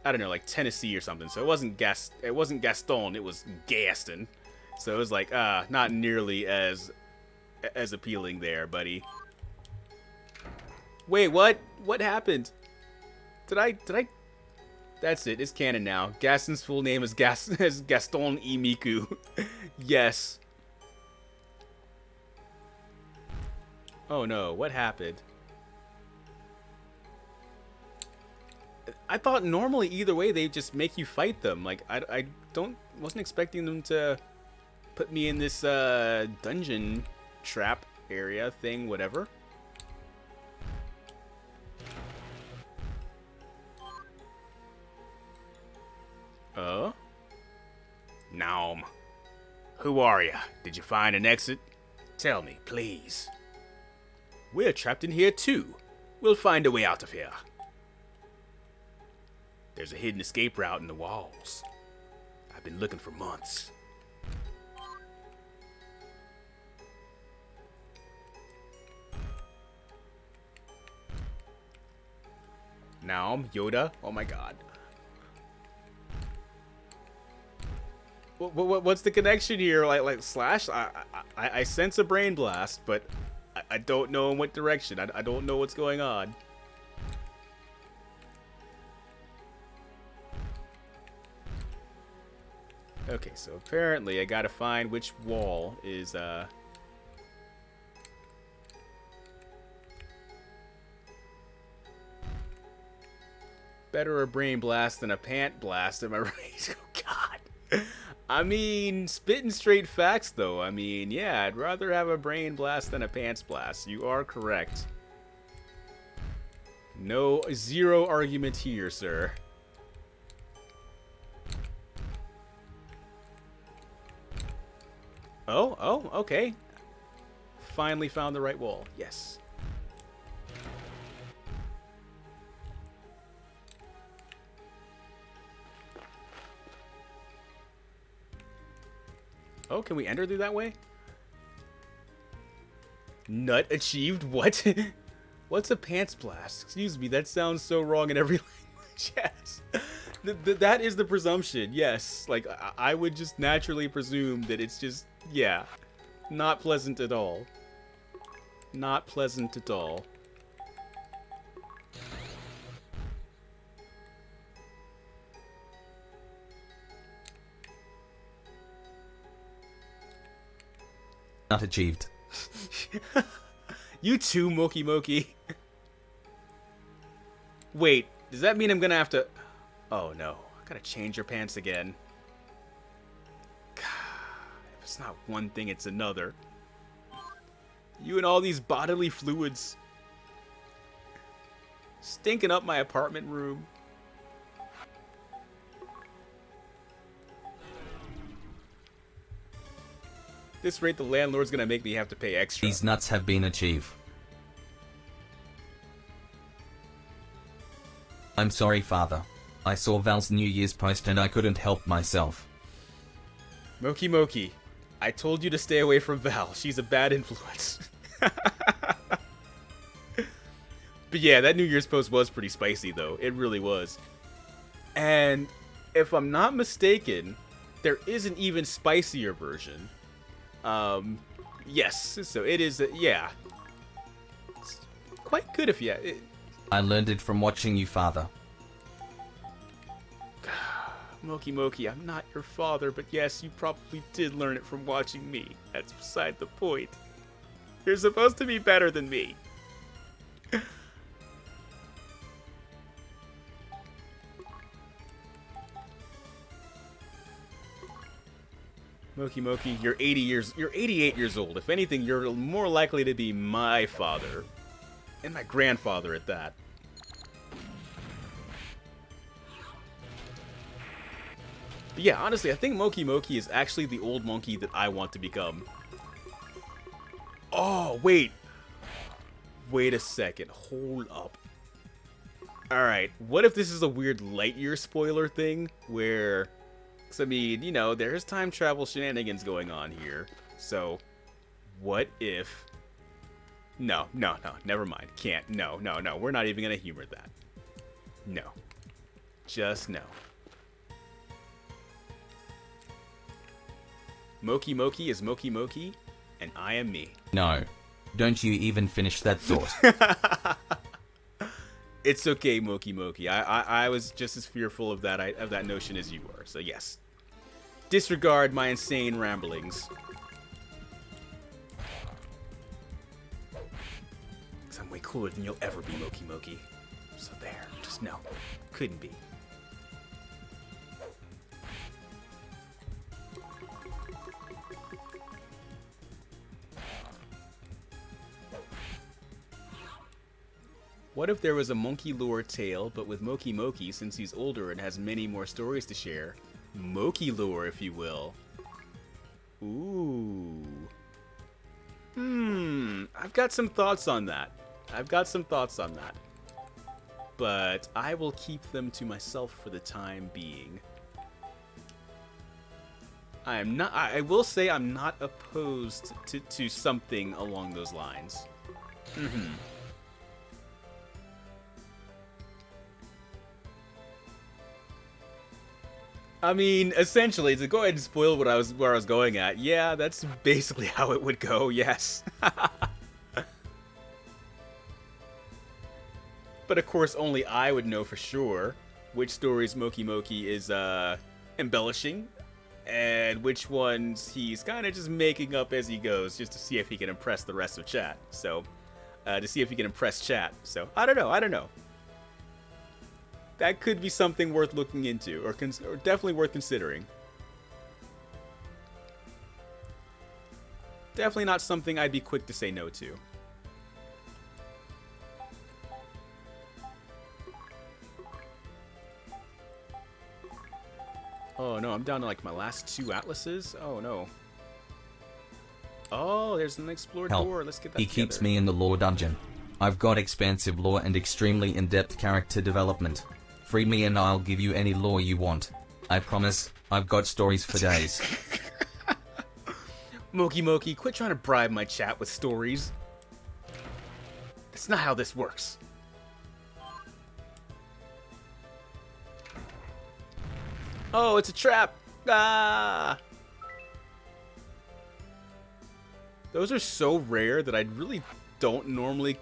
I don't know, like Tennessee or something. So it wasn't Gaston, it was Gaston. So it was like, not nearly as appealing there, buddy. Wait, what? What happened? Did I... That's it. It's canon now. Gaston's full name is Gaston E. Miku. Yes. Oh no, what happened? I thought normally either way they just make you fight them. Like I wasn't expecting them to put me in this dungeon trap area thing, whatever. Naum. Who are ya? Did you find an exit? Tell me, please. We're trapped in here too. We'll find a way out of here. There's a hidden escape route in the walls. I've been looking for months. Naum, Yoda. Oh my god. What's the connection here? Like Slash? I sense a brain blast, but I don't know in what direction. I don't know what's going on. Okay, so apparently I gotta find which wall is, better a brain blast than a pant blast, am I right? Oh, God. I mean, spitting straight facts, though. I mean, yeah, I'd rather have a brain blast than a pants blast. You are correct. No, zero argument here, sir. Oh, okay. Finally found the right wall. Yes. Oh, can we enter through that way? Nut achieved? What? What's a pants blast? Excuse me, that sounds so wrong in every language. Yes. That is the presumption, yes. Like, I would just naturally presume that it's just, yeah, not pleasant at all. Not pleasant at all. Not achieved. You too, Moki Moki. Wait, does that mean I'm gonna have to... Oh no, I gotta change your pants again. God, if it's not one thing, it's another. You and all these bodily fluids. Stinking up my apartment room. This rate, the landlord's gonna make me have to pay extra. These nuts have been achieved. I'm sorry, Father. I saw Val's New Year's post and I couldn't help myself. Moki Moki, I told you to stay away from Val. She's a bad influence. But yeah, that New Year's post was pretty spicy, though. It really was. And if I'm not mistaken, there is an even spicier version. Yes, so it is, yeah. It's quite good if you... I learned it from watching you, Father. Moki Moki, I'm not your father, but yes, you probably did learn it from watching me. That's beside the point. You're supposed to be better than me. Moki Moki, you're 88 years old. If anything, you're more likely to be my father. And my grandfather at that. But yeah, honestly, I think Moki Moki is actually the old monkey that I want to become. Oh, wait. Wait a second. Hold up. Alright, what if this is a weird Lightyear spoiler thing? Where... Because, I mean, you know, there's time travel shenanigans going on here. So, what if... No, never mind. Can't. No. We're not even going to humor that. No. Just no. Moki Moki is Moki Moki, and I am me. No. Don't you even finish that thought. It's okay, Moki Moki. I was just as fearful of that notion as you were. So yes, disregard my insane ramblings. Cause I'm way cooler than you'll ever be, Moki Moki. So there, just no, couldn't be. What if there was a Monkey Lore tale, but with Moki Moki, since he's older and has many more stories to share? Moki Lore, if you will. Ooh. I've got some thoughts on that. But I will keep them to myself for the time being. I will say I'm not opposed to something along those lines. I mean, essentially, to go ahead and spoil where I was going at, yeah, that's basically how it would go, yes. But of course, only I would know for sure which stories Moki Moki is embellishing, and which ones he's kind of just making up as he goes, just to see if he can impress the rest of chat. So, to see if he can impress chat. So, I don't know. That could be something worth looking into, or definitely worth considering. Definitely not something I'd be quick to say no to. Oh no, I'm down to like my last 2 atlases? Oh no. Oh, there's an explored door. Let's get that together. He keeps me in the lore dungeon. I've got expansive lore and extremely in-depth character development. Free me and I'll give you any lore you want. I promise, I've got stories for days. Moki Moki, quit trying to bribe my chat with stories. That's not how this works. Oh, it's a trap! Ah! Those are so rare that I really don't normally...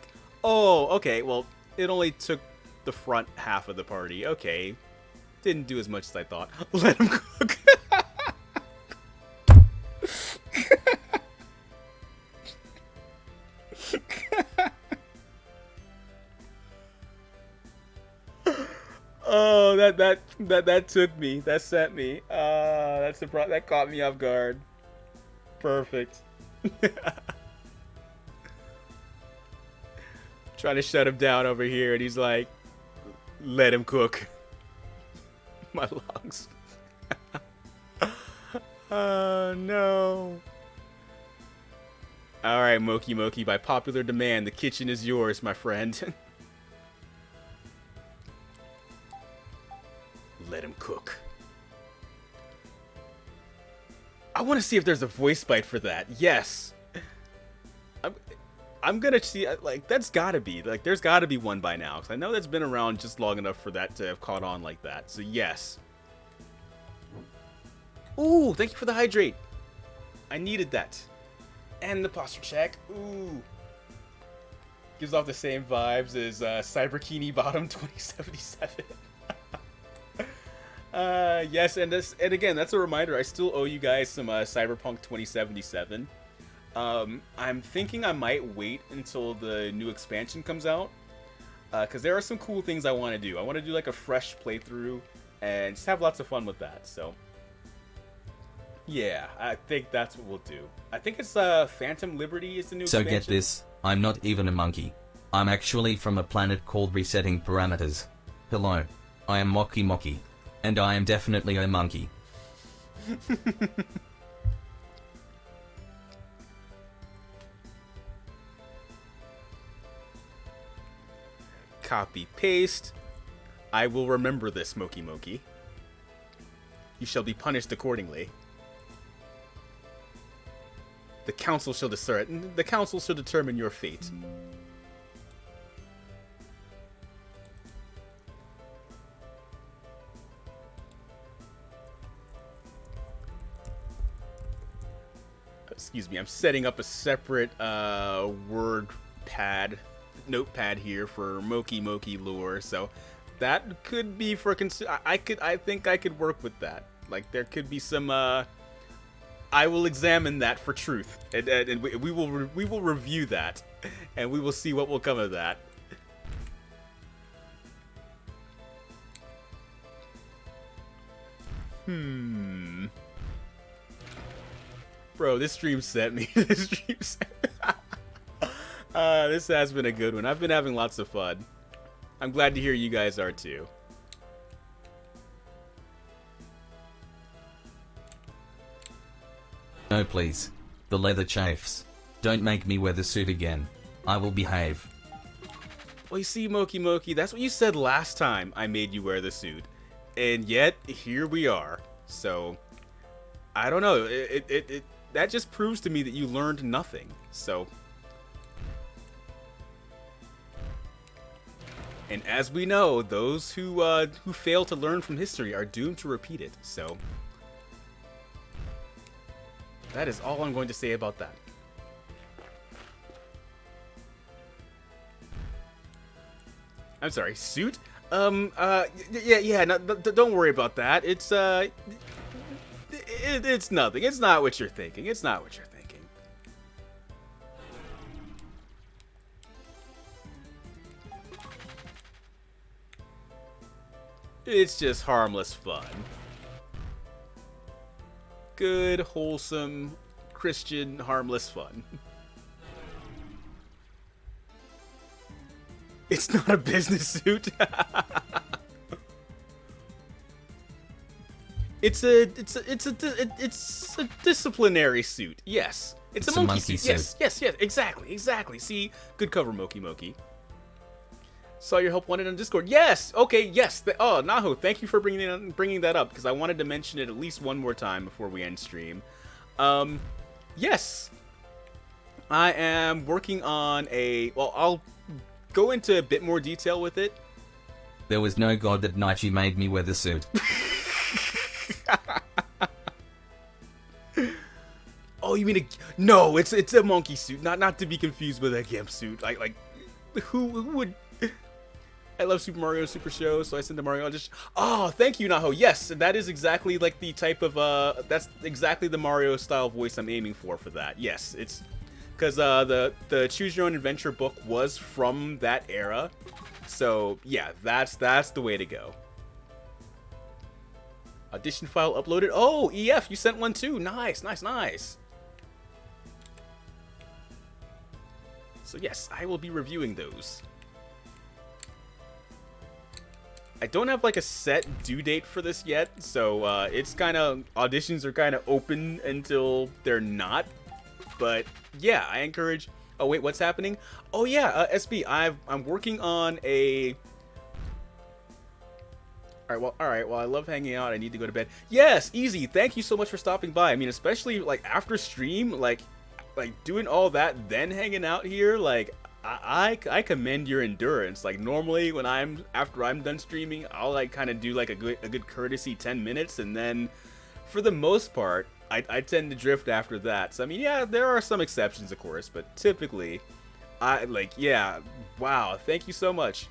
Oh, okay, well, it only took the front half of the party. Okay. Didn't do as much as I thought. Let him cook. Oh, that took me. That sent me. That caught me off guard. Perfect. Trying to shut him down over here, and he's like, "Let him cook." My lungs. Oh no. Alright, Moki Moki, by popular demand, the kitchen is yours, my friend. Let him cook. I want to see if there's a voice bite for that. Yes. I'm gonna see, like, that's gotta be, like, there's gotta be one by now, because I know that's been around just long enough for that to have caught on like that, so yes. Ooh, thank you for the hydrate. I needed that. And the posture check. Ooh. Gives off the same vibes as Cyberkini Bottom 2077. Yes, and again, that's a reminder, I still owe you guys some Cyberpunk 2077. I'm thinking I might wait until the new expansion comes out, because there are some cool things I want to do. I want to do like a fresh playthrough and just have lots of fun with that, so yeah, I think that's what we'll do. I think it's Phantom Liberty is the new So expansion. get this, I'm not even a monkey. I'm actually from a planet called Resetting Parameters. Hello, I am Moki Moki, and I am definitely a monkey. Copy paste. I will remember this, Moki Moki. You shall be punished accordingly. The council shall determine your fate. Excuse me, I'm setting up a separate notepad here for Moki Moki lore, so that could be for I think I could work with that. Like, there could be some I will examine that for truth, and we will review that, and we will see what will come of that. Bro, this stream sent me. This stream sent me. This has been a good one. I've been having lots of fun. I'm glad to hear you guys are too. No please. The leather chafes. Don't make me wear the suit again. I will behave. Well, you see, Moki Moki, that's what you said last time I made you wear the suit. And yet, here we are. So, I don't know. That just proves to me that you learned nothing. So, and as we know, those who fail to learn from history are doomed to repeat it. So, that is all I'm going to say about that. I'm sorry, suit? Yeah, no, don't worry about that. It's nothing. It's not what you're thinking. It's not what you're thinking. It's just harmless fun. Good, wholesome, Christian, harmless fun. It's not a business suit. It's a disciplinary suit. Yes, it's a monkey suit. Yes, exactly. See, good cover, Moki Moki. Saw your help wanted on Discord. Yes. Okay. Yes. Oh, Naho, thank you for bringing that up, because I wanted to mention it at least one more time before we end stream. Yes, I am working on a. Well, I'll go into a bit more detail with it. There was no god that Naichi made me wear the suit. Oh, you mean no? It's a monkey suit, not to be confused with a gimp suit. Like who would? I love Super Mario Super Show, so I sent to Mario. Oh, thank you, Naho. Yes, that is exactly like the type of that's exactly the Mario style voice I'm aiming for that. Yes, it's because the Choose Your Own Adventure book was from that era, so yeah, that's the way to go. Audition file uploaded. Oh, EF, you sent one too. Nice, nice, nice. So yes, I will be reviewing those. I don't have like a set due date for this yet, so it's kind of, auditions are kind of open until they're not. But yeah, I encourage. Oh wait, what's happening? Oh yeah, SB, I'm working on a. All right. Well, I love hanging out. I need to go to bed. Yes, easy. Thank you so much for stopping by. I mean, especially like after stream, like doing all that, then hanging out here. Like, I commend your endurance. Like normally, when after I'm done streaming, I'll like kind of do like a good courtesy 10 minutes, and then for the most part, I tend to drift after that. So I mean, yeah, there are some exceptions, of course, but typically, yeah. Wow, thank you so much.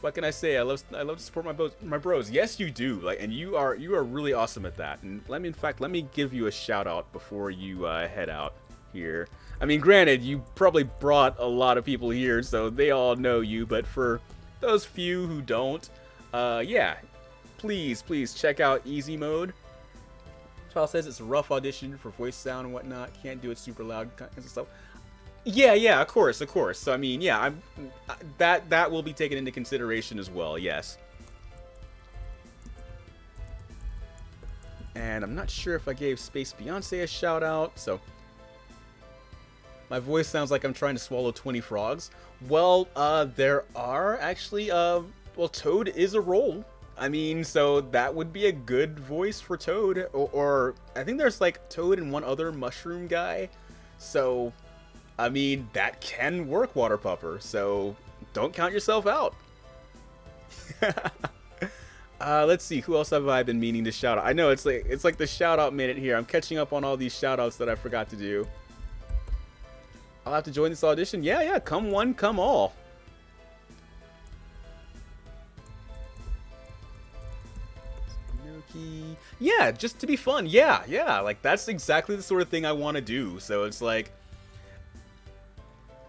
What can I say? I love to support my bros. Yes, you do. Like, and you are really awesome at that. And let me give you a shout out before you head out here. I mean, granted, you probably brought a lot of people here, so they all know you. But for those few who don't, yeah, please check out Easy Mode. Charles says it's a rough audition for voice sound and whatnot. Can't do it super loud kinds of stuff. Yeah, of course. So I mean, yeah, that will be taken into consideration as well. Yes. And I'm not sure if I gave Space Beyonce a shout out. So my voice sounds like I'm trying to swallow 20 frogs. Well, there are actually well, Toad is a role. I mean, so that would be a good voice for Toad, or I think there's like Toad and one other mushroom guy. So I mean, that can work, Water Pupper, so don't count yourself out. Let's see, who else have I been meaning to shout out? I know it's like the shout out minute here. I'm catching up on all these shout outs that I forgot to do. I'll have to join this audition. Yeah, come one, come all. Yeah, just to be fun. Yeah, like that's exactly the sort of thing I want to do. So it's like,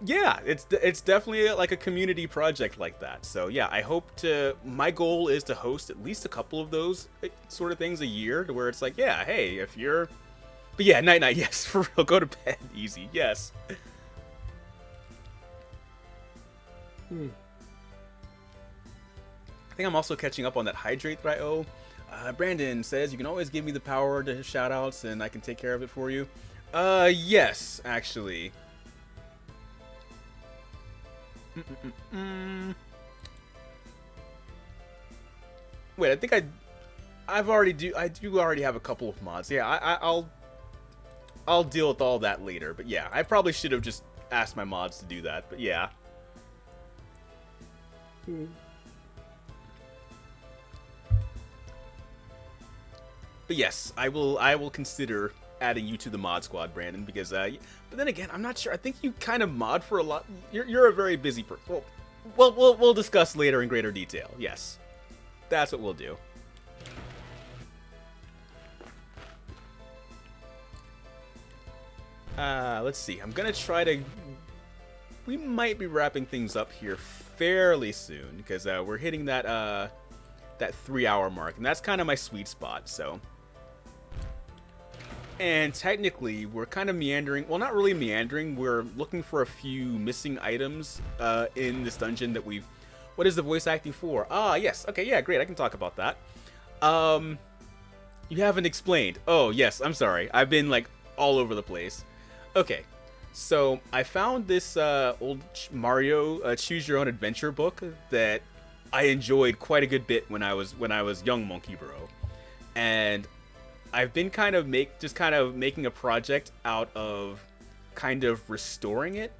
yeah, it's definitely like a community project like that. So yeah, I hope to. My goal is to host at least a couple of those sort of things a year, to where it's like, yeah, hey, if you're. But yeah, night. Yes, for real. Go to bed. Easy. Yes. I think I'm also catching up on that hydrate that I owe. Brandon says you can always give me the power to shout outs and I can take care of it for you. Yes, actually. Wait, I think I do already have a couple of mods. Yeah, I'll deal with all that later. But yeah, I probably should have just asked my mods to do that. But yeah. But yes, I will consider adding you to the mod squad, Brandon, because but then again, I'm not sure. I think you kind of mod for a lot. You're a very busy person. Well, we'll discuss later in greater detail. Yes, that's what we'll do. Let's see. I'm gonna try to. We might be wrapping things up here fairly soon because we're hitting that 3-hour mark, and that's kind of my sweet spot. So. And technically, we're kind of meandering. Well, not really meandering. We're looking for a few missing items in this dungeon that we've... What is the voice acting for? Ah, yes. Okay, yeah, great. I can talk about that. You haven't explained. Oh, yes. I'm sorry. I've been, like, all over the place. Okay. So, I found this old Mario Choose Your Own Adventure book that I enjoyed quite a good bit when I was young Monkey Bro. And I've been kind of making a project out of kind of restoring it.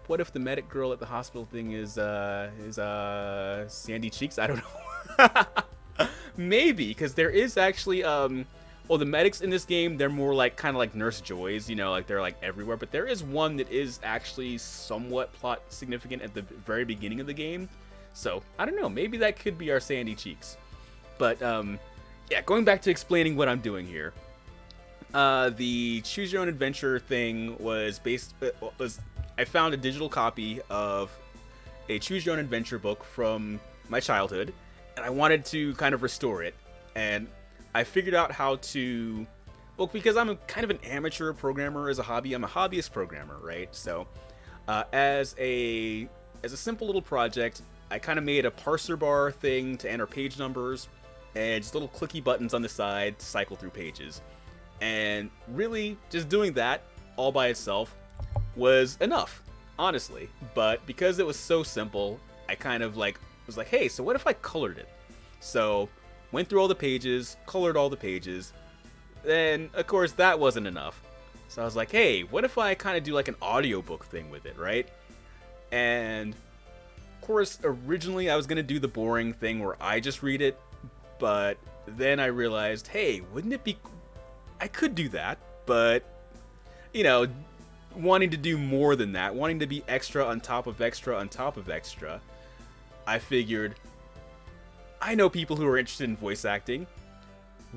What if the medic girl at the hospital thing is Sandy Cheeks? I don't know. Maybe, because there is actually well, the medics in this game, they're more like kind of like Nurse Joys, you know, like they're like everywhere, but there is one that is actually somewhat plot significant at the very beginning of the game. So, I don't know, maybe that could be our Sandy Cheeks. But yeah, going back to explaining what I'm doing here. The Choose Your Own Adventure thing was I found a digital copy of a Choose Your Own Adventure book from my childhood, and I wanted to kind of restore it. And I figured out how to, well, because I'm kind of an amateur programmer as a hobby. I'm a hobbyist programmer, right? So, as a simple little project, I kind of made a parser bar thing to enter page numbers, and just little clicky buttons on the side to cycle through pages. And really, just doing that all by itself was enough, honestly. But because it was so simple, I kind of like was like, hey, so what if I colored it? So went through all the pages, colored all the pages. Then, of course, that wasn't enough. So I was like, hey, what if I kind of do like an audiobook thing with it, right? And of course, originally I was going to do the boring thing where I just read it. But then I realized, hey, wouldn't it be... I could do that, but, you know, wanting to do more than that, wanting to be extra on top of extra on top of extra, I figured, I know people who are interested in voice acting.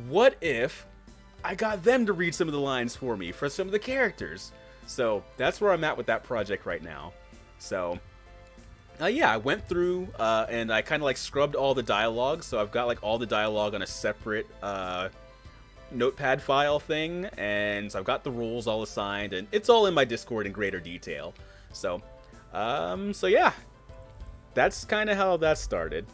What if I got them to read some of the lines for me, for some of the characters? So that's where I'm at with that project right now. So... yeah, I went through and I kind of like scrubbed all the dialogue, so I've got like all the dialogue on a separate notepad file thing, and so I've got the rules all assigned, and it's all in my Discord in greater detail. So, so yeah, that's kind of how that started.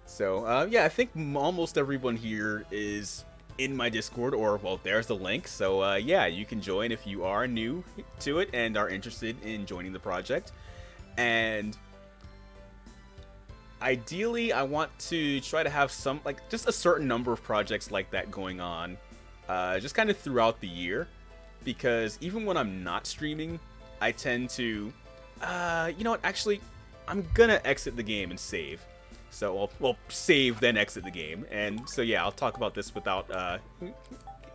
So, yeah, I think almost everyone here is in my Discord, or, well, there's the link. So, yeah, you can join if you are new to it and are interested in joining the project. And ideally, I want to try to have some, like, just a certain number of projects like that going on, just kind of throughout the year. Because even when I'm not streaming, I tend to, you know what, actually, I'm gonna exit the game and save. So, well, save, then exit the game. And so, yeah, I'll talk about this without,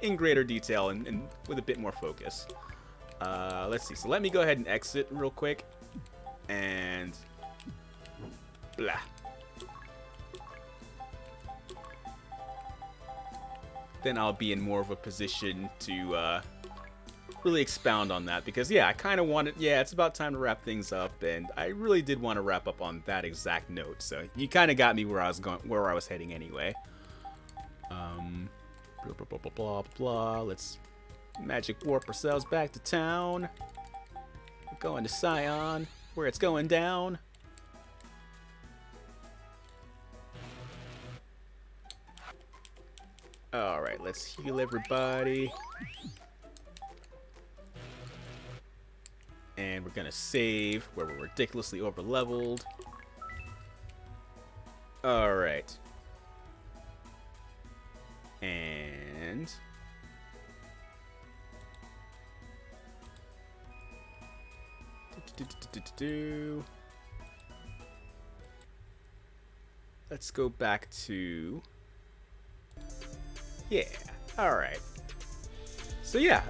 in greater detail and with a bit more focus. Let's see. So let me go ahead and exit real quick. And blah. Then I'll be in more of a position to really expound on that, because yeah, I kind of wanted, yeah, it's about time to wrap things up, and I really did want to wrap up on that exact note. So you kind of got me where I was going, where I was heading anyway. Blah blah blah blah blah blah. Let's magic warp ourselves back to town. We're going to Scion, where it's going down. Alright, let's heal everybody. And we're gonna save where we're ridiculously overleveled. Alright. And... Let's go back to... Yeah, alright. So yeah,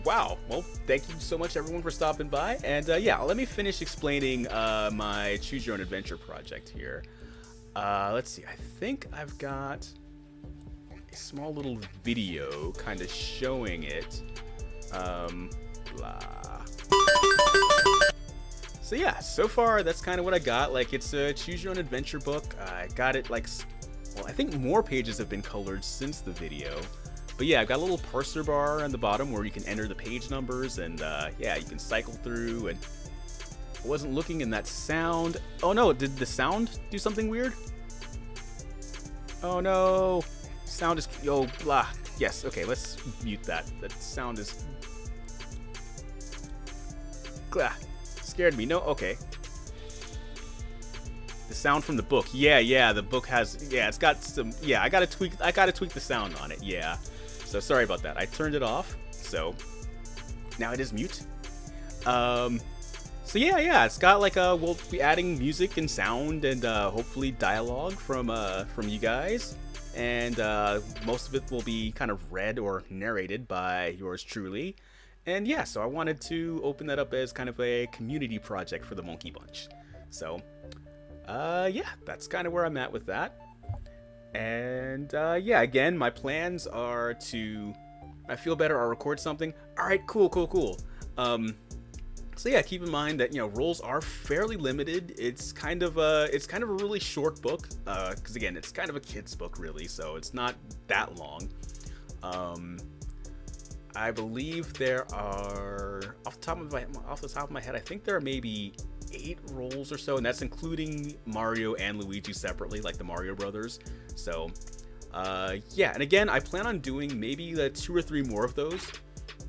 wow. Well, thank you so much everyone for stopping by. And yeah, let me finish explaining my Choose Your Own Adventure project here. Let's see, I think I've got a small little video kind of showing it. Blah. So yeah, so far that's kind of what I got. Like, it's a Choose Your Own Adventure book. I got it like, well, I think more pages have been colored since the video. But yeah, I've got a little parser bar on the bottom where you can enter the page numbers, and yeah, you can cycle through. And I wasn't looking in that sound. Oh no, did the sound do something weird? Oh no, sound is, oh, blah. Yes, okay, let's mute that. That sound is, blah. Scared me. No, okay. The sound from the book. Yeah, the book has, yeah, it's got some, yeah, I gotta tweak the sound on it, yeah. So sorry about that. I turned it off, so now it is mute. So yeah, it's got like we'll be adding music and sound and hopefully dialogue from you guys, and most of it will be kind of read or narrated by yours truly. And yeah, so I wanted to open that up as kind of a community project for the Monkey Bunch. So yeah, that's kind of where I'm at with that. And yeah, again, my plans are to, I feel better, I'll record something. All right, cool. So yeah, keep in mind that, you know, roles are fairly limited. It's kind of a really short book, because again, it's kind of a kid's book really, so it's not that long. I believe there are, off the top of my head, I think there are maybe 8 roles or so, and that's including Mario and Luigi separately, like the Mario Brothers. So yeah, and again, I plan on doing maybe 2 or 3 more of those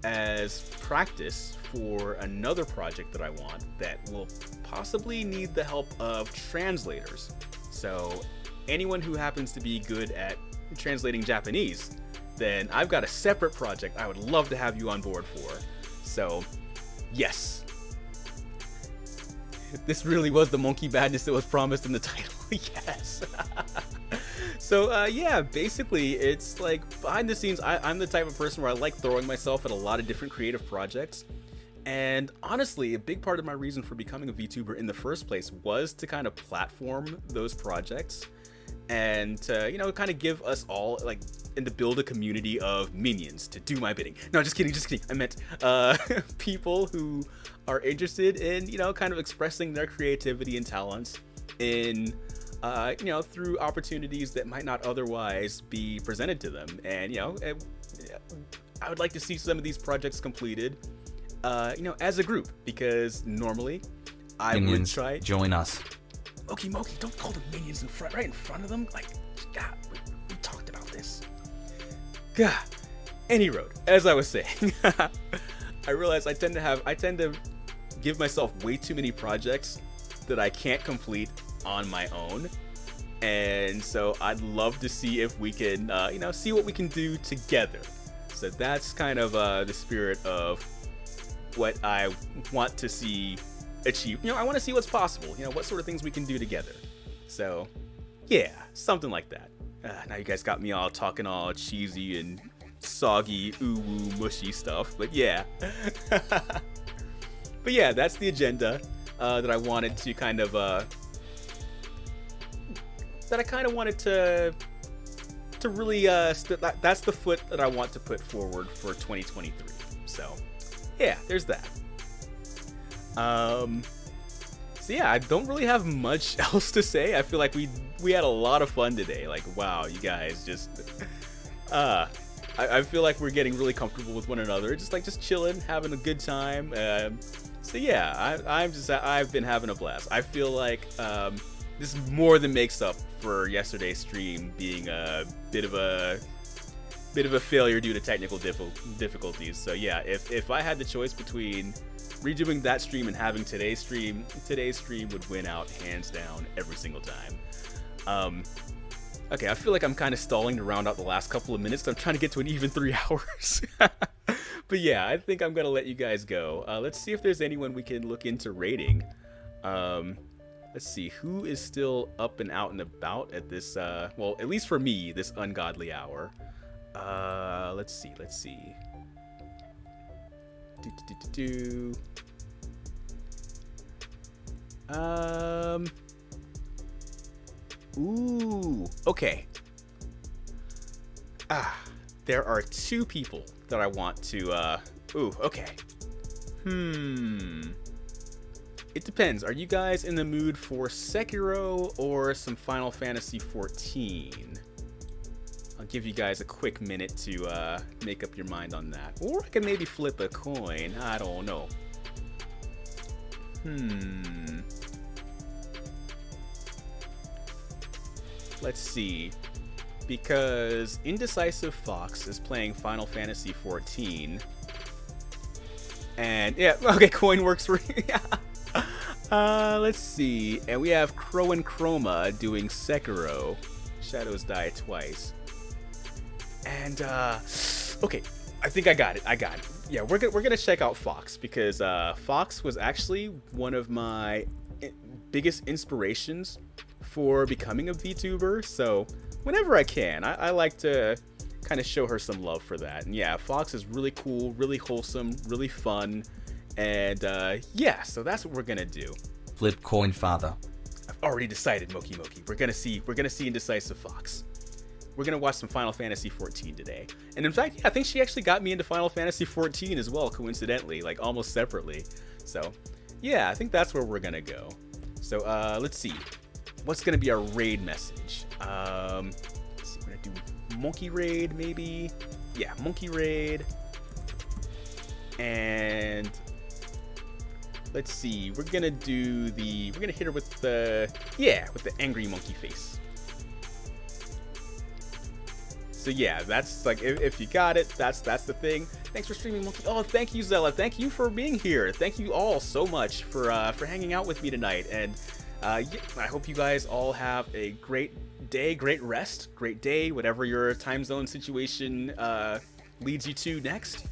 as practice for another project that I want that will possibly need the help of translators. So anyone who happens to be good at translating Japanese, then I've got a separate project I would love to have you on board for. So yes, this really was the monkey badness that was promised in the title. Yes. So yeah, basically it's like behind the scenes, I'm the type of person where I like throwing myself at a lot of different creative projects. And honestly, a big part of my reason for becoming a VTuber in the first place was to kind of platform those projects and to, you know, kind of give us all, like, and to build a community of minions to do my bidding. No, just kidding. I meant people who are interested in, you know, kind of expressing their creativity and talents in, you know, through opportunities that might not otherwise be presented to them. And, you know, I would like to see some of these projects completed, you know, as a group, because normally I would try. Join us. Moki, don't call them minions right in front of them. Like, God, we talked about this. God. Any road, as I was saying, I realize I tend to give myself way too many projects that I can't complete on my own. And so I'd love to see if we can, you know, see what we can do together. So that's kind of the spirit of what I want to see achieved. You know, I want to see what's possible. You know, what sort of things we can do together. So, yeah, something like that. Now you guys got me all talking all cheesy and soggy, ooh-woo, mushy stuff. But yeah. But yeah, that's the agenda that I wanted to kind of... that I kind of wanted to really... that's the foot that I want to put forward for 2023. So, yeah, there's that. So yeah, I don't really have much else to say. I feel like we had a lot of fun today. Like, wow, you guys just I feel like we're getting really comfortable with one another, just chilling, having a good time. So yeah, I've been having a blast. I feel like this more than makes up for yesterday's stream being a bit of a failure due to technical difficulties. So yeah, if I had the choice between redoing that stream and having today's stream would win out hands down every single time. Okay, I feel like I'm kind of stalling to round out the last couple of minutes. I'm trying to get to an even 3 hours. But yeah, I think I'm gonna let you guys go. Let's see if there's anyone we can look into rating. Let's see who is still up and out and about at this. Well, at least for me, this ungodly hour. Let's see. Ooh, okay. There are 2 people that I want to, ooh, okay. It depends. Are you guys in the mood for Sekiro or some Final Fantasy 14? I'll give you guys a quick minute to make up your mind on that. Or I can maybe flip a coin. I don't know. Let's see. Because Indecisive Fox is playing Final Fantasy 14. And yeah, okay, coin works for let's see. And we have Crow and Chroma doing Sekiro. Shadows Die Twice. And okay, I think I got it. Yeah, we're gonna check out Fox because Fox was actually one of my biggest inspirations for becoming a VTuber. So whenever I can, I like to kind of show her some love for that. And yeah, Fox is really cool, really wholesome, really fun. And yeah, so that's what we're gonna do. Flip coin, father. I've already decided, Moki. We're gonna see Indecisive Fox. We're gonna watch some Final Fantasy 14 today. And in fact, yeah, I think she actually got me into Final Fantasy 14 as well, coincidentally, like almost separately. So, yeah, I think that's where we're gonna go. So, let's see. What's gonna be our raid message? Let's see, we're gonna do monkey raid, maybe. Yeah, monkey raid. And let's see, we're gonna hit her with the angry monkey face. So yeah, that's like, if you got it, that's the thing. Thanks for streaming, Monkey. Oh, thank you, Zella. Thank you for being here. Thank you all so much for hanging out with me tonight. And I hope you guys all have a great day, great rest, great day, whatever your time zone situation leads you to next.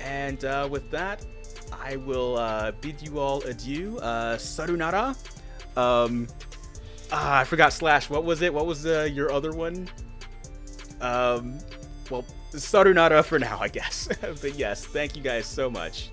And with that, I will bid you all adieu. Sarunara. I forgot Slash. What was it? What was your other one? Well, Sarunara for now, I guess. But yes, thank you guys so much.